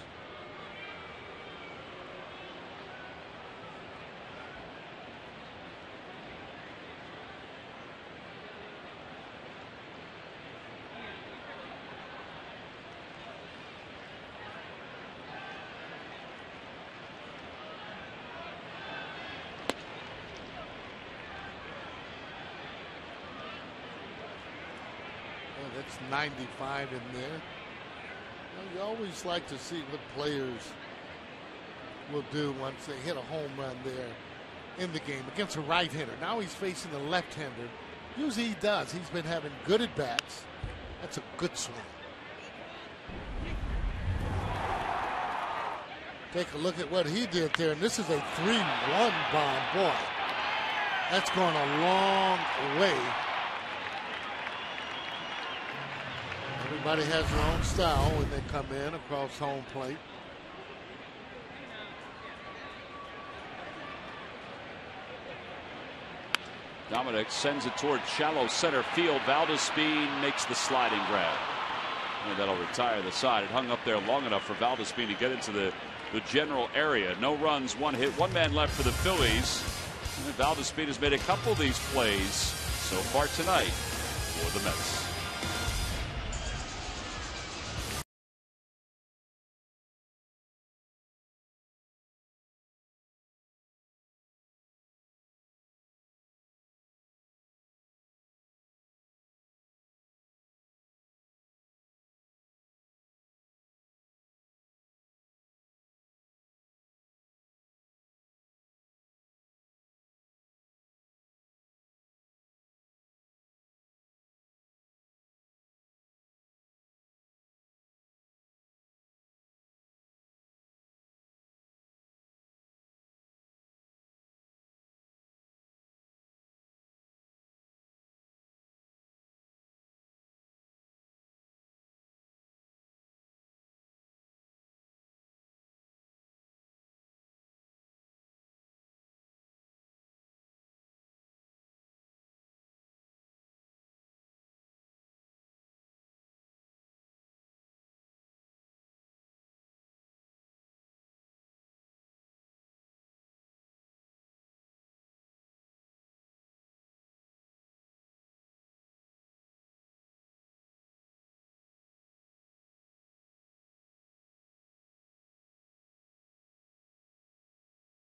Speaker 6: That's 95 in there. Well, you always like to see what players will do once they hit a home run there in the game against a right hitter. Now he's facing a left-hander. Usually he does. He's been having good at-bats. That's a good swing. Take a look at what he did there, and this is a 3-1 bomb. Boy, that's going a long way. Everybody has their own style when they come in across home plate.
Speaker 1: Dominic sends it toward shallow center field. Valdespin makes the sliding grab. And that'll retire the side. It hung up there long enough for Valdespin to get into the general area. No runs, 1 hit, 1 man left for the Phillies. And Valdespin has made a couple of these plays so far tonight for the Mets.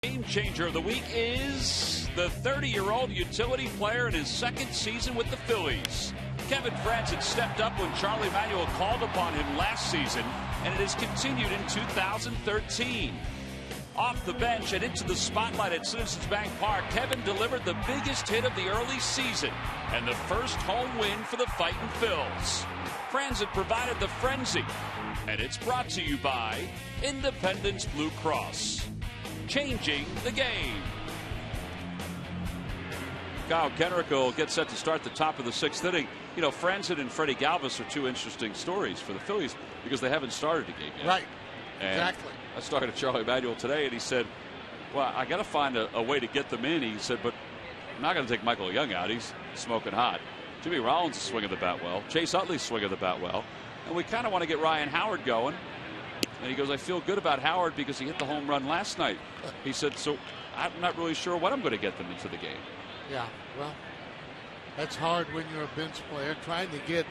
Speaker 1: Game changer of the week is the 30-year-old utility player in his second season with the Phillies. Kevin Franzen stepped up when Charlie Manuel called upon him last season, and it has continued in 2013. Off the bench and into the spotlight at Citizens Bank Park, Kevin delivered the biggest hit of the early season and the first home win for the Fightin' Phils. Franzen provided the frenzy, and it's brought to you by Independence Blue Cross. Changing the game. Kyle Kenrick will get set to start the top of the 6th inning. You know, Franzen and Freddie Galvis are 2 interesting stories for the Phillies because they haven't started a game yet.
Speaker 6: Right.
Speaker 1: And
Speaker 6: exactly.
Speaker 1: I started Charlie Manuel today, and he said, well, I got to find a way to get them in. He said, but I'm not going to take Michael Young out. He's smoking hot. Jimmy Rollins is swinging the bat well. Chase Utley's swinging the bat well. And we kind of want to get Ryan Howard going. And he goes, I feel good about Howard because he hit the home run last night. He said, so I'm not really sure what I'm going to get them into the game.
Speaker 6: Yeah, well, that's hard when you're a bench player trying to get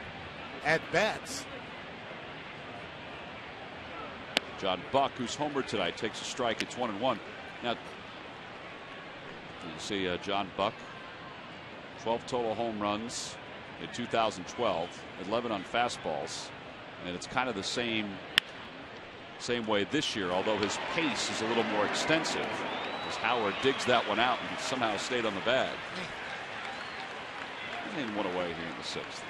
Speaker 6: at-bats.
Speaker 1: John Buck, who's homered tonight, takes a strike. It's 1-1. Now, you see John Buck, 12 total home runs in 2012, 11 on fastballs. And it's kind of the same way this year, although his pace is a little more extensive. As Howard digs that one out and somehow stayed on the bag. And one away here in the 6th.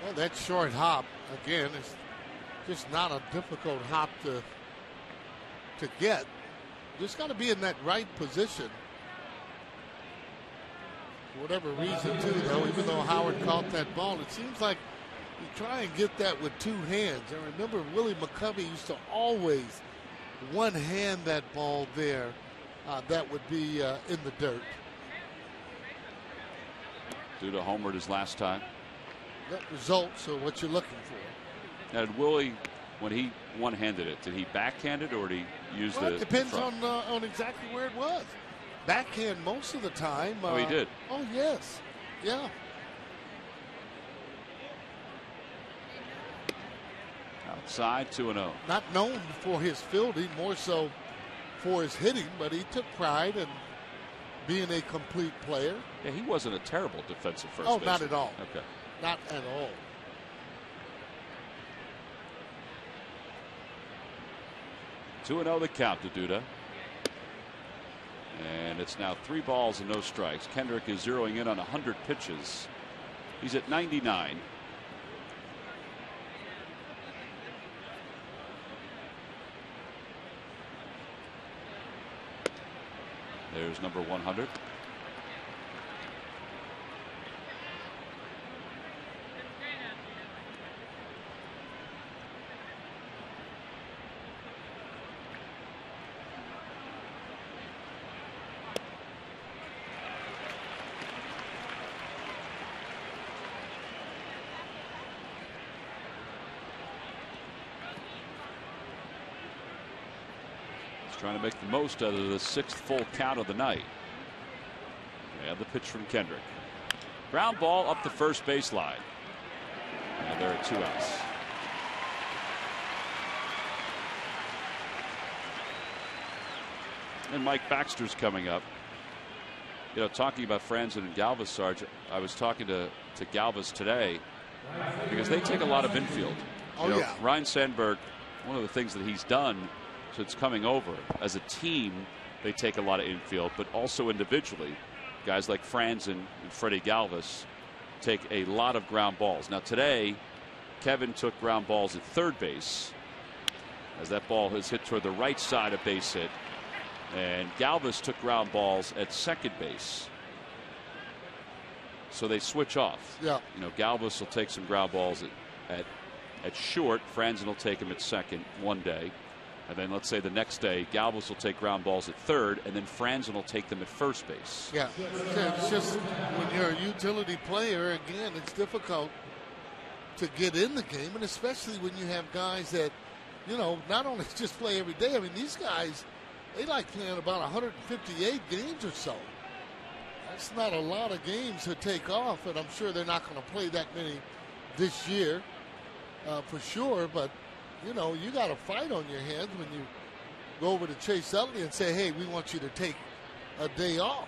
Speaker 6: Well, that short hop, again, is just not a difficult hop to get. Just got to be in that right position. For whatever reason, too, though, even though Howard caught that ball, it seems like you try and get that with 2 hands. I remember Willie McCovey used to always one hand that ball there. That would be in the dirt.
Speaker 1: Duda homered his last time.
Speaker 6: That results are what you're looking for.
Speaker 1: Now, did Willie, when he one-handed it, did he backhand it or did he use
Speaker 6: well,
Speaker 1: the
Speaker 6: it depends
Speaker 1: front?
Speaker 6: on exactly where it was. Backhand most of the time.
Speaker 1: Oh, he did?
Speaker 6: Oh, yes. Yeah.
Speaker 1: Outside 2-0.
Speaker 6: Not known for his fielding, more so for his hitting, but he took pride in being a complete player.
Speaker 1: Yeah, he wasn't a terrible defensive first
Speaker 6: Oh,
Speaker 1: baseman.
Speaker 6: not at all.
Speaker 1: Okay.
Speaker 6: Not at all.
Speaker 1: Two 2-0 the count to Duda. And it's now 3 balls and no strikes. Kendrick is zeroing in on 100 pitches. He's at 99. There's number 100. Trying to make the most out of the 6th full count of the night. And the pitch from Kendrick. Ground ball up the first base line. And there are 2 outs. And Mike Baxter's coming up. You know, talking about Franzen and Galvis, Sarge, I was talking to Galvis today because they take a lot of infield.
Speaker 6: Oh,
Speaker 1: you know,
Speaker 6: yeah.
Speaker 1: Ryan Sandberg, one of the things that he's done since coming over, as a team, they take a lot of infield, but also individually, guys like Franzen and Freddie Galvis take a lot of ground balls. Now today, Kevin took ground balls at third base, as that ball is hit toward the right side of base hit, and Galvis took ground balls at second base. So they switch off.
Speaker 6: Yeah.
Speaker 1: You know, Galvis will take some ground balls at short. Franzen will take them at second one day. And then let's say the next day, Galvis will take ground balls at third, and then Franzen will take them at first base.
Speaker 6: Yeah, it's just when you're a utility player, again, it's difficult to get in the game, and especially when you have guys that, you know, not only just play every day. I mean, these guys, they like playing about 158 games or so. That's not a lot of games to take off, and I'm sure they're not going to play that many this year for sure, but you know, you got a fight on your hands when you go over to Chase Utley and say, hey, we want you to take a day off.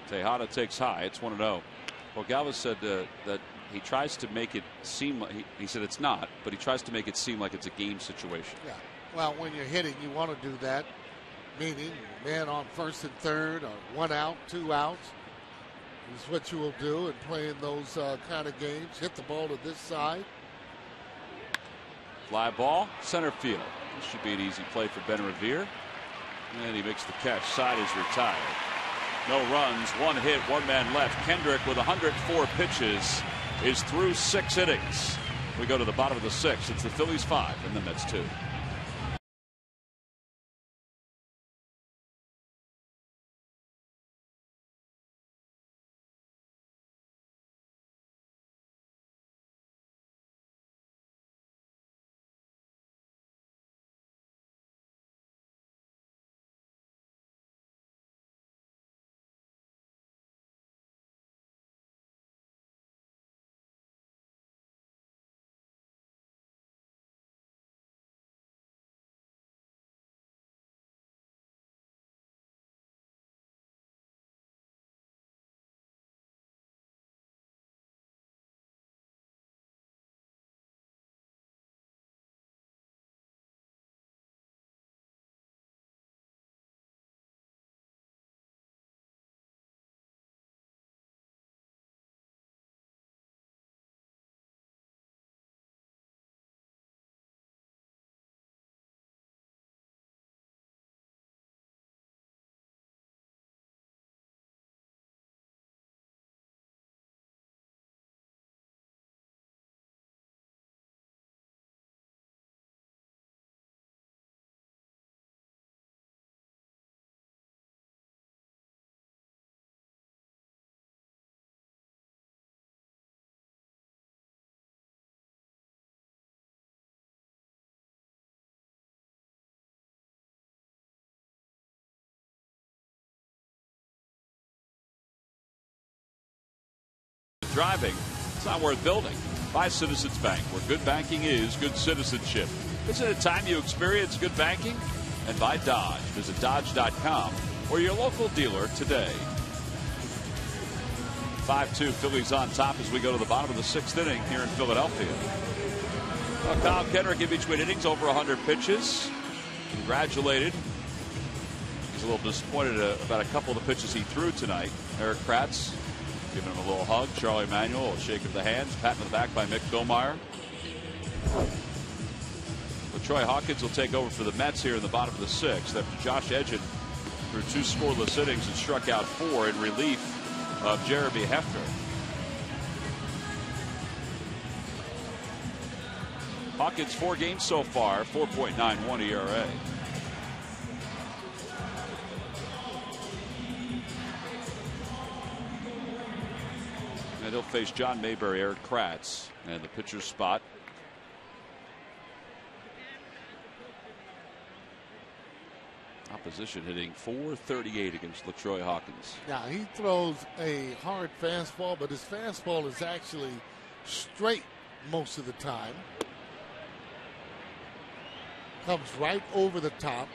Speaker 1: Tejada takes high. It's 1-0. Well, Galvis said that he tries to make it seem like, he said it's not, but he tries to make it seem like it's a game situation.
Speaker 6: Yeah. Well, when you're hitting, you want to do that, meaning man on first and third, or 1 out, 2 outs. Is what you will do in playing those kind of games. Hit the ball to this side.
Speaker 1: Fly ball, center field. This should be an easy play for Ben Revere. And he makes the catch. Side is retired. No runs, 1 hit, 1 man left. Kendrick with 104 pitches is through 6 innings. We go to the bottom of the 6th. It's the Phillies 5 and the Mets 2. driving, it's not worth building. Buy Citizens Bank, where good banking is good citizenship. Isn't it time you experience good banking? And buy Dodge. Visit Dodge.com or your local dealer today. 5-2, Phillies on top as we go to the bottom of the 6th inning here in Philadelphia. Well, Kyle Kendrick in between innings, over 100 pitches. Congratulated. He's a little disappointed about a couple of the pitches he threw tonight. Eric Kratz giving him a little hug. Charlie Manuel, a shake of the hands. Pat in the back by Mick Billmeyer. Troy Hawkins will take over for the Mets here in the bottom of the 6th after Josh Edgen threw 2 scoreless innings and struck out 4 in relief of Jeremy Hefner. Hawkins 4 games so far, 4.91 ERA. And he'll face John Mayberry, Eric Kratz, and the pitcher's spot. Opposition hitting .438 against LaTroy Hawkins.
Speaker 6: Now, he throws a hard fastball, but his fastball is actually straight most of the time. Comes right over the top.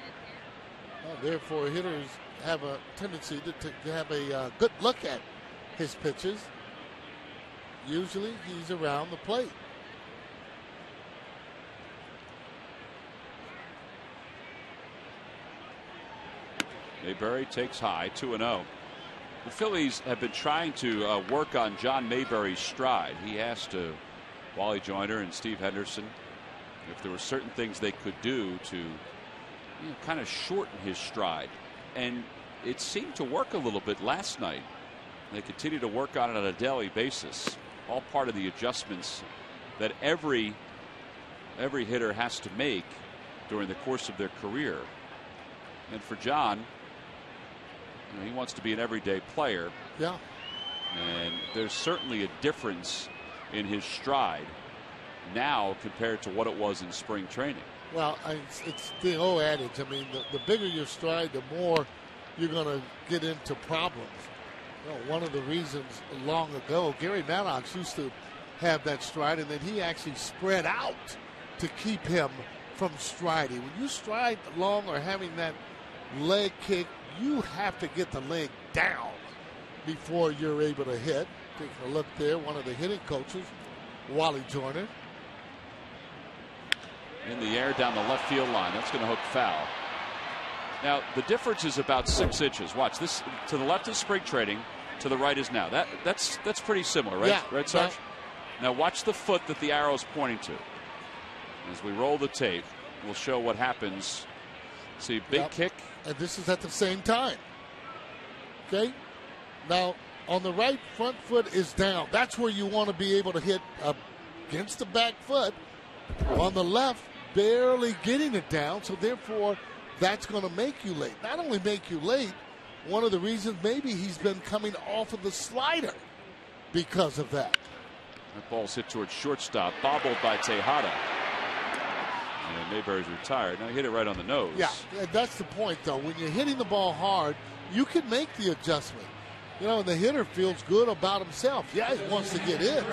Speaker 6: Therefore, hitters have a tendency to have a good look at his pitches. Usually, he's around the plate.
Speaker 1: Mayberry takes high, 2-0. The Phillies have been trying to work on John Mayberry's stride. He asked Wally Joyner and Steve Henderson if there were certain things they could do to kind of shorten his stride. And it seemed to work a little bit last night. They continue to work on it on a daily basis. All part of the adjustments that every hitter has to make during the course of their career. And for John, he wants to be an everyday player.
Speaker 6: Yeah.
Speaker 1: And there's certainly a difference in his stride now compared to what it was in spring training.
Speaker 6: Well, it's the old adage. I mean, the bigger your stride, the more you're going to get into problems. One of the reasons long ago, Gary Maddox used to have that stride, and then he actually spread out to keep him from striding. When you stride long or having that leg kick, you have to get the leg down before you're able to hit. Taking a look there, one of the hitting coaches, Wally Joyner.
Speaker 1: In the air down the left field line. That's going to hook foul. Now, the difference is about 6 inches. Watch this. To the left is spring training. To the right is now. That's pretty similar, right?
Speaker 6: Yeah,
Speaker 1: right, Sarge? Now watch the foot that the arrow is pointing to. As we roll the tape, we'll show what happens. See, big kick.
Speaker 6: And this is at the same time. Okay? Now, on the right, front foot is down. That's where you want to be able to hit against the back foot. On the left, barely getting it down. So, therefore, that's going to make you late. Not only make you late, one of the reasons maybe he's been coming off of the slider because of that.
Speaker 1: That ball's hit towards shortstop, bobbled by Tejada. And Mayberry's retired. Now he hit it right on the nose.
Speaker 6: Yeah, that's the point, though. When you're hitting the ball hard, you can make the adjustment. And the hitter feels good about himself. Yeah, he wants to get it.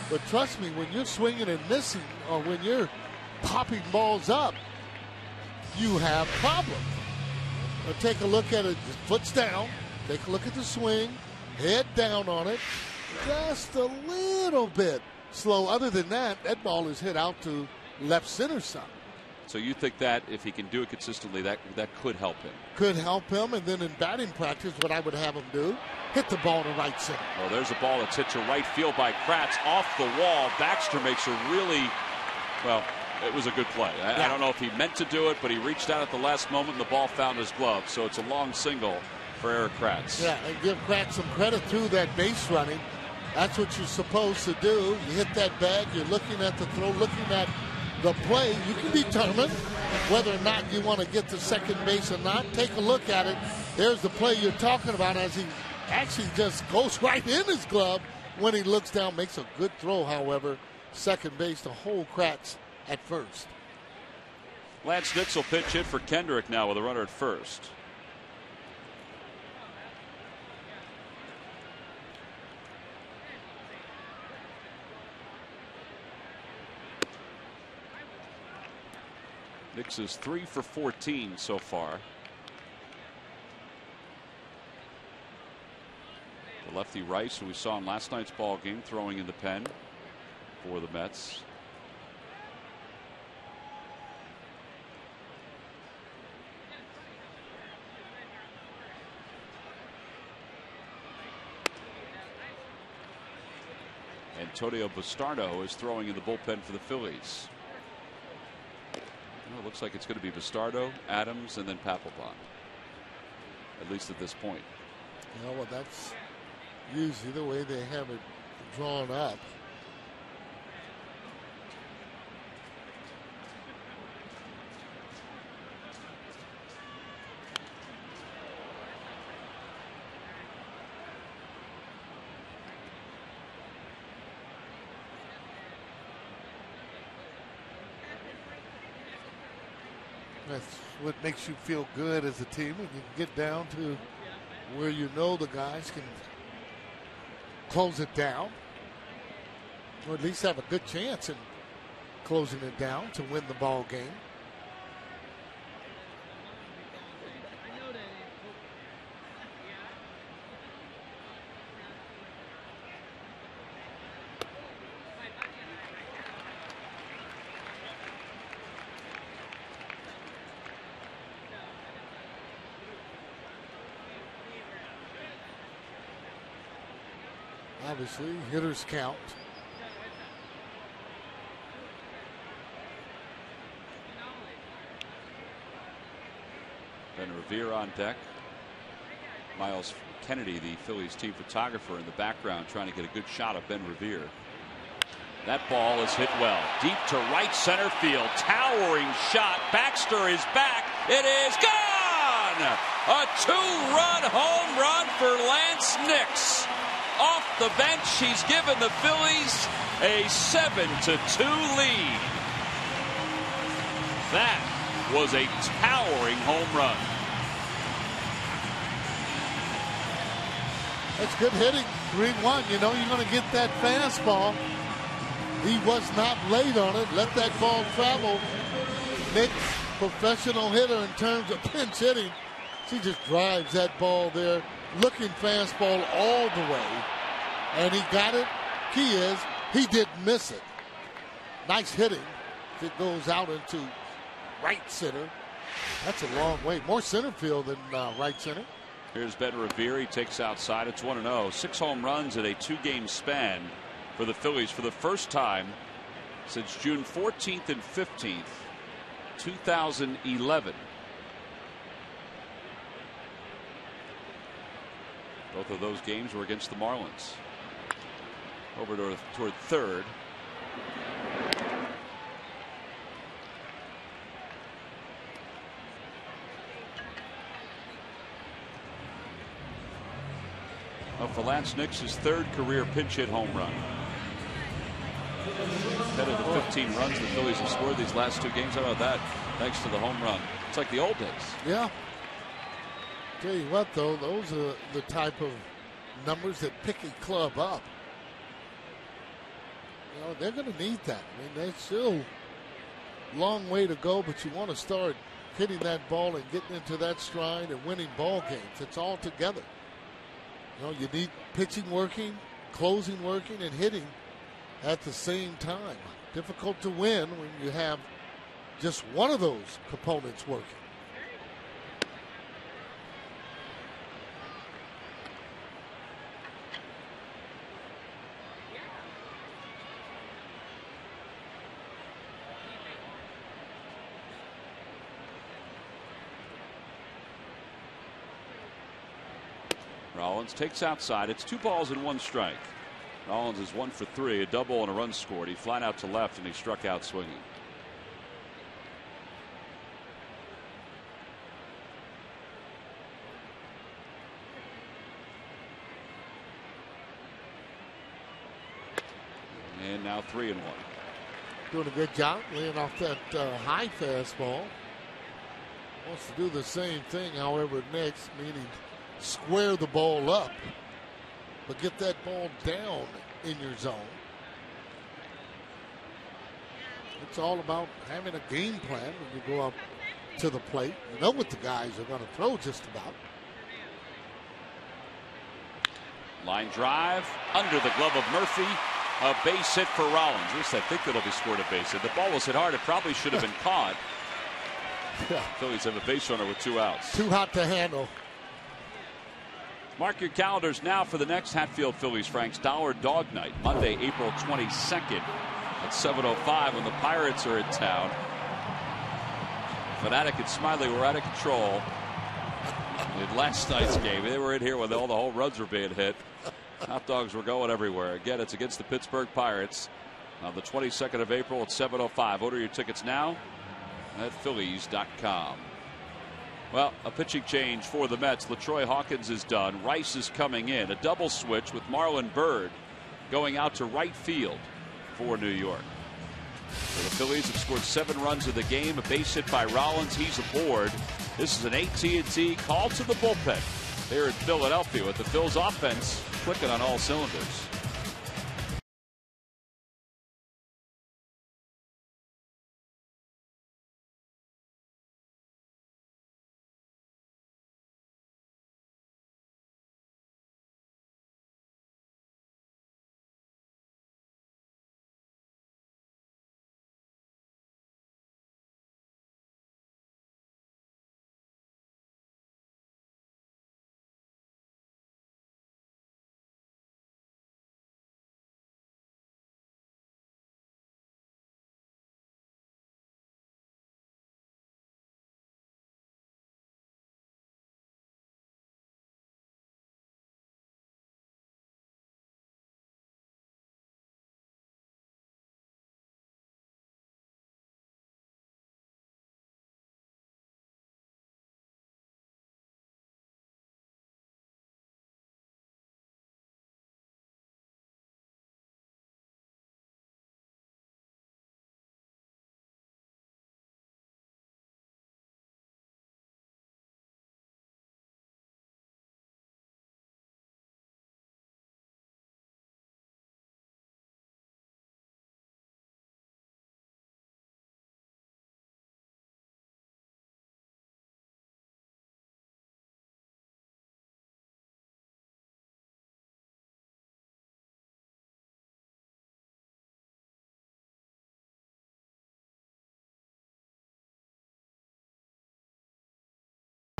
Speaker 6: But trust me, when you're swinging and missing, or when you're popping balls up, you have problems. Now take a look at it. Foot's down. Take a look at the swing. Head down on it. Just a little bit slow. Other than that, that ball is hit out to left center side.
Speaker 1: So you think that if he can do it consistently, that could help him?
Speaker 6: Could help him. And then in batting practice, what I would have him do, hit the ball to right center.
Speaker 1: Well, there's a ball that's hit to right field by Kratz off the wall. Baxter makes a really, it was a good play. I don't know if he meant to do it, but he reached out at the last moment and the ball found his glove. So it's a long single for Eric Kratz.
Speaker 6: Yeah, and give Kratz some credit through that base running. That's what you're supposed to do. You hit that bag, you're looking at the throw, looking at the play. You can determine whether or not you want to get to second base or not. Take a look at it. There's the play you're talking about as he actually just goes right in his glove when he looks down. Makes a good throw, however. Second base to hold Kratz at first.
Speaker 1: Lance Nix will pitch hit for Kendrick now with a runner at first. Nix is 3 for 14 so far. The lefty Rice, who we saw in last night's ball game, throwing in the pen for the Mets. Antonio Bastardo is throwing in the bullpen for the Phillies. Well, it looks like it's going to be Bastardo, Adams, and then Papelbon, at least at this point.
Speaker 6: Yeah, well, that's usually the way they have it drawn up. That's what makes you feel good as a team when you get down to where you know the guys can close it down, or at least have a good chance in closing it down to win the ball game. Obviously, hitters count.
Speaker 1: Ben Revere on deck. Miles Kennedy, the Phillies team photographer, in the background, trying to get a good shot of Ben Revere. That ball is hit well. Deep to right center field. Towering shot. Baxter is back. It is gone! A 2-run home run for Lance Nix. Off the bench, he's given the Phillies a 7-2 lead. That was a towering home run.
Speaker 6: That's good hitting. 3-1. You know you're going to get that fastball. He was not late on it. Let that ball travel. Nix, professional hitter in terms of pinch hitting. She just drives that ball there. Looking fastball all the way, and he got it. Key is he didn't miss it. Nice hitting. It goes out into right center. That's a long way. More center field than right center.
Speaker 1: Here's Ben Revere. He takes outside. It's 1-0. 6 home runs in a 2-game span for the Phillies for the first time since June 14th and 15th, 2011. Both of those games were against the Marlins. Over toward third. Well, for Lance Nix, his 3rd career pinch hit home run. Ahead of the 15 runs the Phillies have scored these last 2 games. How about that? Thanks to the home run. It's like the old days.
Speaker 6: Yeah. Tell you what, though, those are the type of numbers that pick a club up. You know, they're going to need that. I mean, there's still a long way to go, but you want to start hitting that ball and getting into that stride and winning ball games. It's all together. You know, you need pitching working, closing working, and hitting at the same time. Difficult to win when you have just one of those components working.
Speaker 1: Rollins takes outside. It's 2 balls and 1 strike. Rollins is 1 for 3, a double and a run scored. He flat out to left and he struck out swinging. And now 3-1.
Speaker 6: Doing a good job laying off that high fastball. Wants to do the same thing, however, next, meaning square the ball up, but get that ball down in your zone. It's all about having a game plan when you go up to the plate. You know what the guys are going to throw just about.
Speaker 1: Line drive under the glove of Murphy. A base hit for Rollins. At least I think that'll be scored a base hit. The ball was hit hard. It probably should have been caught.
Speaker 6: Yeah.
Speaker 1: Phillies have a base runner with 2 outs.
Speaker 6: Too hot to handle.
Speaker 1: Mark your calendars now for the next Hatfield Phillies Frank's Dollar Dog Night, Monday, April 22nd at 7:05 when the Pirates are in town. Fanatic and Smiley were out of control in last night's game. They were in here when all the home runs were being hit. Hot dogs were going everywhere. Again, it's against the Pittsburgh Pirates on the 22nd of April at 7:05. Order your tickets now at Phillies.com. Well, a pitching change for the Mets. LaTroy Hawkins is done. Rice is coming in. A double switch with Marlon Byrd going out to right field for New York. So the Phillies have scored 7 runs in the game. A base hit by Rollins. He's aboard. This is an AT&T call to the bullpen here in Philadelphia with the Phil's offense clicking on all cylinders.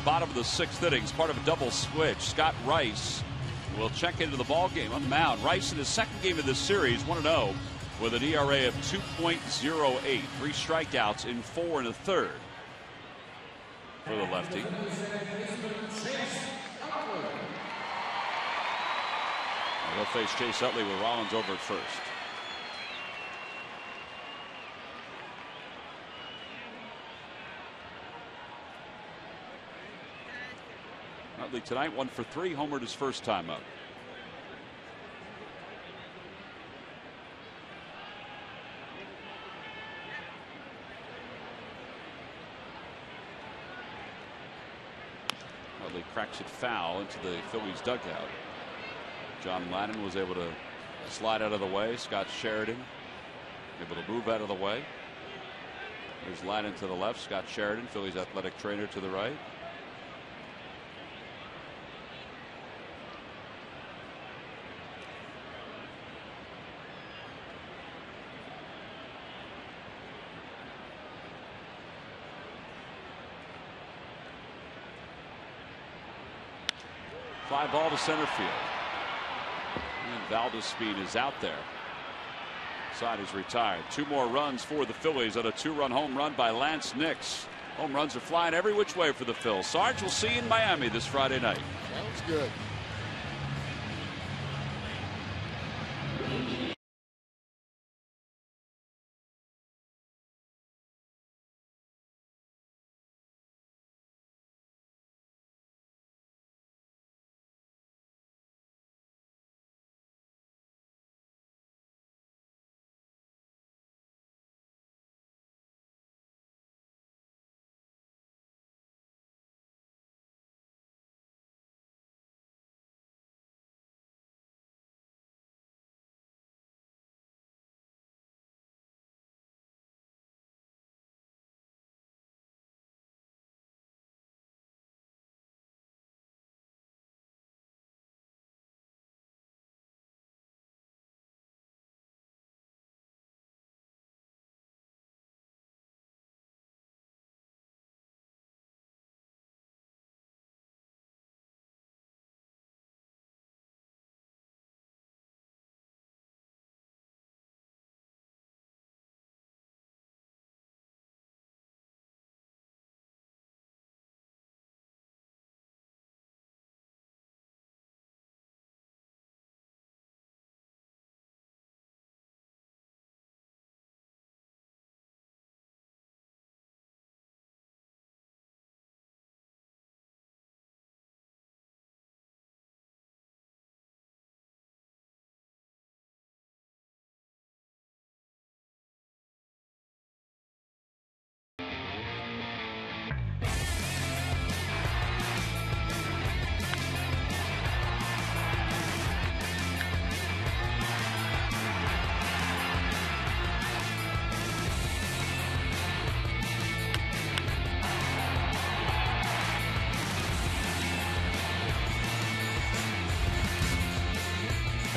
Speaker 1: Bottom of the 6th inning, part of a double switch. Scott Rice will check into the ball game on the mound. Rice in his second game of this series, 1-0 with an ERA of 2.08. 3 strikeouts in 4 1/3 for the lefty. They'll face Chase Utley with Rollins over at first. Utley tonight 1 for 3, homered his first time up. Utley cracks it foul into the Phillies dugout. John Lannon was able to slide out of the way. Scott Sheridan able to move out of the way. There's Lannon to the left. Scott Sheridan, Phillies athletic trainer, to the right. Fly ball to center field. And Valdez-Speed is out there. Side is retired. 2 more runs for the Phillies on a 2-run home run by Lance Nix. Home runs are flying every which way for the Phils. Sarge, we'll see you in Miami this Friday night.
Speaker 6: Sounds good.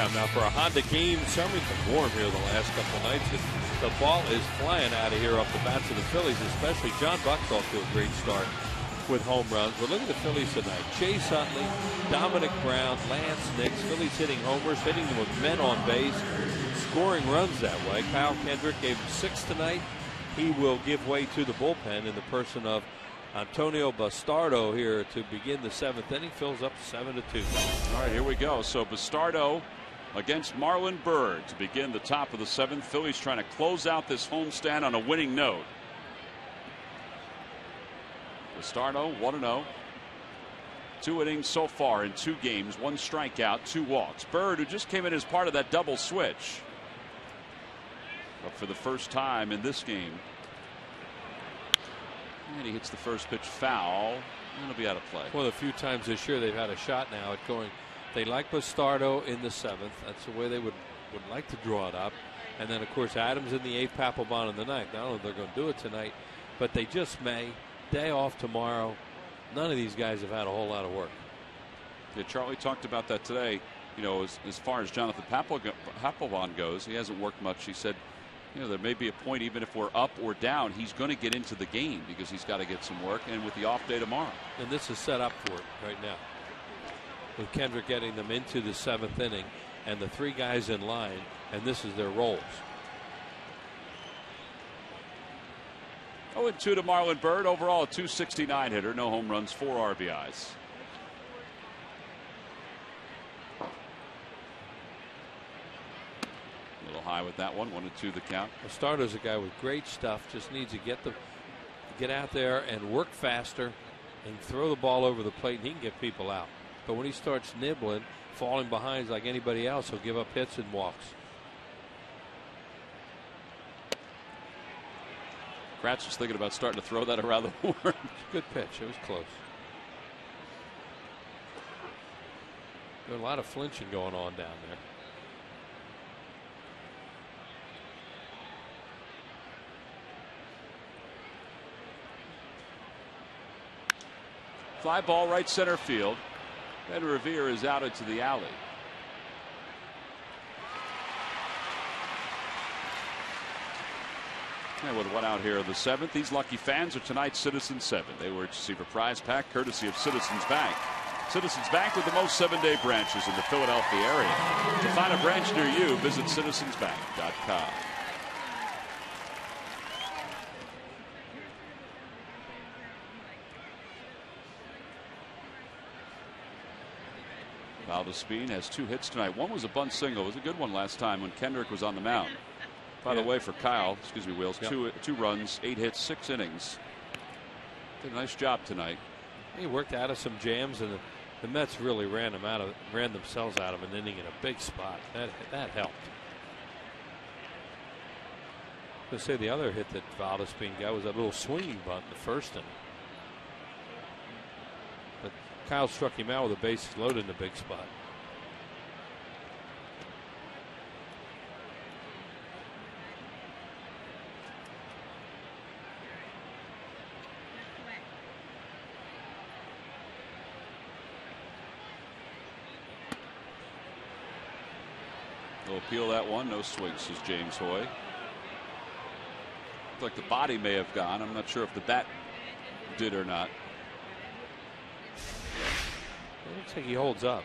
Speaker 2: time now for a Honda game. Summer's been warm here the last couple of nights. And the ball is flying out of here off the bats of the Phillies, especially John Buck's off to a great start with home runs. But look at the Phillies tonight. Chase Utley, Dominic Brown, Lance Nix. Phillies hitting homers, hitting them with men on base, scoring runs that way. Kyle Kendrick gave him 6 tonight. He will give way to the bullpen in the person of Antonio Bastardo here to begin the 7th inning. Fills up 7-2.
Speaker 1: All right, here we go. So Bastardo against Marlon Byrd to begin the top of the 7th. Phillies trying to close out this homestand on a winning note. Bastardo 1-0. 2 innings so far in 2 games, 1 strikeout, 2 walks. Byrd, who just came in as part of that double switch, but for the first time in this game. And he hits the first pitch foul. And it'll be out of play.
Speaker 2: One of the few times this year they've had a shot now at going. They like Bastardo in the 7th. That's the way they would like to draw it up. And then, of course, Adams in the 8th, Papelbon in the 9th. I don't know if they're going to do it tonight, but they just may. Day off tomorrow. None of these guys have had a whole lot of work.
Speaker 1: Yeah, Charlie talked about that today. You know, as far as Jonathan Papelbon goes, he hasn't worked much. He said, you know, there may be a point, even if we're up or down, he's going to get into the game because he's got to get some work, and with the off day tomorrow.
Speaker 2: And this is set up for it right now, with Kendrick getting them into the 7th inning and the 3 guys in line, and this is their roles.
Speaker 1: 0-2 to Marlon Byrd. Overall a .269 hitter. No home runs, 4 RBIs. A little high with that one. 1-2 the count.
Speaker 2: Bastardo's a guy with great stuff. Just needs to get out there and work faster and throw the ball over the plate, and he can get people out. But when he starts nibbling, falling behind like anybody else, he'll give up hits and walks.
Speaker 1: Kratz was thinking about starting to throw that around the horn.
Speaker 2: It's a good pitch. It was close. There's a lot of flinching going on down there.
Speaker 1: Fly ball right center field. Ben Revere is out into the alley. And with 1 out here in the 7th, these lucky fans are tonight's Citizens 7. They were to receive a prize pack courtesy of Citizens Bank. Citizens Bank with the most 7-day branches in the Philadelphia area. To find a branch near you, visit citizensbank.com. Valdespin has 2 hits tonight. One was a bunt single. It was a good one last time when Kendrick was on the mound. By the way, for Kyle, excuse me, Wheels,
Speaker 2: yep.
Speaker 1: 2 runs, 8 hits, 6 innings. Did a nice job tonight.
Speaker 2: He worked out of some jams, and the Mets really ran themselves out of an inning in a big spot. That helped. Let's say the other hit that Valdespin got was a little swinging bunt in the 1st inning. But Kyle struck him out with the bases loaded in a big spot.
Speaker 1: They'll appeal that one. No swing, says James Hoy. Looks like the body may have gone. I'm not sure if the bat did or not.
Speaker 2: It looks like he holds up.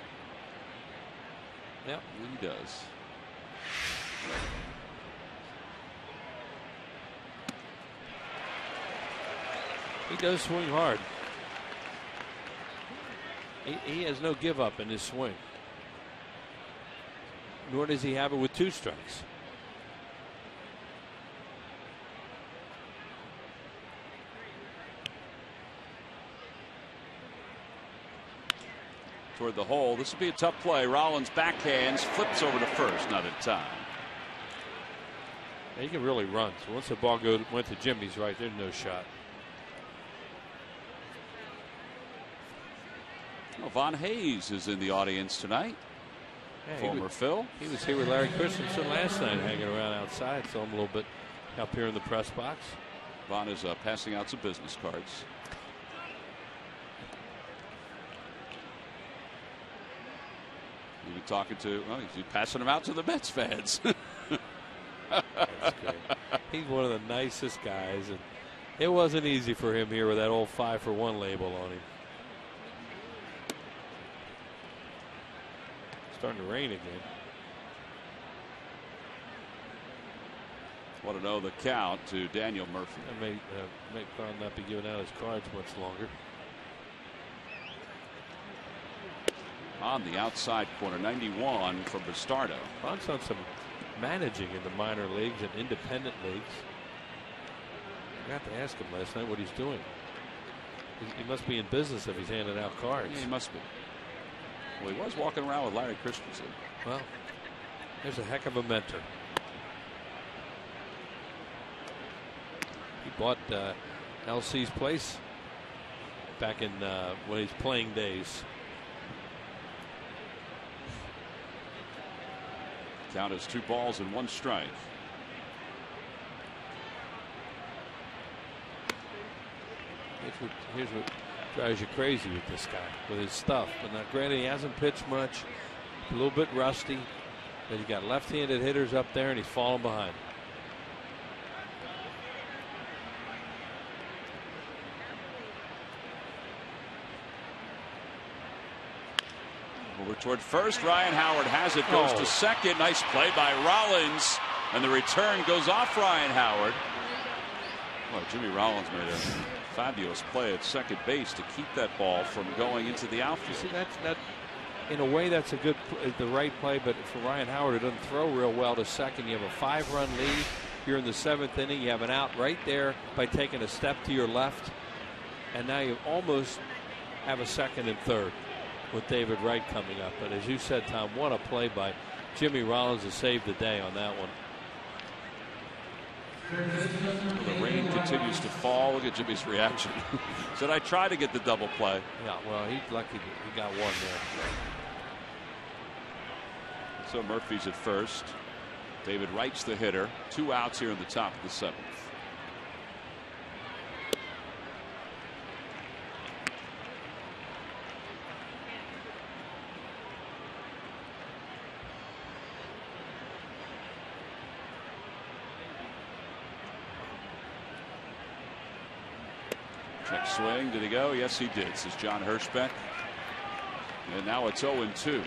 Speaker 1: Yep, he does.
Speaker 2: He does swing hard. He has no give up in his swing. Nor does he have it with 2 strikes.
Speaker 1: Toward the hole. This will be a tough play. Rollins backhands, flips over to first, not in time.
Speaker 2: He can really run. So once the ball went to Jim, he's right. There's no shot.
Speaker 1: Well, Von Hayes is in the audience tonight.
Speaker 2: Yeah,
Speaker 1: Former Phil.
Speaker 2: He was here with Larry Christensen last night, hanging around outside. Saw him a little bit up here in the press box.
Speaker 1: Von is passing out some business cards. be talking to. Well, he's passing them out to the Mets fans.
Speaker 2: That's great. He's one of the nicest guys, and it wasn't easy for him here with that old 5-for-1 label on him. Starting to rain again.
Speaker 1: Want to know the count to Daniel Murphy.
Speaker 2: That may Cron not be giving out his cards much longer.
Speaker 1: On the outside corner, 91 from Bastardo.
Speaker 2: Cron's done some managing in the minor leagues and independent leagues. I got to ask him last night what he's doing. He must be in business if he's handing out cards.
Speaker 1: Yeah, he must be. Well, he was walking around with Larry Christensen.
Speaker 2: Well, there's a heck of a mentor. He bought LC's place back in when he's playing days.
Speaker 1: Count is 2 balls and 1 strike.
Speaker 2: Here's what drives you crazy with this guy, with his stuff. But now, granted, he hasn't pitched much, a little bit rusty, but he's got left-handed hitters up there, and he's falling behind.
Speaker 1: Over toward first. Ryan Howard has it, goes to second. Nice play by Rollins, and the return goes off Ryan Howard. Well, Jimmy Rollins made a fabulous play at second base to keep that ball from going into the outfield.
Speaker 2: See, that's not, in a way, that's the right play, but for Ryan Howard, it doesn't throw real well to second. You have a 5-run lead. You're in the 7th inning. You have an out right there by taking a step to your left, and now you almost have a second and third with David Wright coming up. But as you said, Tom, what a play by Jimmy Rollins to save the day on that one.
Speaker 1: The rain continues to fall. Look at Jimmy's reaction. Said, I tried to get the double play.
Speaker 2: Yeah, well, he's lucky he got one there.
Speaker 1: So Murphy's at first. David Wright's the hitter. 2 outs here in the top of the 7th. Check swing. Did he go? Yes, he did, says John Hirschbeck. And now it's 0-2.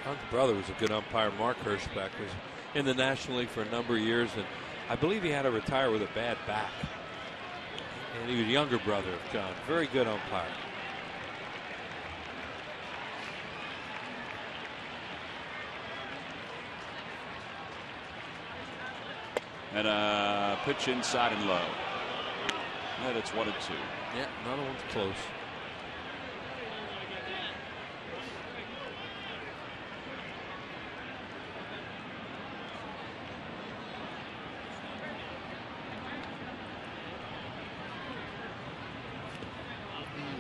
Speaker 2: John's brother was a good umpire. Mark Hirschbeck was in the National League for a number of years, and I believe he had to retire with a bad back. And he was a younger brother of John. Very good umpire.
Speaker 1: And a pitch inside and low. And it's 1-2.
Speaker 2: Yeah, another one's close.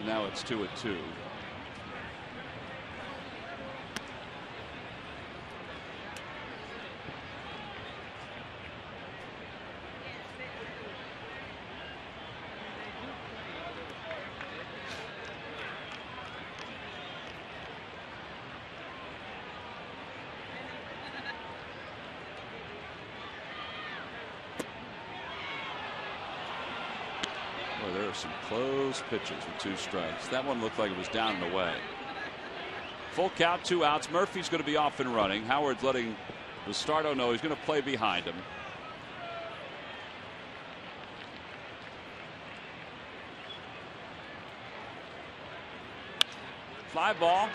Speaker 1: Now it's 2-2. Boy, there are some close pitches with 2 strikes. That one looked like it was down and away. Full count, 2 outs. Murphy's going to be off and running. Howard's letting Bastardo know he's going to play behind him. Fly ball,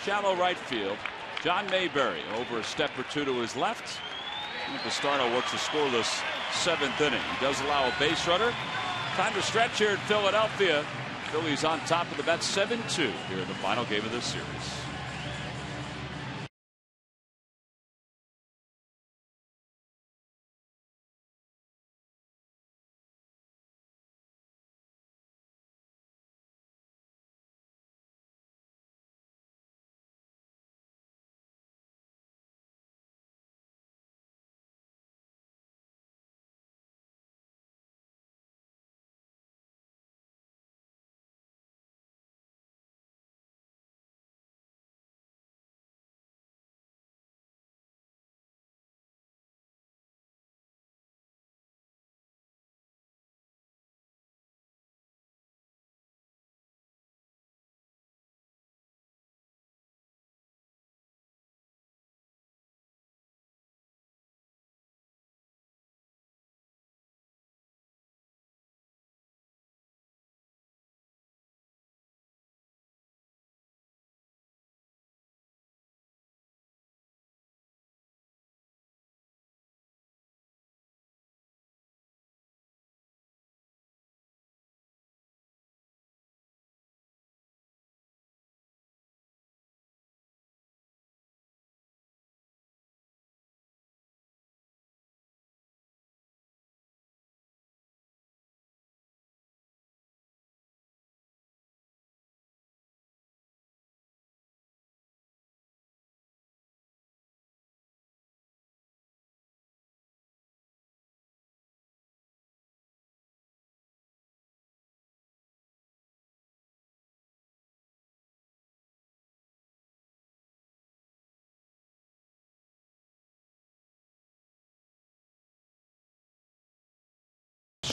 Speaker 1: shallow right field. John Mayberry over a step or 2 to his left. Bastardo works a scoreless 7th inning. He does allow a base runner. Time to stretch here in Philadelphia. Phillies on top of the Mets 7-2 here in the final game of this series.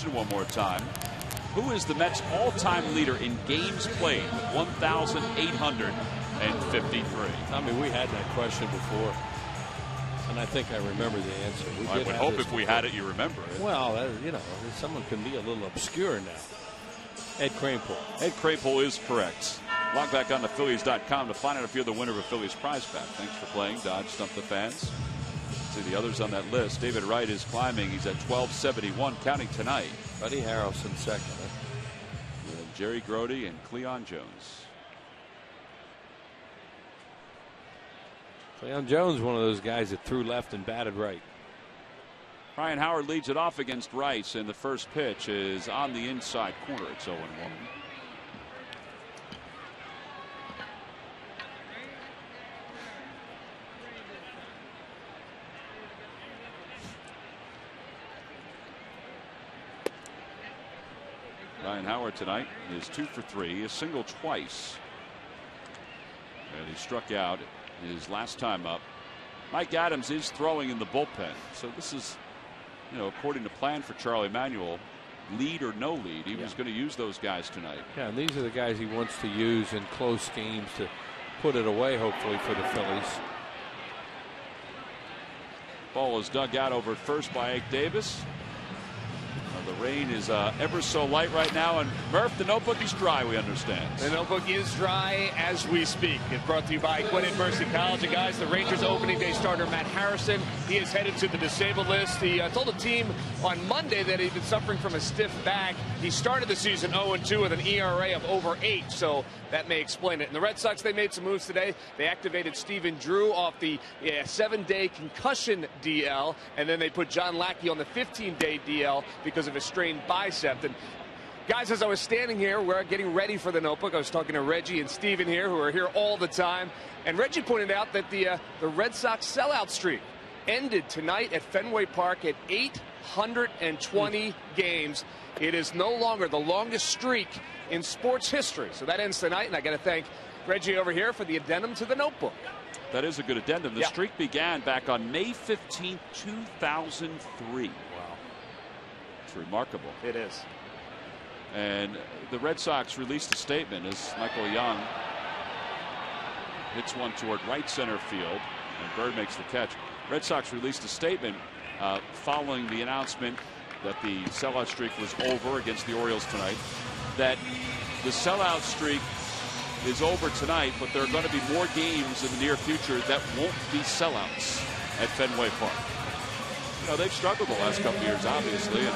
Speaker 1: question one more time. Who is the Mets' all-time leader in games played with 1,853?
Speaker 2: I mean, we had that question before, and I think I remember the answer.
Speaker 1: I would hope if we had it, you remember it.
Speaker 2: Well, you know, someone can be a little obscure now. Ed Kranepool.
Speaker 1: Ed Kranepool is correct. Log back on to Phillies.com to find out if you're the winner of a Phillies prize pack. Thanks for playing. Dodge Stump the Fans. See the others on that list. David Wright is climbing. He's at 1271, counting tonight.
Speaker 2: Buddy Harrelson second.
Speaker 1: And Jerry Grode and Cleon Jones.
Speaker 2: Cleon Jones, one of those guys that threw left and batted right.
Speaker 1: Ryan Howard leads it off against Rice, and the first pitch is on the inside corner. It's 0-1. Ryan Howard tonight is 2 for 3. He has singled twice. And he struck out his last time up. Mike Adams is throwing in the bullpen. So this is, you know, according to plan for Charlie Manuel, lead or no lead. He was going to use those guys tonight.
Speaker 2: Yeah, and these are the guys he wants to use in close games to put it away, hopefully, for the Phillies.
Speaker 1: Ball is dug out over at first by Ike Davis. The rain is ever so light right now, and Murph, the notebook is dry, we understand.
Speaker 4: The notebook is dry as we speak. It's brought to you by Gwinnett Mercy College. And guys, the Rangers opening day starter Matt Harrison, he is headed to the disabled list. He told the team on Monday that he'd been suffering from a stiff back. He started the season 0-2 with an ERA of over 8, so that may explain it. And the Red Sox, they made some moves today. They activated Stephen Drew off the 7-day concussion DL, and then they put John Lackey on the 15-day DL because of a strained bicep. And guys, as I was standing here, we're getting ready for the notebook. I was talking to Reggie and Steven here, who are here all the time. And Reggie pointed out that the Red Sox sellout streak ended tonight at Fenway Park at 820 games. It is no longer the longest streak in sports history. So that ends tonight, and I got to thank Reggie over here for the addendum to the notebook.
Speaker 1: That is a good addendum. The streak began back on May 15, 2003. Wow. It's remarkable.
Speaker 4: It is.
Speaker 1: And the Red Sox released a statement as Michael Young hits one toward right center field, and Bird makes the catch. Red Sox released a statement following the announcement that the sellout streak was over against the Orioles tonight, that the sellout streak is over tonight, but there are going to be more games in the near future that won't be sellouts at Fenway Park. You know, they've struggled the last couple of years, obviously, and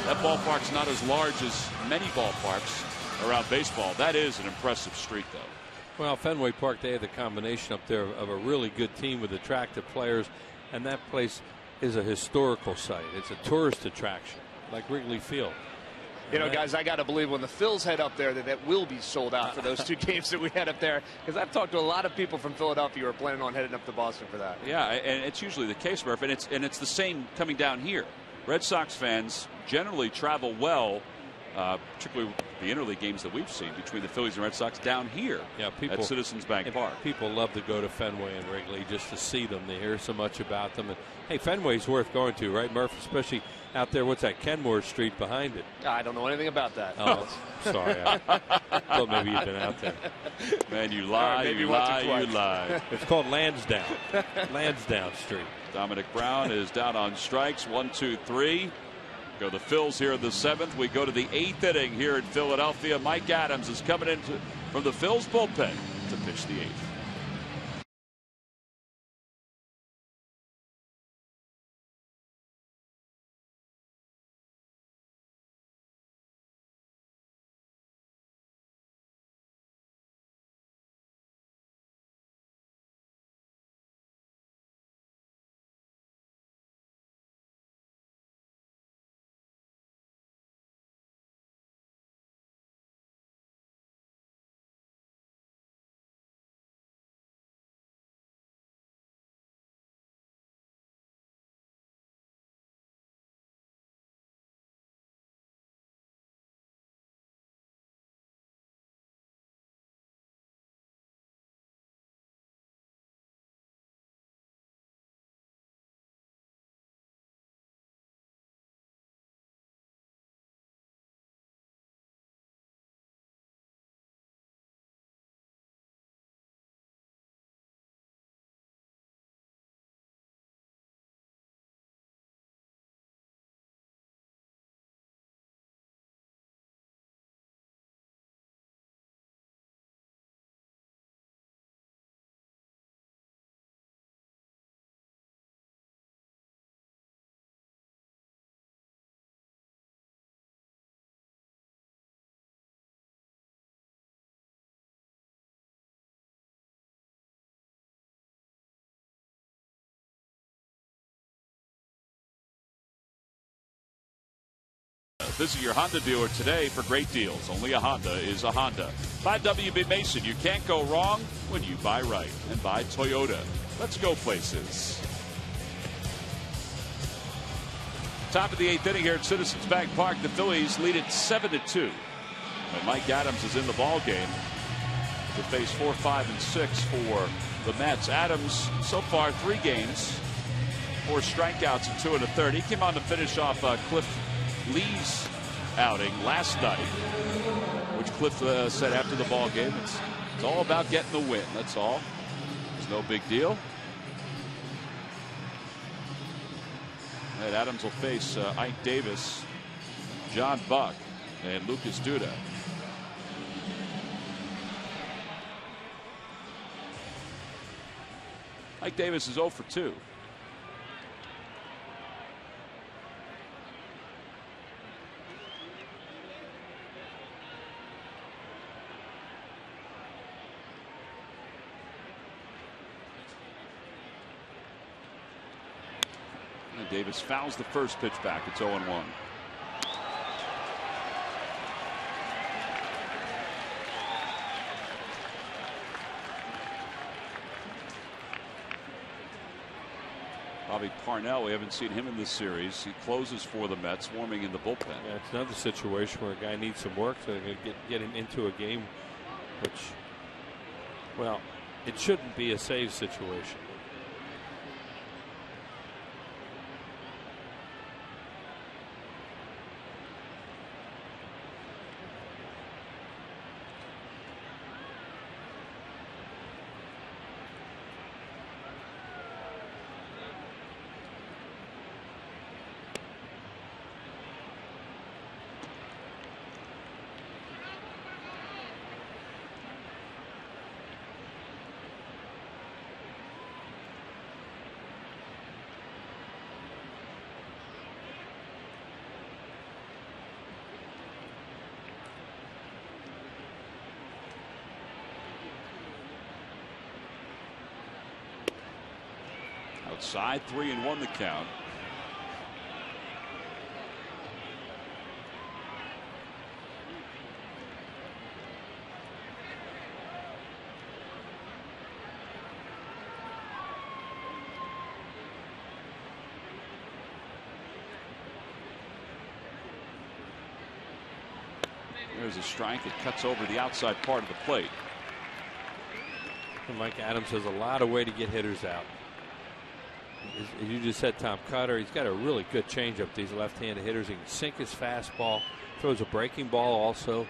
Speaker 1: that ballpark's not as large as many ballparks around baseball. That is an impressive streak, though.
Speaker 2: Well, Fenway Park, they have the combination up there of a really good team with attractive players, and that place is a historical site. It's a tourist attraction, like Wrigley Field.
Speaker 4: You know, guys, I got to believe when the Phils head up there that will be sold out for those two games that we had up there, because I've talked to a lot of people from Philadelphia who are planning on heading up to Boston for that.
Speaker 1: Yeah, and it's usually the case, Murph, and it's the same coming down here. Red Sox fans generally travel well, particularly the interleague games that we've seen between the Phillies and Red Sox down here at Citizens Bank Park.
Speaker 2: People love to go to Fenway and Wrigley just to see them. They hear so much about them. And hey, Fenway's worth going to, right, Murph? Especially out there, what's that, Kenmore Street behind it?
Speaker 4: I don't know anything about that.
Speaker 2: Oh, sorry. I thought maybe you'd been out there.
Speaker 1: Man, you lie, you lie.
Speaker 2: It's called Lansdowne. Lansdowne Street.
Speaker 1: Dominic Brown is down on strikes. 1, 2, 3. Go the Phils here in the 7th. We go to the 8th inning here in Philadelphia. Mike Adams is coming in from the Phils bullpen to pitch the 8th. Visit your Honda dealer today for great deals. Only a Honda is a Honda. By WB Mason, you can't go wrong when you buy right. And by Toyota. Let's go places. Top of the 8th inning here at Citizens Bank Park. The Phillies lead it 7-2. And Mike Adams is in the ball game to face 4, 5, and 6 for the Mets. Adams, so far 3 games, 4 strikeouts and 2 1/3. He came on to finish off Cliff Lee's outing last night, which Cliff said after the ball game, it's all about getting the win. That's all. It's no big deal. And Adams will face Ike Davis, John Buck, and Lucas Duda. Ike Davis is 0 for 2. And Davis fouls the first pitch back. It's 0-1. Bobby Parnell, we haven't seen him in this series. He closes for the Mets, warming in the bullpen.
Speaker 2: Yeah, it's another situation where a guy needs some work to get him into a game, which, well, it shouldn't be a save situation.
Speaker 1: Outside, 3-1 the count. There's a strike. It cuts over the outside part of the plate.
Speaker 2: And Mike Adams has a lot of way to get hitters out. As you just said, Tom Cutter, he's got a really good changeup. These left-handed hitters, he can sink his fastball, throws a breaking ball also.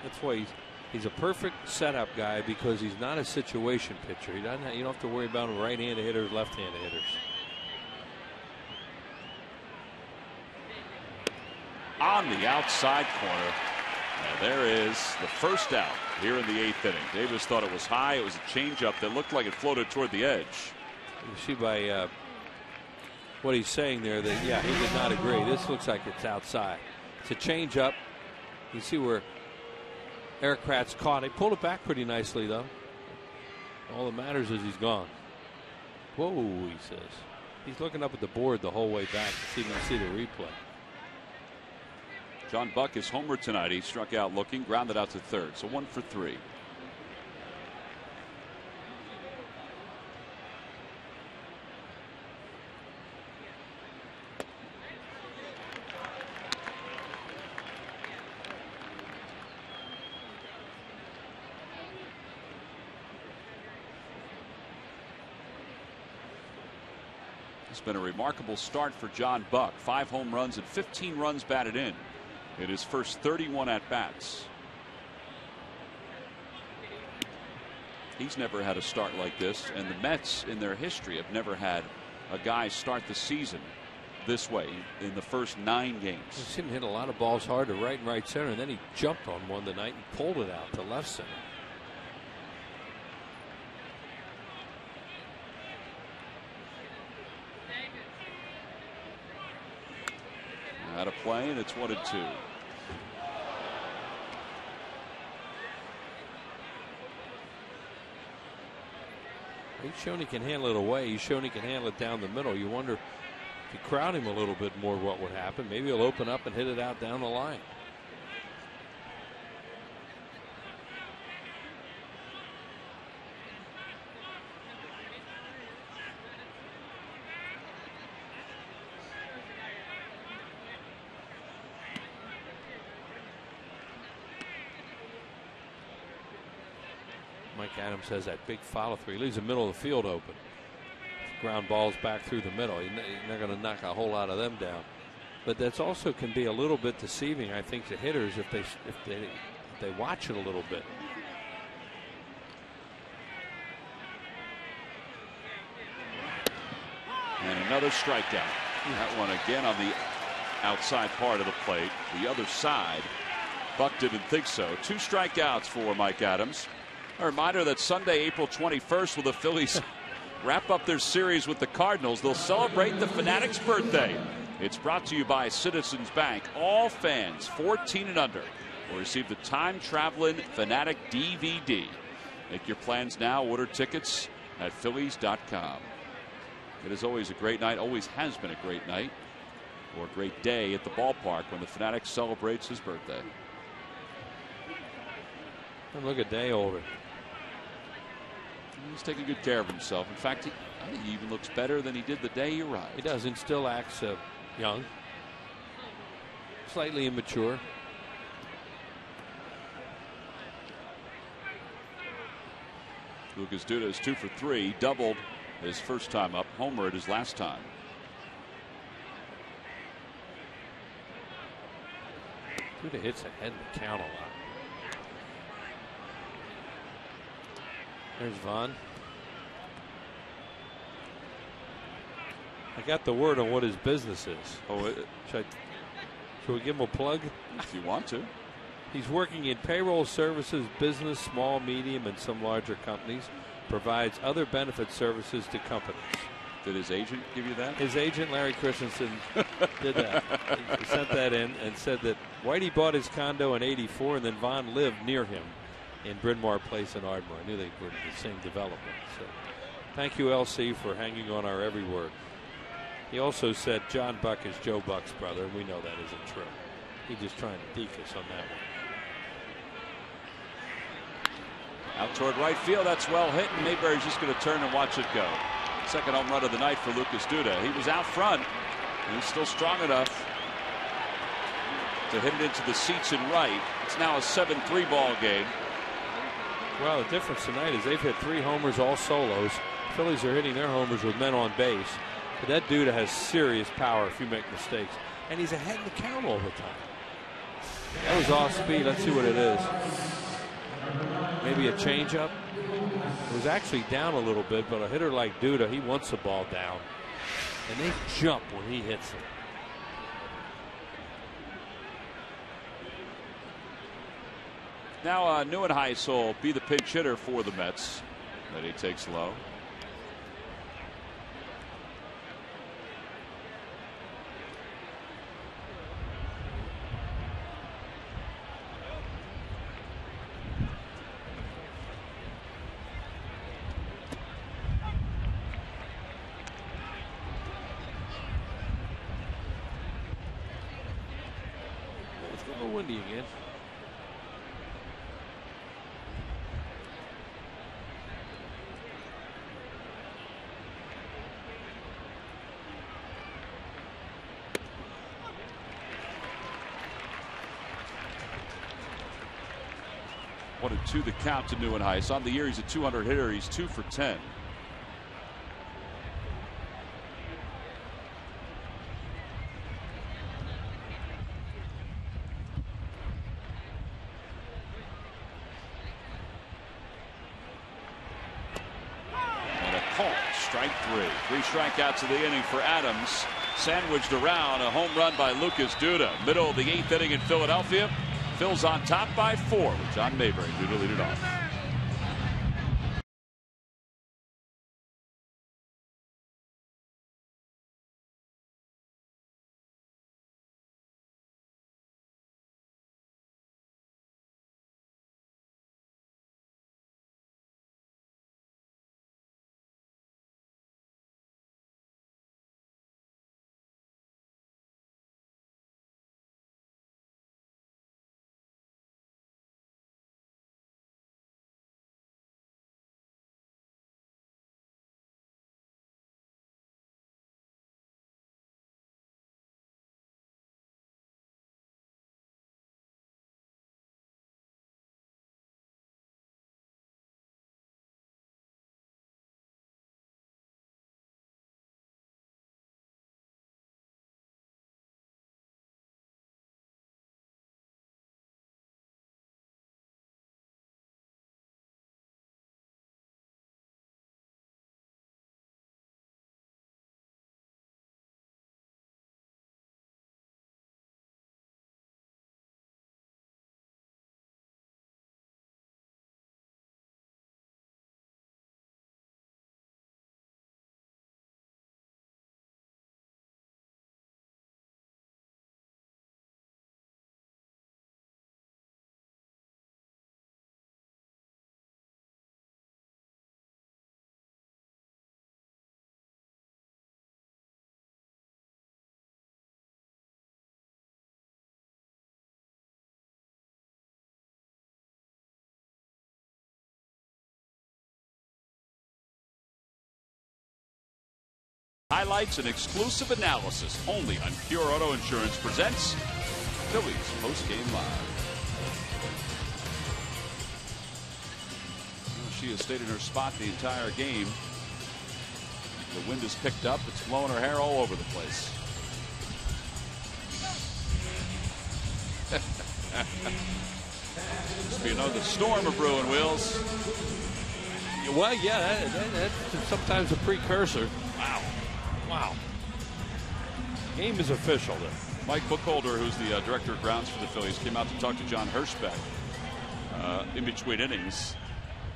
Speaker 2: That's why he's a perfect setup guy, because he's not a situation pitcher. You don't have to worry about him right-handed hitters, left-handed hitters.
Speaker 1: On the outside corner. And there is the first out here in the 8th inning. Davis thought it was high. It was a changeup that looked like it floated toward the edge.
Speaker 2: You see by what he's saying there that, yeah, he did not agree. This looks like it's outside. It's a changeup. You see where Eric Kratz caught it. Pulled it back pretty nicely, though. All that matters is he's gone. Whoa, he says. He's looking up at the board the whole way back to see if he can see the replay.
Speaker 1: John Buck is homer tonight. He struck out looking, grounded out to third. So 1 for 3. It's been a remarkable start for John Buck. 5 home runs and 15 runs batted in his first 31 at-bats. He's never had a start like this, and the Mets in their history have never had a guy start the season this way in the first 9 games.
Speaker 2: We've seen him hit a lot of balls hard to right and right center, and then he jumped on one tonight and pulled it out to left center.
Speaker 1: Out of play, and it's 1-2.
Speaker 2: He's shown he can handle it away. He's shown he can handle it down the middle. You wonder, If you crowd him a little bit more, what would happen? Maybe he'll open up and hit it out down the line. Mike Adams has that big follow through. He leaves the middle of the field open. Ground balls back through the middle. He's not going to knock a whole lot of them down. But that's also can be a little bit deceiving, I think, to hitters if they watch it a little bit.
Speaker 1: And another strikeout. That one again on the outside part of the plate. The other side. Buck didn't think so. 2 strikeouts for Mike Adams. A reminder that Sunday, April 21st, will the Phillies wrap up their series with the Cardinals. They'll celebrate the Fanatic's birthday. It's brought to you by Citizens Bank. All fans 14 and under will receive the Time Traveling Fanatic DVD. Make your plans now. Order tickets at Phillies.com. It is always a great night, always has been a great night, or a great day at the ballpark when the Fanatic celebrates his birthday.
Speaker 2: And look, a day older.
Speaker 1: He's taking good care of himself. In fact, I think he even looks better than he did the day he arrived.
Speaker 2: He does, and still acts young, slightly immature.
Speaker 1: Lucas Duda is 2 for 3, doubled his first time up, homered his last time.
Speaker 2: Duda hits ahead in the count a lot. There's Vaughn. I got the word on what his business is.
Speaker 1: Oh,
Speaker 2: should we give him a plug?
Speaker 1: If you want to.
Speaker 2: He's working in payroll services, business, small, medium, and some larger companies. Provides other benefit services to companies.
Speaker 1: Did his agent give you that?
Speaker 2: His agent, Larry Christensen, did that. He sent that in and said that Whitey bought his condo in '84, and then Vaughn lived near him in Bryn Mawr Place in Ardmore. I knew they were in the same development. So thank you, LC, for hanging on our every word. He also said John Buck is Joe Buck's brother, and we know that isn't true. He's just trying to deke us on that one.
Speaker 1: Out toward right field. That's well hit, and Mayberry's just going to turn and watch it go. Second home run of the night for Lucas Duda. He was out front, and he's still strong enough to hit it into the seats in right. It's now a 7-3 ball game.
Speaker 2: Well, the difference tonight is they've hit 3 homers, all solos. Phillies are hitting their homers with men on base. But that Duda has serious power if you make mistakes. And he's ahead in the count all the time. That was off speed. Let's see what it is. Maybe a changeup. It was actually down a little bit, but a hitter like Duda, he wants the ball down. And they jump when he hits it.
Speaker 1: Now NYN will be the pinch hitter for the Mets that he takes low.
Speaker 2: It's a little windy again.
Speaker 1: One and two the count to NYN. On the year, he's a 200 hitter. He's 2 for 10. And a call. Strike 3. 3 strikeouts of the inning for Adams. Sandwiched around a home run by Lucas Duda. Middle of the 8th inning in Philadelphia. Phil's on top by 4 with John Mayberry. Duda lead it off. Highlights and exclusive analysis only on Pure Auto Insurance presents Phillies Postgame Live. Well, she has stayed in her spot the entire game. The wind has picked up. It's blowing her hair all over the place. Must be another storm of brewing, Wheels.
Speaker 2: Well, yeah, that's sometimes a precursor.
Speaker 1: Wow.
Speaker 2: Wow. Game is official then.
Speaker 1: Mike Buchholder, who's the director of grounds for the Phillies, came out to talk to John Hirschbeck in between innings.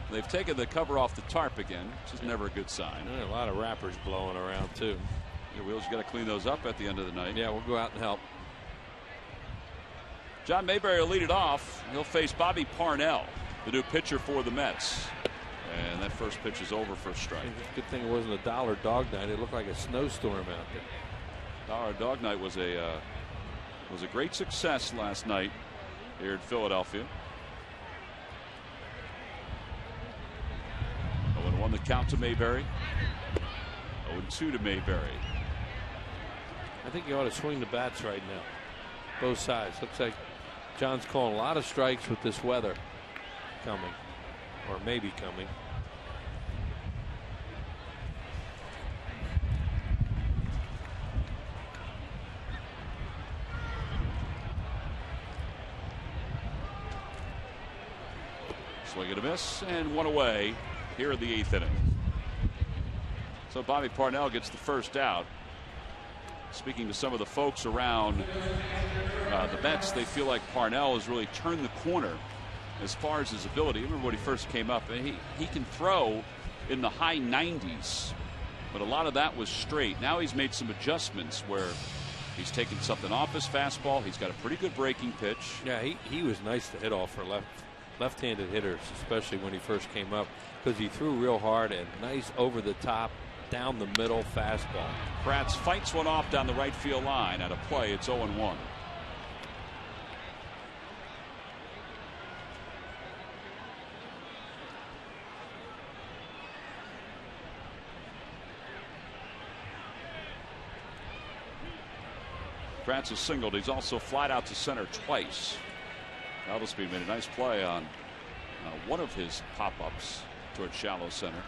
Speaker 1: They've taken the cover off the tarp again, which is never a good sign.
Speaker 2: A lot of wrappers blowing around too.
Speaker 1: Your Wheels, you got to clean those up at the end of the night.
Speaker 2: Yeah, we'll go out and help.
Speaker 1: John Mayberry will lead it off. He'll face Bobby Parnell, the new pitcher for the Mets. And that first pitch is over for a strike.
Speaker 2: Good thing it wasn't a dollar dog night. It looked like a snowstorm out there.
Speaker 1: Dollar Dog Night was a great success last night here in Philadelphia. 0-1 the count to Mayberry. 0-2 to Mayberry.
Speaker 2: I think you ought to swing the bats right now. Both sides. Looks like John's calling a lot of strikes with this weather coming, or maybe coming.
Speaker 1: Swing and a miss, and one away here in the 8th inning. So Bobby Parnell gets the first out. Speaking to some of the folks around the Mets, they feel like Parnell has really turned the corner as far as his ability. Remember when he first came up, and he can throw in the high 90s, but a lot of that was straight. Now he's made some adjustments where he's taken something off his fastball. He's got a pretty good breaking pitch.
Speaker 2: Yeah, he was nice to hit off for left-handed hitters, especially when he first came up, because he threw real hard and nice over the top, down the middle fastball.
Speaker 1: Kratz fights one off down the right field line. Out of play, it's 0-1. Kratz has singled. He's also flied out to center twice. Aldisby made a nice play on one of his pop-ups towards shallow center.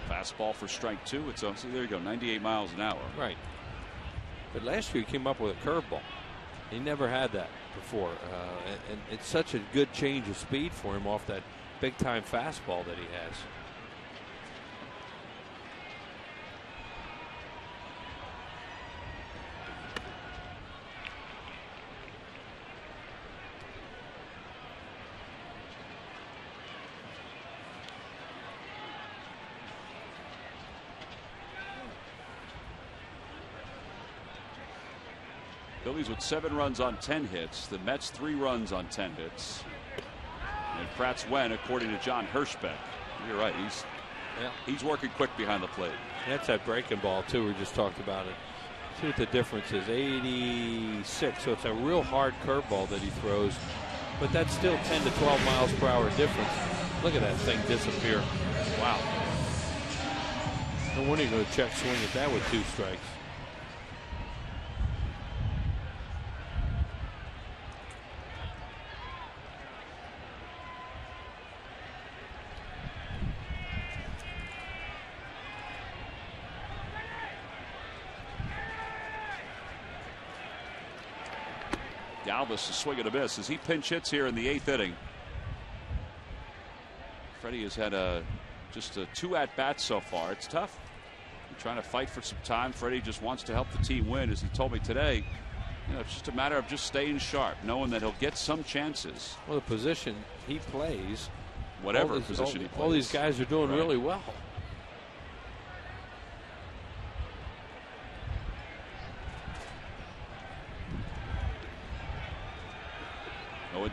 Speaker 1: Fastball for strike 2. It's so there you go, 98 miles an hour.
Speaker 2: Right. But last year he came up with a curveball. He never had that before, and it's such a good change of speed for him off that big-time fastball that he has.
Speaker 1: Phillies with 7 runs on 10 hits. The Mets 3 runs on 10 hits. And Kratz went, according to John Hirschbeck. You're right. He's working quick behind the plate.
Speaker 2: That's that breaking ball too. We just talked about it. See what the difference is. 86. So it's a real hard curveball that he throws, but that's still 10 to 12 miles per hour difference. Look at that thing disappear. Wow. No wonder you're going to check swing at that with 2 strikes.
Speaker 1: Galvis a swing and a miss as he pinch hits here in the 8th inning. Freddie has had just 2 at-bats so far. It's tough. You're trying to fight for some time. Freddie just wants to help the team win. As he told me today, it's just a matter of just staying sharp, knowing that he'll get some chances.
Speaker 2: Well, the position he plays,
Speaker 1: whatever position he plays.
Speaker 2: All these guys are doing really well.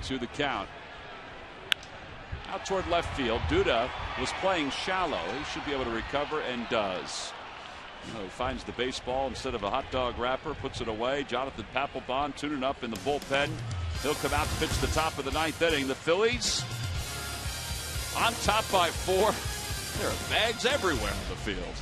Speaker 1: To the count. Out toward left field. Duda was playing shallow. He should be able to recover and does. He finds the baseball instead of a hot dog wrapper, puts it away. Jonathan Papelbon tuning up in the bullpen. He'll come out to pitch the top of the 9th inning. The Phillies on top by 4. There are bags everywhere on the field.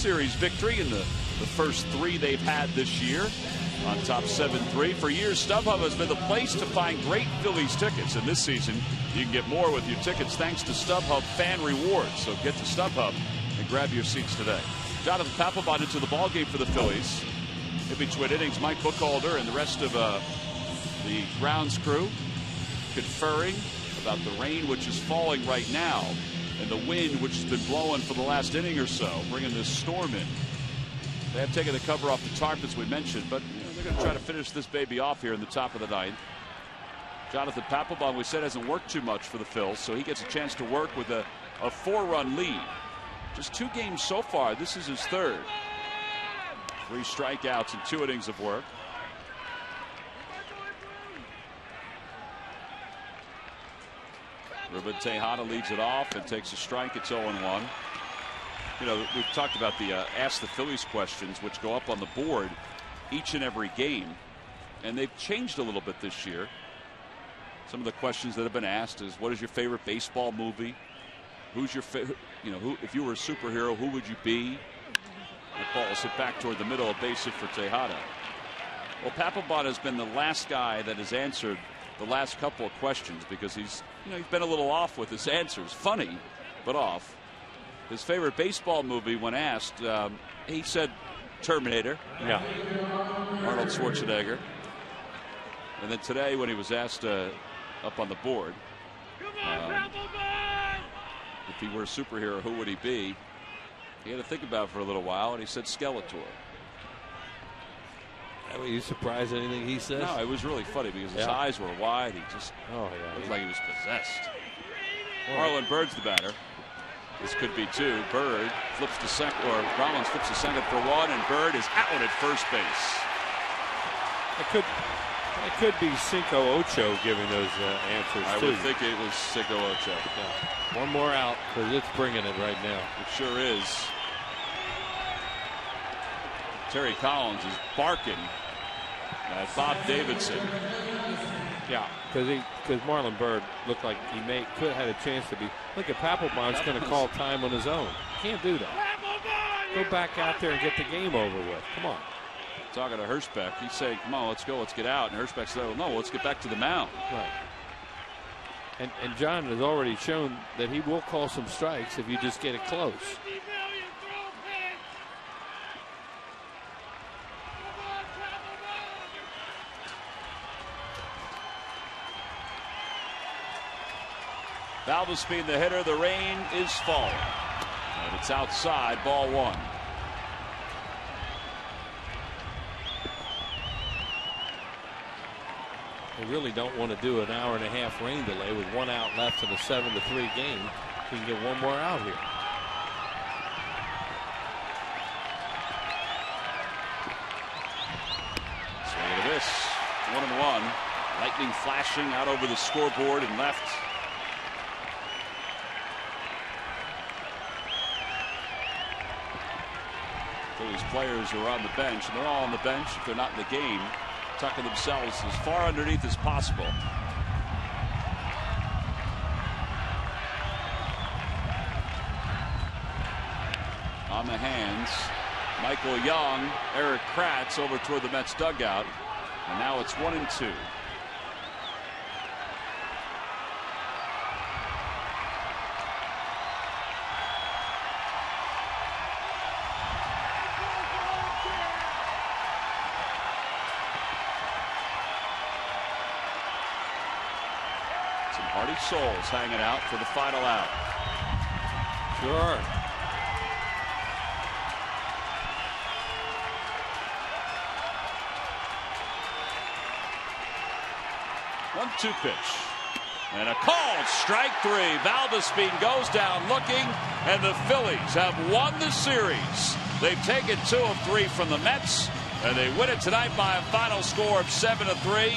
Speaker 1: Series victory in the first 3 they've had this year. On top 7-3. For years, StubHub has been the place to find great Phillies tickets. And this season, you can get more with your tickets thanks to StubHub Fan Rewards. So get to StubHub and grab your seats today. Jonathan Papelbon into the ballgame for the Phillies. In between innings, Mike Buchalter and the rest of the grounds crew conferring about the rain which is falling right now and the wind which has been blowing for the last inning or so, bringing this storm in. They have taken the cover off the tarp, as we mentioned, but they're going to try to finish this baby off here in the top of the 9th. Jonathan Papelbon, we said, hasn't worked too much for the Phils, so he gets a chance to work with a 4-run lead. Just 2 games so far. This is his 3rd. 3 strikeouts and 2 innings of work. Ruben Tejada leads it off and takes a strike. It's 0-1. You know, we've talked about the Ask the Phillies questions, which go up on the board each and every game. And they've changed a little bit this year. Some of the questions that have been asked is, what is your favorite baseball movie? Who's your favorite, you know, if you were a superhero, who would you be? The ball is hit back toward the middle, a base hit for Tejada. Well, Papelbon has been the last guy that has answered the last couple of questions because he's been a little off with his answers. Funny, but off. His favorite baseball movie, when asked, he said Terminator.
Speaker 2: Yeah.
Speaker 1: Arnold Schwarzenegger. And then today, when he was asked up on the board, if he were a superhero, who would he be? He had to think about it for a little while, and he said Skeletor.
Speaker 2: Were you surprised at anything he said?
Speaker 1: No, it was really funny because his eyes were wide. He just looked like he was possessed. Marlon Bird's the batter. This could be 2. Bird flips to second, or Rollins flips to second for 1, and Bird is out at first base.
Speaker 2: It could be Cinco Ocho giving those answers,
Speaker 1: I
Speaker 2: too.
Speaker 1: would think it was Cinco Ocho.
Speaker 2: Yeah. One more out, because it's bringing it right now.
Speaker 1: It sure is. Terry Collins is barking at Bob Davidson.
Speaker 2: Yeah, because Marlon Bird looked like he could have had a chance to be. Look at Papelbon's going to call time on his own. Can't do that. Go back out there and get the game over with. Come on.
Speaker 1: Talking to Hirschbeck, he's saying, "Come on, let's go, let's get out." And Hirschbeck said, "Well, no, let's get back to the mound."
Speaker 2: Right. And John has already shown that he will call some strikes if you just get it close.
Speaker 1: Valdespin, the hitter. The rain is falling, and it's outside. Ball 1.
Speaker 2: They really don't want to do an hour-and-a-half rain delay with 1 out left in a 7-3 game. You can get 1 more out here.
Speaker 1: Swing and a miss. 1-1. Lightning flashing out over the scoreboard and left. Phillies players are on the bench, and they're all on the bench if they're not in the game, tucking themselves as far underneath as possible. On the hands, Michael Young, Eric Kratz over toward the Mets dugout, and now it's 1-2. Hardy Souls hanging out for the final out.
Speaker 2: Sure.
Speaker 1: One-two pitch. And a called strike 3. Valdespin goes down looking, and the Phillies have won the series. They've taken 2 of 3 from the Mets, and they win it tonight by a final score of 7-3.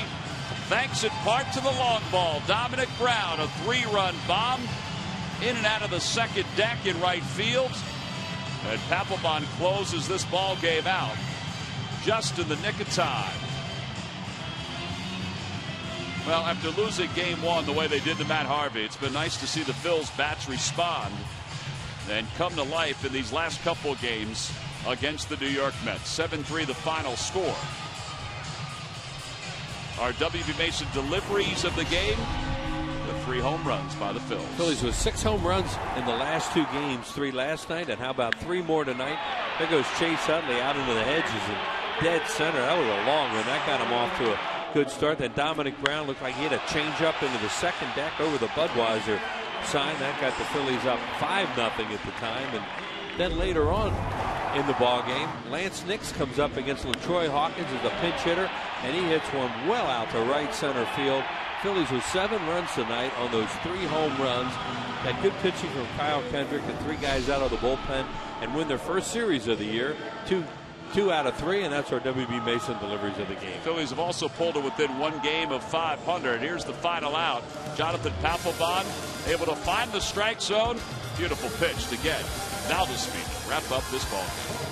Speaker 1: Thanks in part to the long ball. Dominic Brown, a 3-run bomb in and out of the second deck in right field. And Papelbon closes this ball game out just in the nick of time. Well, after losing game 1 the way they did to Matt Harvey, it's been nice to see the Phils bats respond and come to life in these last couple of games against the New York Mets. 7-3 the final score. Our W.B. Mason deliveries of the game with 3 home runs by the Phils.
Speaker 2: Phillies with 6 home runs in the last 2 games, 3 last night, and how about 3 more tonight? There goes Chase Utley out into the hedges and dead center. That was a long one. That got him off to a good start. Then Dominic Brown looked like he had a changeup into the second deck over the Budweiser sign. That got the Phillies up 5-0 at the time. And then later on in the ball game, Lance Nix comes up against LaTroy Hawkins as a pinch hitter, and he hits one well out to right center field. Phillies with 7 runs tonight on those 3 home runs. That good pitching from Kyle Kendrick and 3 guys out of the bullpen, and win their first series of the year. 2 out of 3, and that's our W.B. Mason deliveries of the game.
Speaker 1: Phillies have also pulled it within 1 game of 500. Here's the final out. Jonathan Papelbon able to find the strike zone. Beautiful pitch to get Valdez Speed wrap up this ball game.